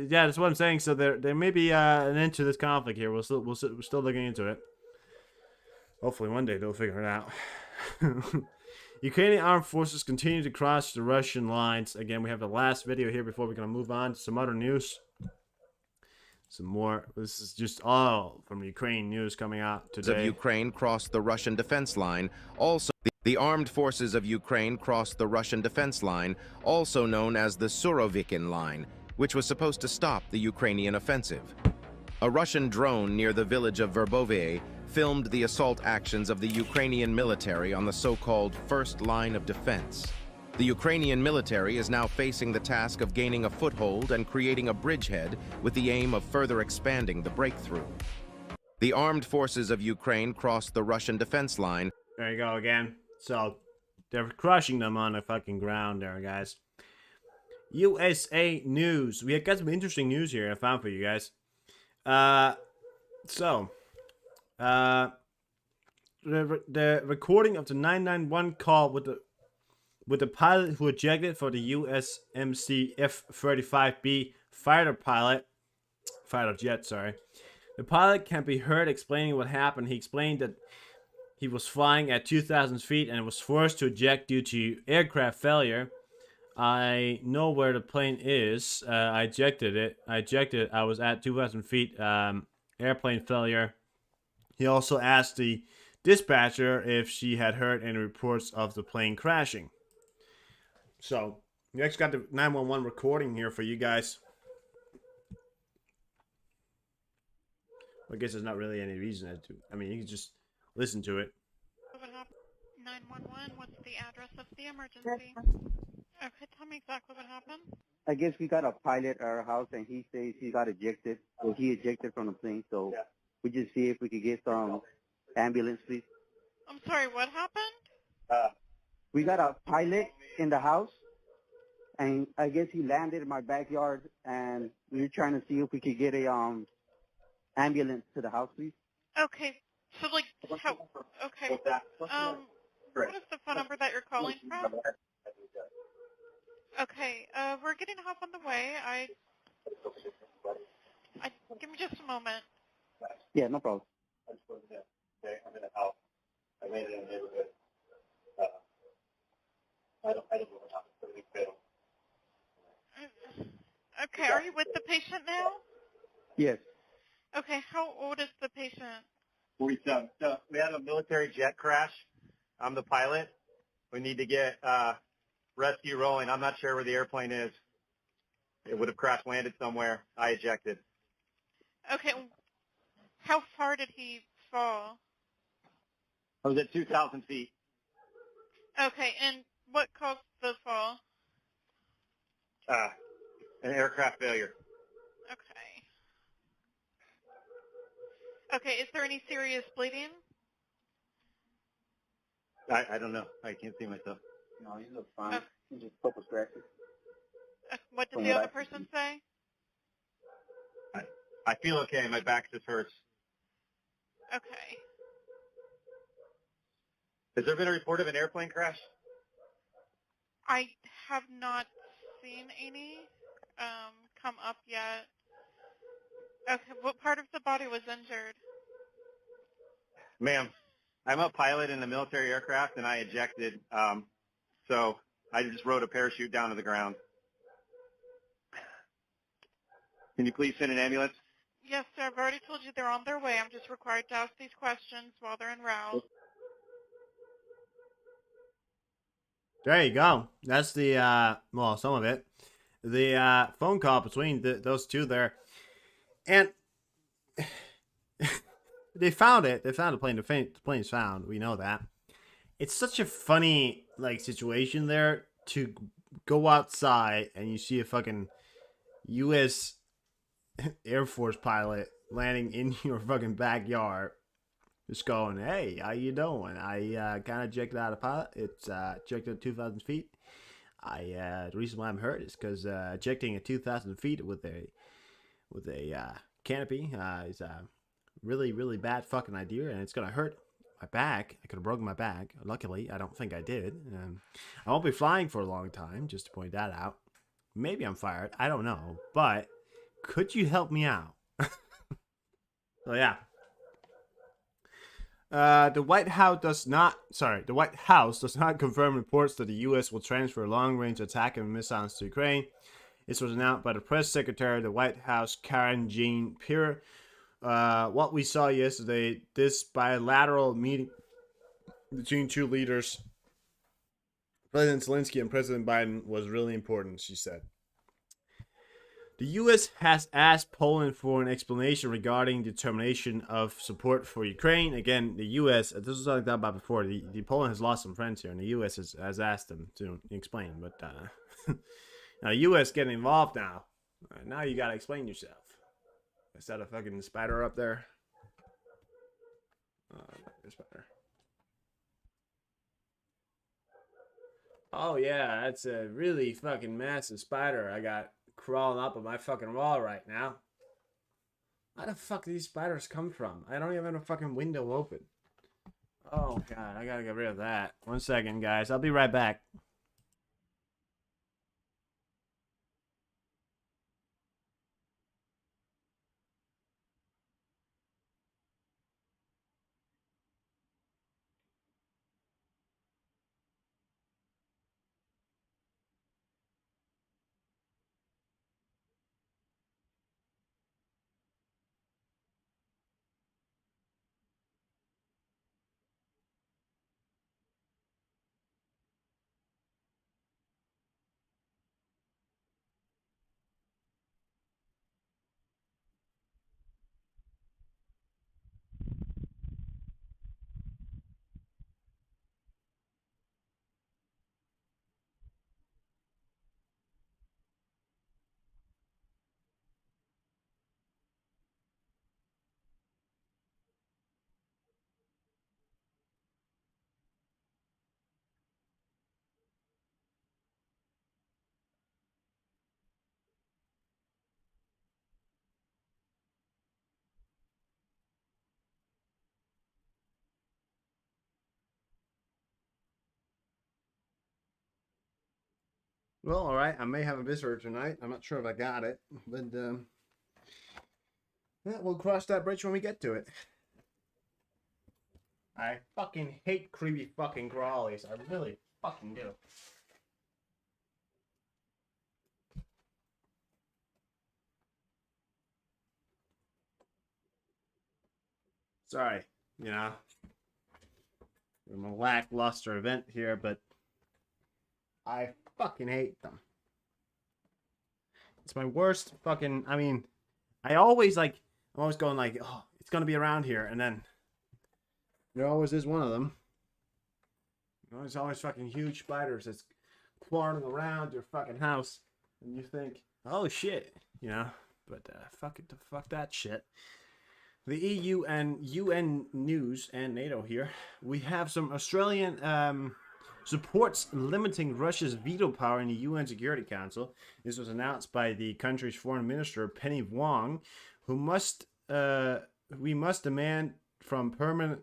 that's what I'm saying. So there may be an end to this conflict here. We're still looking into it. Hopefully one day they'll figure it out. Ukrainian armed forces continue to cross the Russian lines. Again, we have the last video here before we're going to move on to some other news. Some more. This is just all from Ukraine news coming out today. Of Ukraine crossed the Russian defense line. Also The armed forces of Ukraine crossed the Russian defense line, also known as the Surovikin Line, which was supposed to stop the Ukrainian offensive. A Russian drone near the village of Verbovie filmed the assault actions of the Ukrainian military on the so-called first line of defense. The Ukrainian military is now facing the task of gaining a foothold and creating a bridgehead with the aim of further expanding the breakthrough. The armed forces of Ukraine crossed the Russian defense line. There you go again. So, they're crushing them on the fucking ground there, guys. USA News. We got some interesting news here I found for you guys. The recording of the 991 call with the pilot who ejected for the USMC F-35B fighter jet, sorry. The pilot can be heard explaining what happened. He explained that he was flying at 2,000 feet and was forced to eject due to aircraft failure. I know where the plane is. I ejected it. I was at 2,000 feet. Airplane failure. He also asked the dispatcher if she had heard any reports of the plane crashing. So, we actually got the 911 recording here for you guys. I guess there's not really any reason to. I mean, you can just listen to it. 911, what's the address of the emergency? Okay, tell me exactly what happened. I guess we got a pilot at our house, and he says he got ejected. So he ejected from the plane. So we just see if we could get some ambulance, please. I'm sorry, what happened? We got a pilot in the house, and I guess he landed in my backyard, and we were trying to see if we could get a ambulance to the house, please. Okay, so like, how, okay, what is the phone number that you're calling from? Okay, we're getting help on the way. Give me just a moment. Yeah, no problem. I'm in a house. I made it in the neighborhood. I don't know what happened. Everything failed. Okay, are you with the patient now? Yes. Okay, how old is the patient? 47. So we had a military jet crash. I'm the pilot. We need to get rescue rolling. I'm not sure where the airplane is. It would have crash landed somewhere. I ejected. Okay, how far did he fall? I was at 2,000 feet. Okay, and what caused the fall? An aircraft failure. Okay. Okay, is there any serious bleeding? I don't know. I can't see myself. No, you look fine. You just purple scratches. What did the other person say? I feel okay. My back just hurts. Okay. Has there been a report of an airplane crash? I have not seen any come up yet. Okay, what part of the body was injured? Ma'am, I'm a pilot in a military aircraft, and I ejected. So I just rode a parachute down to the ground. Can you please send an ambulance? Yes, sir. I've already told you they're on their way. I'm just required to ask these questions while they're en route. There you go. That's the, well, some of it. The phone call between those two there. And they found it. They found the plane. The plane's found. We know that. It's such a funny, like, situation there to go outside and you see a fucking U.S. Air Force pilot landing in your fucking backyard. Just going, hey, how you doing? I kind of ejected out of pilot. It's ejected at 2,000 feet. The reason why I'm hurt is because ejecting at 2,000 feet with a canopy is a really, really bad fucking idea, and it's gonna hurt my back. I could have broken my back. Luckily, I don't think I did. I won't be flying for a long time, just to point that out. Maybe I'm fired. I don't know, but could you help me out? So yeah. The White House does not confirm reports that the U.S. will transfer long-range ATACMS missiles to Ukraine. This was announced by the press secretary of the White House, Karen Jean-Pierre. What we saw yesterday, this bilateral meeting between two leaders, President Zelensky and President Biden, was really important, she said. The U.S. has asked Poland for an explanation regarding the termination of support for Ukraine. Again, the U.S., this was talked about before, the Poland has lost some friends here, and the U.S. has asked them to explain. But now the U.S. getting involved now. Now you got to explain yourself. Is that a fucking spider up there? Spider. Oh, yeah, that's a really fucking massive spider I got crawling up on my fucking wall right now. How the fuck do these spiders come from? I don't even have a fucking window open. Oh, God, I gotta get rid of that. 1 second, guys. I'll be right back. Well, all right. I may have a visitor tonight. I'm not sure if I got it, but yeah, we'll cross that bridge when we get to it. I fucking hate creepy fucking crawlies. I really fucking do. Sorry, you know, I'm a lackluster event here, but I fucking hate them. It's my worst fucking, I mean, I'm always going like, oh, it's gonna be around here, and then there always is one of them. There's always fucking huge spiders that's crawling around your fucking house, and you think, oh shit, you know, but fuck that shit. The EU and UN news and NATO here. We have some Australian supports limiting Russia's veto power in the UN Security Council. This was announced by the country's foreign minister, Penny Wong, who we must demand from permanent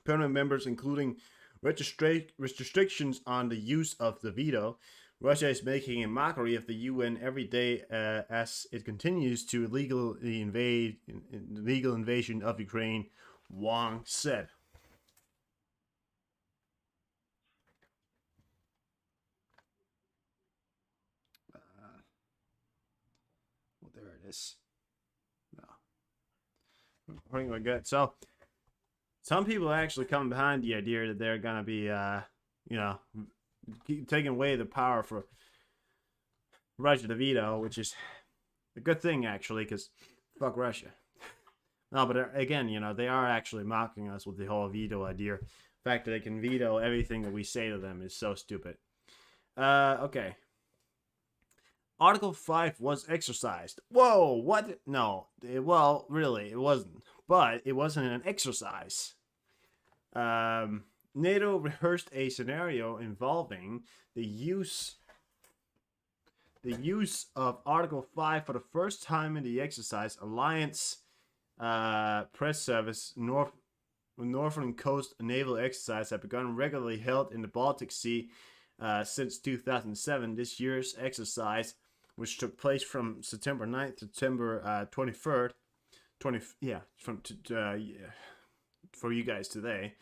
members, including restrictions on the use of the veto. Russia is making a mockery of the UN every day as it continues to legal invasion of Ukraine, Wong said. Well, there it is. No. Pretty good. So, some people actually come behind the idea that they're going to be, you know, taking away the power for Russia to veto, which is a good thing, actually, because fuck Russia. No, but again, you know, they are actually mocking us with the whole veto idea. The fact that they can veto everything that we say to them is so stupid. Okay. Article 5 was exercised. Whoa, what? No, well, really, it wasn't. But it wasn't an exercise. NATO rehearsed a scenario involving the use of Article 5 for the first time in the exercise. Alliance Press Service Northern Coast Naval Exercise have begun regularly held in the Baltic Sea since 2007. This year's exercise, which took place from September 9th to September 23rd, for you guys today,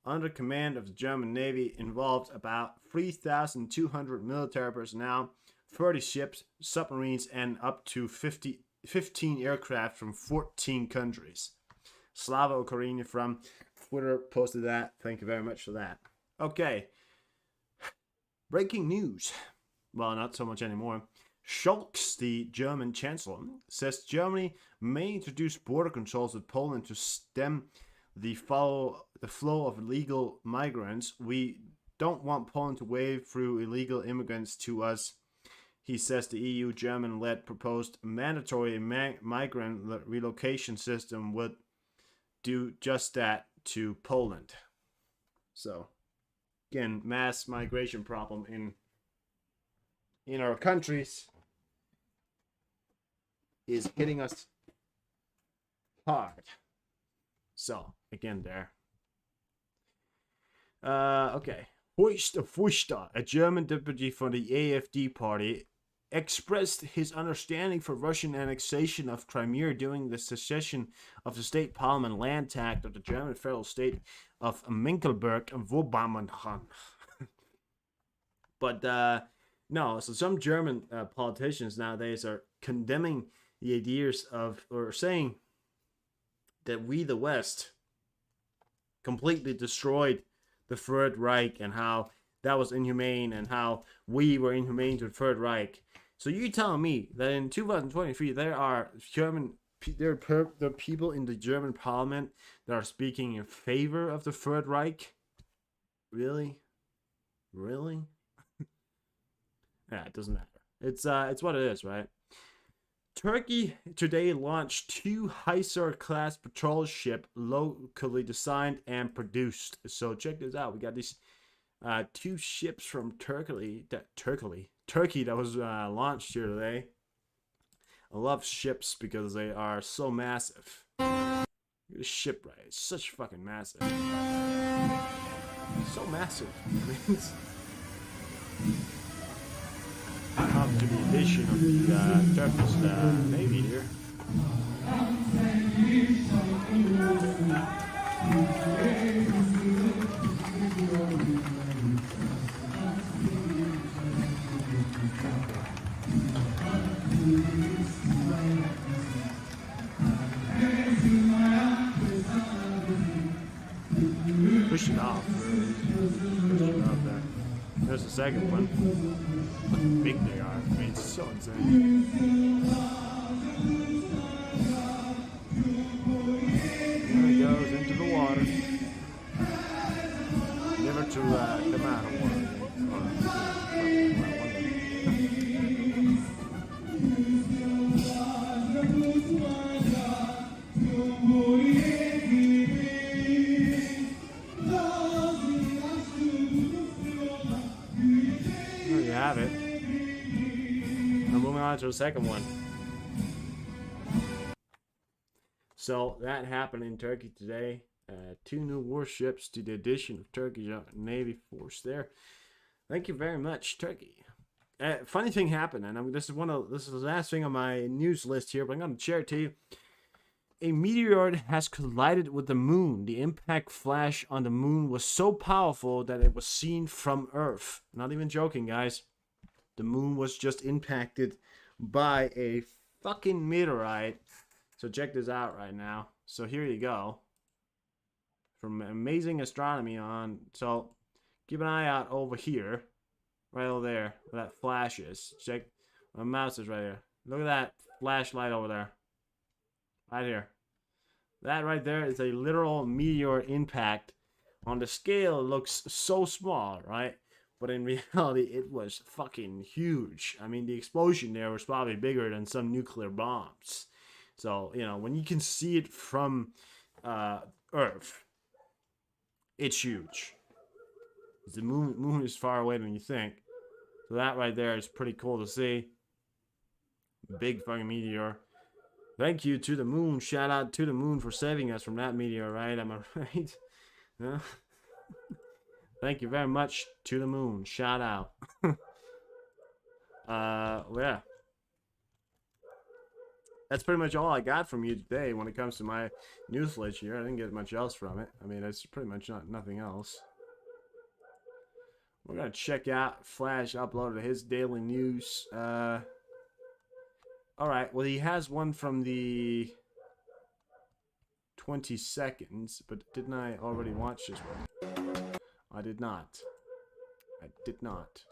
under command of the German Navy, involved about 3,200 military personnel, 30 ships, submarines, and up to 15 aircraft from 14 countries. Slava Ukraini from Twitter posted that. Thank you very much for that. Okay. Breaking news. Well, not so much anymore. Scholz, the German chancellor, says Germany may introduce border controls with Poland to stem the flow of illegal migrants. We don't want Poland to wave through illegal immigrants to us. He says the EU German-led proposed mandatory migrant relocation system would do just that to Poland. So, again, mass migration problem in our countries is hitting us hard. So, again there. Okay. Horst Fuster, a German deputy for the AfD party, expressed his understanding for Russian annexation of Crimea during the secession of the state parliament Landtag of the German federal state of Mecklenburg-Vorpommern. But no, so some German politicians nowadays are condemning the ideas of, or saying that we, the West, completely destroyed the Third Reich and how that was inhumane and how we were inhumane to the Third Reich. So you telling me that in 2023 there are people in the German parliament that are speaking in favor of the Third Reich? Really? Really? Yeah, it doesn't matter. It's what it is, right? Turkey today launched 2 Hussar-class patrol ships locally designed and produced. So check this out. We got these 2 ships from Turkey that was launched here today. I love ships because they are so massive. Look at this ship, right? It's such fucking massive. So massive. I mean, it's up to the addition of the Turkish Navy here. Push it off. Push it off there. There's the second one. Look how big they are. I mean, it's so insane. There it goes into the water. Never to come out of water. There you have it. Now moving on to the second one. So that happened in Turkey today. 2 new warships to the addition of Turkish Navy force there. Thank you very much, Turkey. Funny thing happened, and this is the last thing on my news list here, but I'm going to share it to you. A meteor has collided with the moon. The impact flash on the moon was so powerful that it was seen from Earth. Not even joking, guys. The moon was just impacted by a fucking meteorite. So check this out right now. So here you go. From Amazing Astronomy on. So keep an eye out over here. Right over there. Where that flash is. Check. My mouse is right here. Look at that flashlight over there. Right here. That right there is a literal meteor impact. On the scale, it looks so small, right? But in reality, it was fucking huge. I mean, the explosion there was probably bigger than some nuclear bombs. So, you know, when you can see it from Earth, it's huge. The moon is far away than you think. So that right there is pretty cool to see. Big fucking meteor. Thank you to the moon. Shout out to the moon for saving us from that meteor, right? Am I right? Yeah. Thank you very much to the moon. Shout out. Yeah. That's pretty much all I got from you today when it comes to my news list here. I didn't get much else from it. I mean, it's pretty much nothing else. We're going to check out Flash uploaded his daily news. Alright, well, he has one from the 20 seconds, but didn't I already watch this one? I did not. I did not.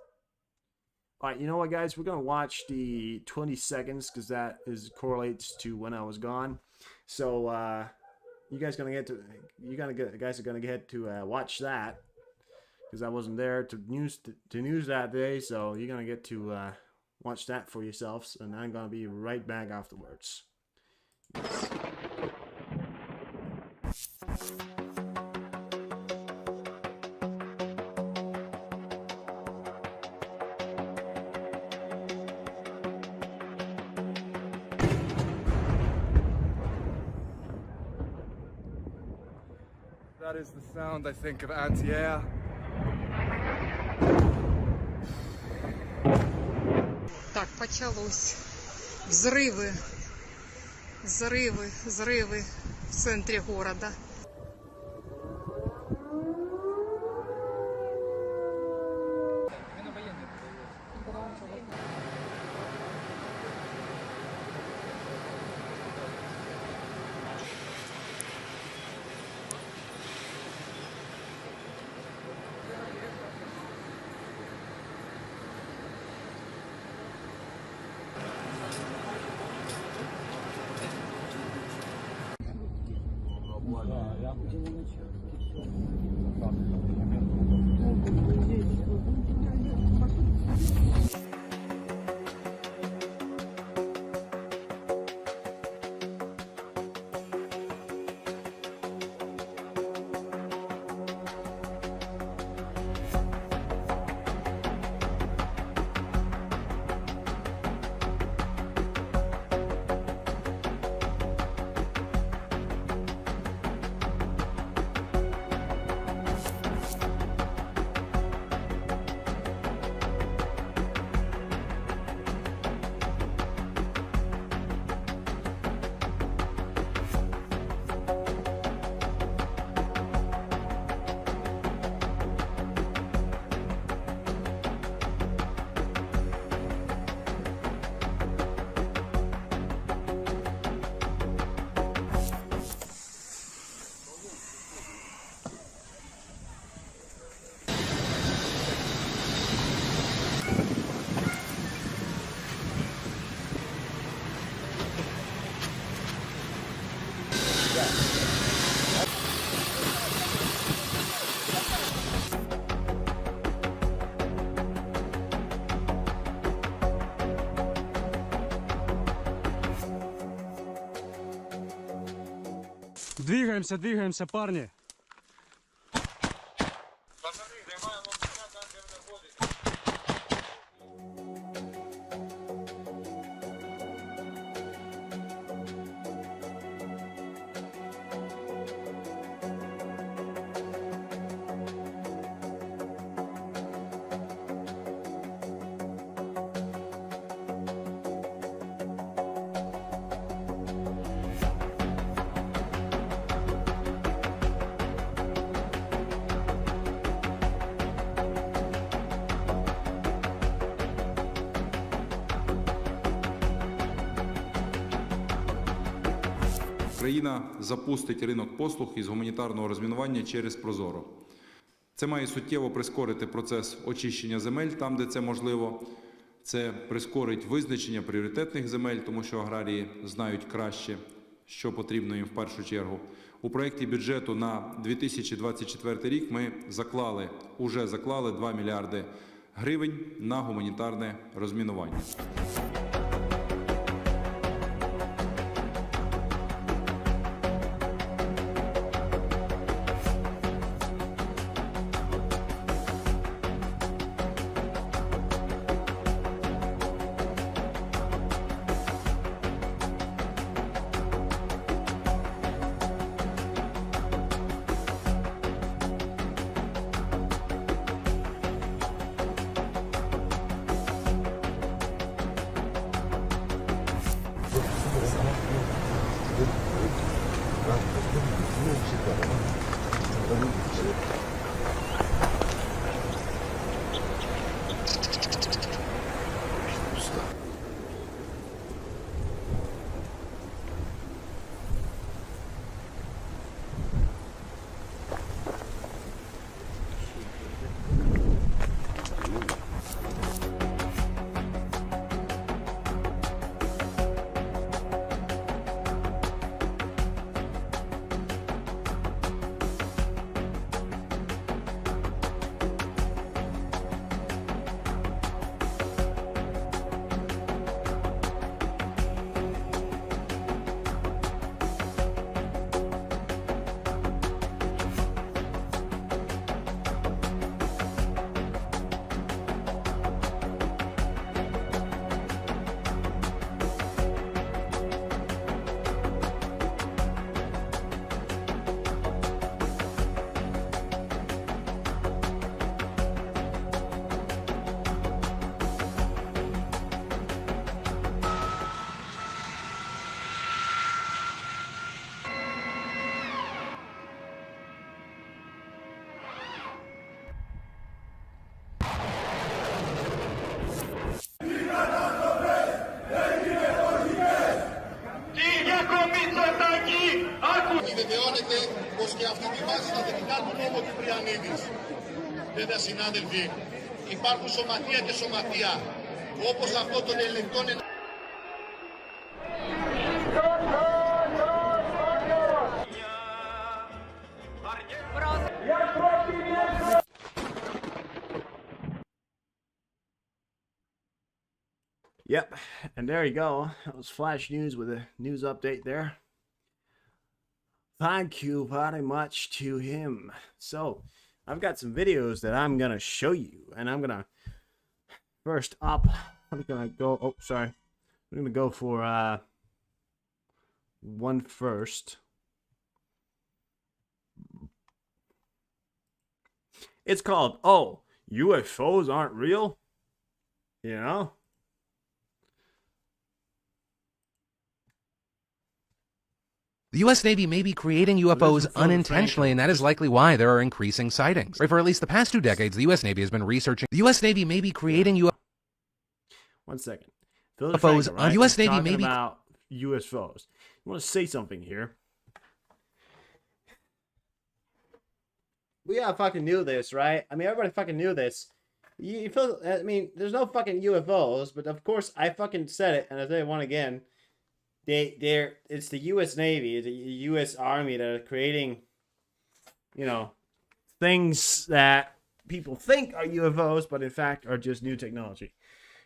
Alright, you know what, guys? We're going to watch the 20 seconds because that correlates to when I was gone. So, you guys are going to get to watch that because I wasn't there to news that day. So, you're going to get to watch that for yourselves, and I'm going to be right back afterwards. Yes. That is the sound, I think, of anti-air. Так, почалось. Взрывы в центре города. Двигаемся, парни. Країна запустить ринок послуг із гуманітарного розмінування через Прозоро. Це має суттєво прискорити процес очищення земель там, де це можливо. Це прискорить визначення пріоритетних земель, тому що аграрії знають краще, що потрібно їм в першу чергу. У проєкті бюджету на 2024 рік ми уже заклали 2 мільярди гривень на гуманітарне розмінування. Σημειώνεται πως και αυτή τη βάση στα δυτικά του νόμου Κυπριανίδης. Βέβαια, συνάδελφοι, υπάρχουν σωματεία και σωματεία, όπως αυτό των ελεγκτών. Yep, and there you go. That was Flash News with a news update there. Thank you very much to him. So, I've got some videos that I'm going to show you. And I'm going to, first up, I'm going to go, oh, sorry. I'm going to go for one first. It's called, oh, UFOs aren't real? You know? The U.S. Navy may be creating UFOs unintentionally, and that is likely why there are increasing sightings. Right, for at least the past 2 decades, the U.S. Navy has been researching. The U.S. Navy may be creating UFOs. 1 second. UFOs. Right? U.S. Navy may be about UFOs. I want to say something here. We all fucking knew this, right? I mean, everybody fucking knew this. You feel? I mean, there's no fucking UFOs, but of course, I fucking said it, and I say it one again. It's the U.S. Navy, the U.S. Army that are creating, you know, things that people think are UFOs, but in fact are just new technology.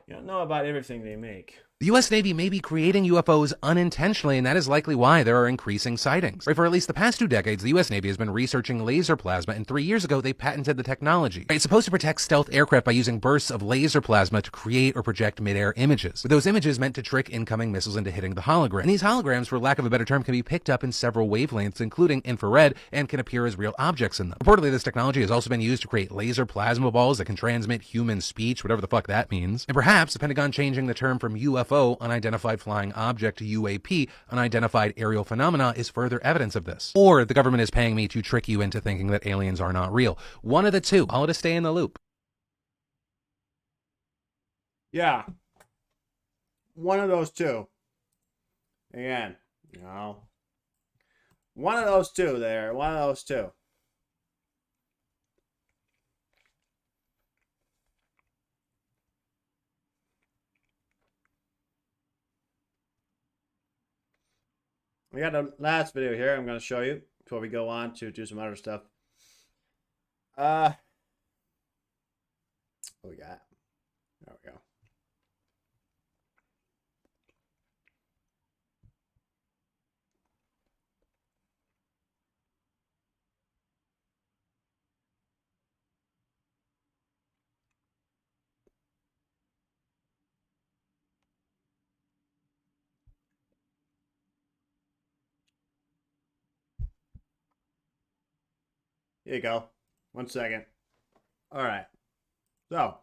You don't know about everything they make. The U.S. Navy may be creating UFOs unintentionally, and that is likely why there are increasing sightings. Right, for at least the past 2 decades, the U.S. Navy has been researching laser plasma, and 3 years ago, they patented the technology. Right, it's supposed to protect stealth aircraft by using bursts of laser plasma to create or project mid-air images. With those images meant to trick incoming missiles into hitting the hologram. And these holograms, for lack of a better term, can be picked up in several wavelengths, including infrared, and can appear as real objects in them. Reportedly, this technology has also been used to create laser plasma balls that can transmit human speech, whatever the fuck that means. And perhaps the Pentagon changing the term from UFO, unidentified flying object, to UAP, unidentified aerial phenomena, is further evidence of this. Or the government is paying me to trick you into thinking that aliens are not real. One of the two. I'll to stay in the loop. Yeah. One of those two. Again, you know. One of those two there. One of those two. We got the last video here I'm going to show you before we go on to do some other stuff. What we got? There we go. Here you go. 1 second. All right. So.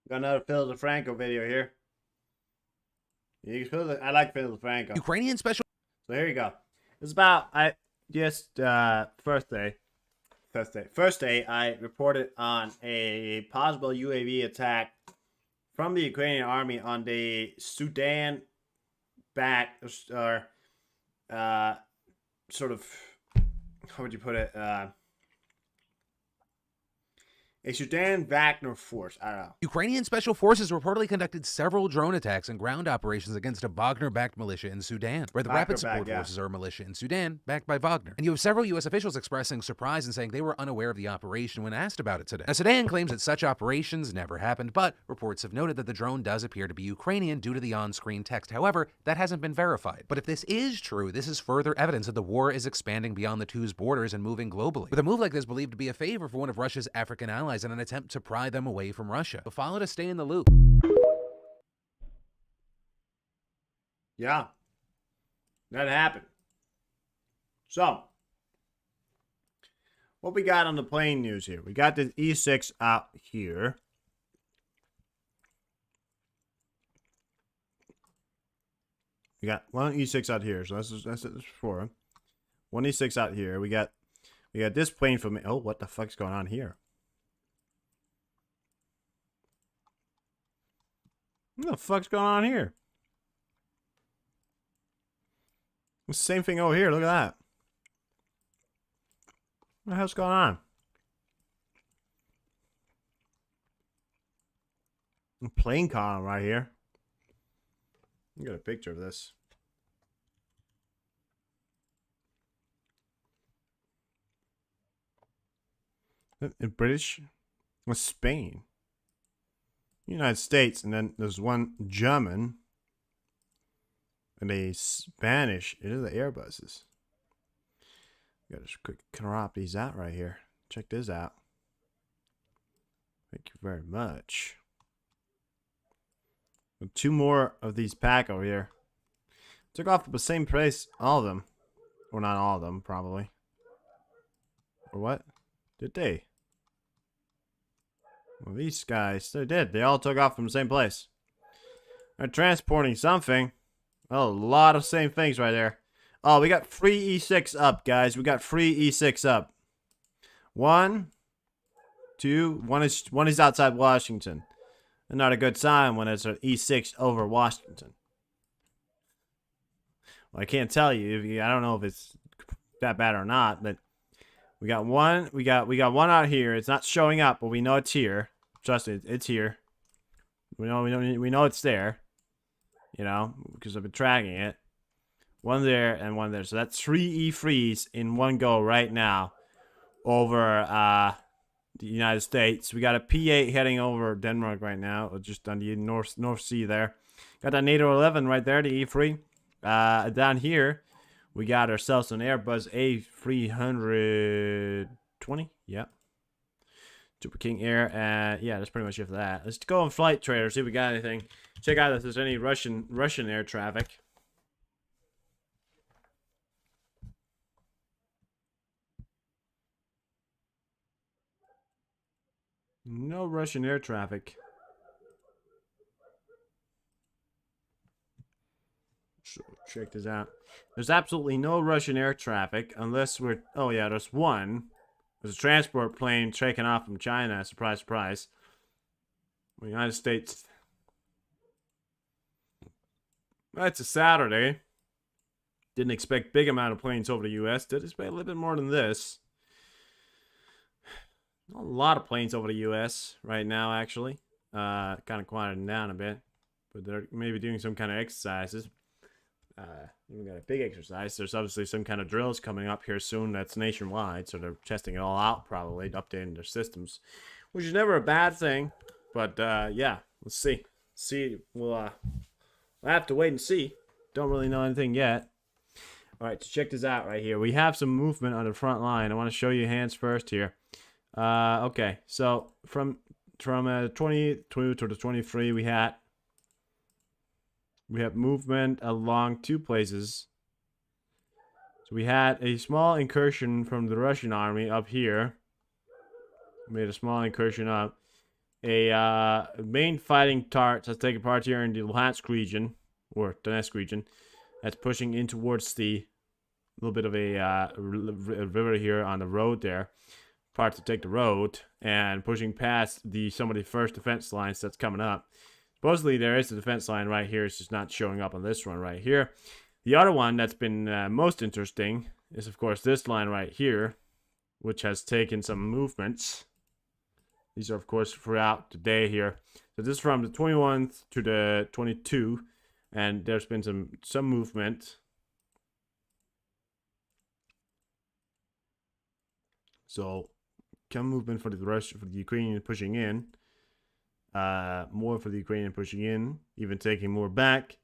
Got another Phil DeFranco video here. I like Phil DeFranco. Ukrainian special. So here you go. It's about first day I reported on a possible UAV attack from the Ukrainian army on the Sudan back or sort of, how would you put it, a Sudan Wagner force. I don't know. Ukrainian special forces reportedly conducted several drone attacks and ground operations against a Wagner-backed militia in Sudan, where the Rapid Support Forces are a militia in Sudan, backed by Wagner. And you have several U.S. officials expressing surprise and saying they were unaware of the operation when asked about it today. Now, Sudan claims that such operations never happened, but reports have noted that the drone does appear to be Ukrainian due to the on-screen text. However, that hasn't been verified. But if this is true, this is further evidence that the war is expanding beyond the two's borders and moving globally. With a move like this believed to be a favor for one of Russia's African allies in an attempt to pry them away from Russia. But follow to stay in the loop. Yeah. That happened. So, what we got on the plane news here? We got this E6 out here. We got one E6 out here, so that's 4. One E6 out here. We got this plane from... Oh, what the fuck's going on here? What the fuck's going on here? The same thing over here. Look at that. What the hell's going on? A plane column right here. I got a picture of this. In British was Spain, United States, and then there's one German and a Spanish. It is the Airbuses. Got to quick crop these out right here. Check this out. Thank you very much. Two more of these pack over here. Took off the same price, all of them. Or not all of them, probably. Or what? Did they? Well, these guys, they did. They all took off from the same place. They're transporting something. Oh, a lot of same things right there. Oh, we got free E6 up, guys. We got free E6 up. 1, 2, one is outside Washington. And not a good sign when it's an E6 over Washington. Well, I can't tell you. I don't know if it's that bad or not, but we got one. We got one out here. It's not showing up, but we know it's here. Trust me, it's here. We know it's there. You know, because I've been tracking it. One there and one there. So that's 3 E3s in one go right now over the United States. We got a P8 heading over Denmark right now, just on the North Sea there. Got that NATO 11 right there, the E3. Down here, we got ourselves an Airbus A320. Yep. Super King Air. Yeah, that's pretty much it for that. Let's go on Flight Trader, see if we got anything. Check out if there's any Russian air traffic. No Russian air traffic. So check this out. There's absolutely no Russian air traffic unless we're... Oh yeah, there's one. There's a transport plane taking off from China. Surprise, surprise. The United States. That's a Saturday. Didn't expect big amount of planes over the U.S. Did expect a little bit more than this. A lot of planes over the U.S. right now, actually. Kind of quieting down a bit. But they're maybe doing some kind of exercises. We got a big exercise. There's obviously some kind of drills coming up here soon that's nationwide. So they're testing it all out, probably, updating their systems. Which is never a bad thing. But, yeah, let's see. We'll have to wait and see. Don't really know anything yet. Alright, so check this out right here. We have some movement on the front line. I want to show you hands first here. Okay, so from 22 to the 23, we have movement along two places. So we had a small incursion from the Russian army up here. Made a small incursion up. A main fighting target has taken part here in the Luhansk region, or Donetsk region. That's pushing in towards the little bit of a river here on the road there. Part to take the road and pushing past some of the first defense lines that's coming up. Supposedly there is a defense line right here. It's just not showing up on this one right here. The other one that's been most interesting is, of course, this line right here, which has taken some movements. These are, of course, throughout the day here. So this is from the 21st to the 22, and there's been some movement. So, some movement for the Ukrainian pushing in. More for the Ukrainian pushing in, even taking more back.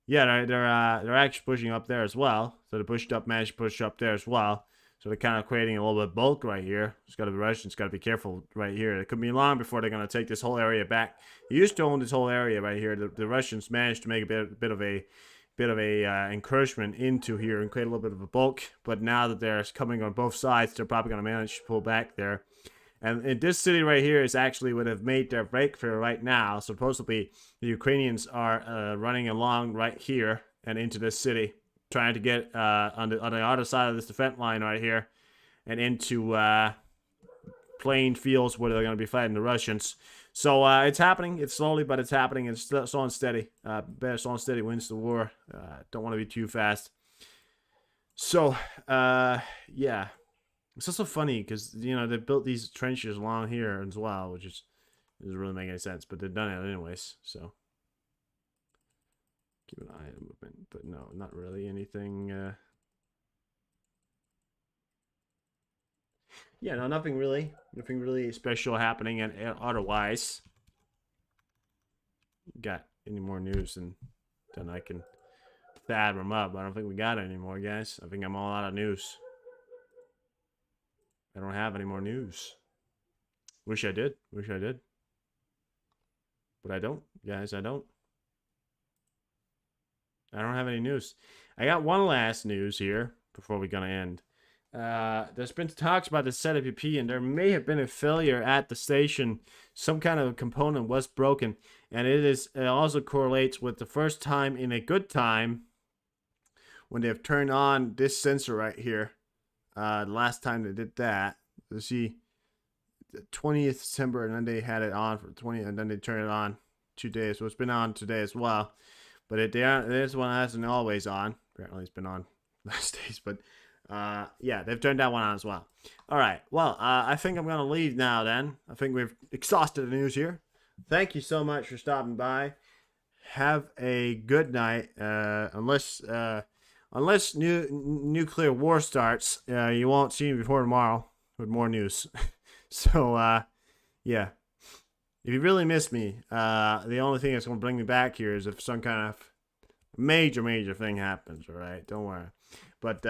Yeah, they're actually pushing up there as well. So they managed to push up there as well. So they're kind of creating a little bit of bulk right here. It's got to be Russians, got to be careful right here. It could be long before they're going to take this whole area back. They used to own this whole area right here. The Russians managed to make a bit of a encouragement into here and create a little bit of a bulk. But now that they're coming on both sides, they're probably going to manage to pull back there. And in this city right here is actually what have made their breakthrough right now. Supposedly, the Ukrainians are running along right here and into this city. trying to get on the other side of this defense line right here and into plain fields where they're going to be fighting the Russians. So it's happening. It's slowly, but it's happening. It's slow and steady. Better slow and steady wins the war. Don't want to be too fast. So, yeah. It's also funny because, you know, they built these trenches along here as well, which is doesn't really make any sense, but they've done it anyways, so. Keep an eye on the movement, but no, not really anything. Yeah, no, nothing really special happening, and otherwise, got any more news than I can add them up. I don't think we got any more, guys. I think I'm all out of news. I don't have any more news. Wish I did. But I don't, guys. I don't have any news. I got one last news here before we're gonna end. There's been talks about the ZPP, and there may have been a failure at the station. Some kind of component was broken, and it also correlates with the first time in a good time when they've turned on this sensor right here. The last time they did that, you see, the 20th December, and then they had it on for 20, and then they turned it on 2 days. So it's been on today as well, but this one hasn't always on. Apparently, it's been on last days, but. Yeah, they've turned that one on as well. All right. Well, I think I'm going to leave now then. I think we've exhausted the news here. Thank you so much for stopping by. Have a good night. Unless nuclear war starts, you won't see me before tomorrow with more news. So, yeah. If you really miss me, the only thing that's going to bring me back here is if some kind of major thing happens, all right? Don't worry. But,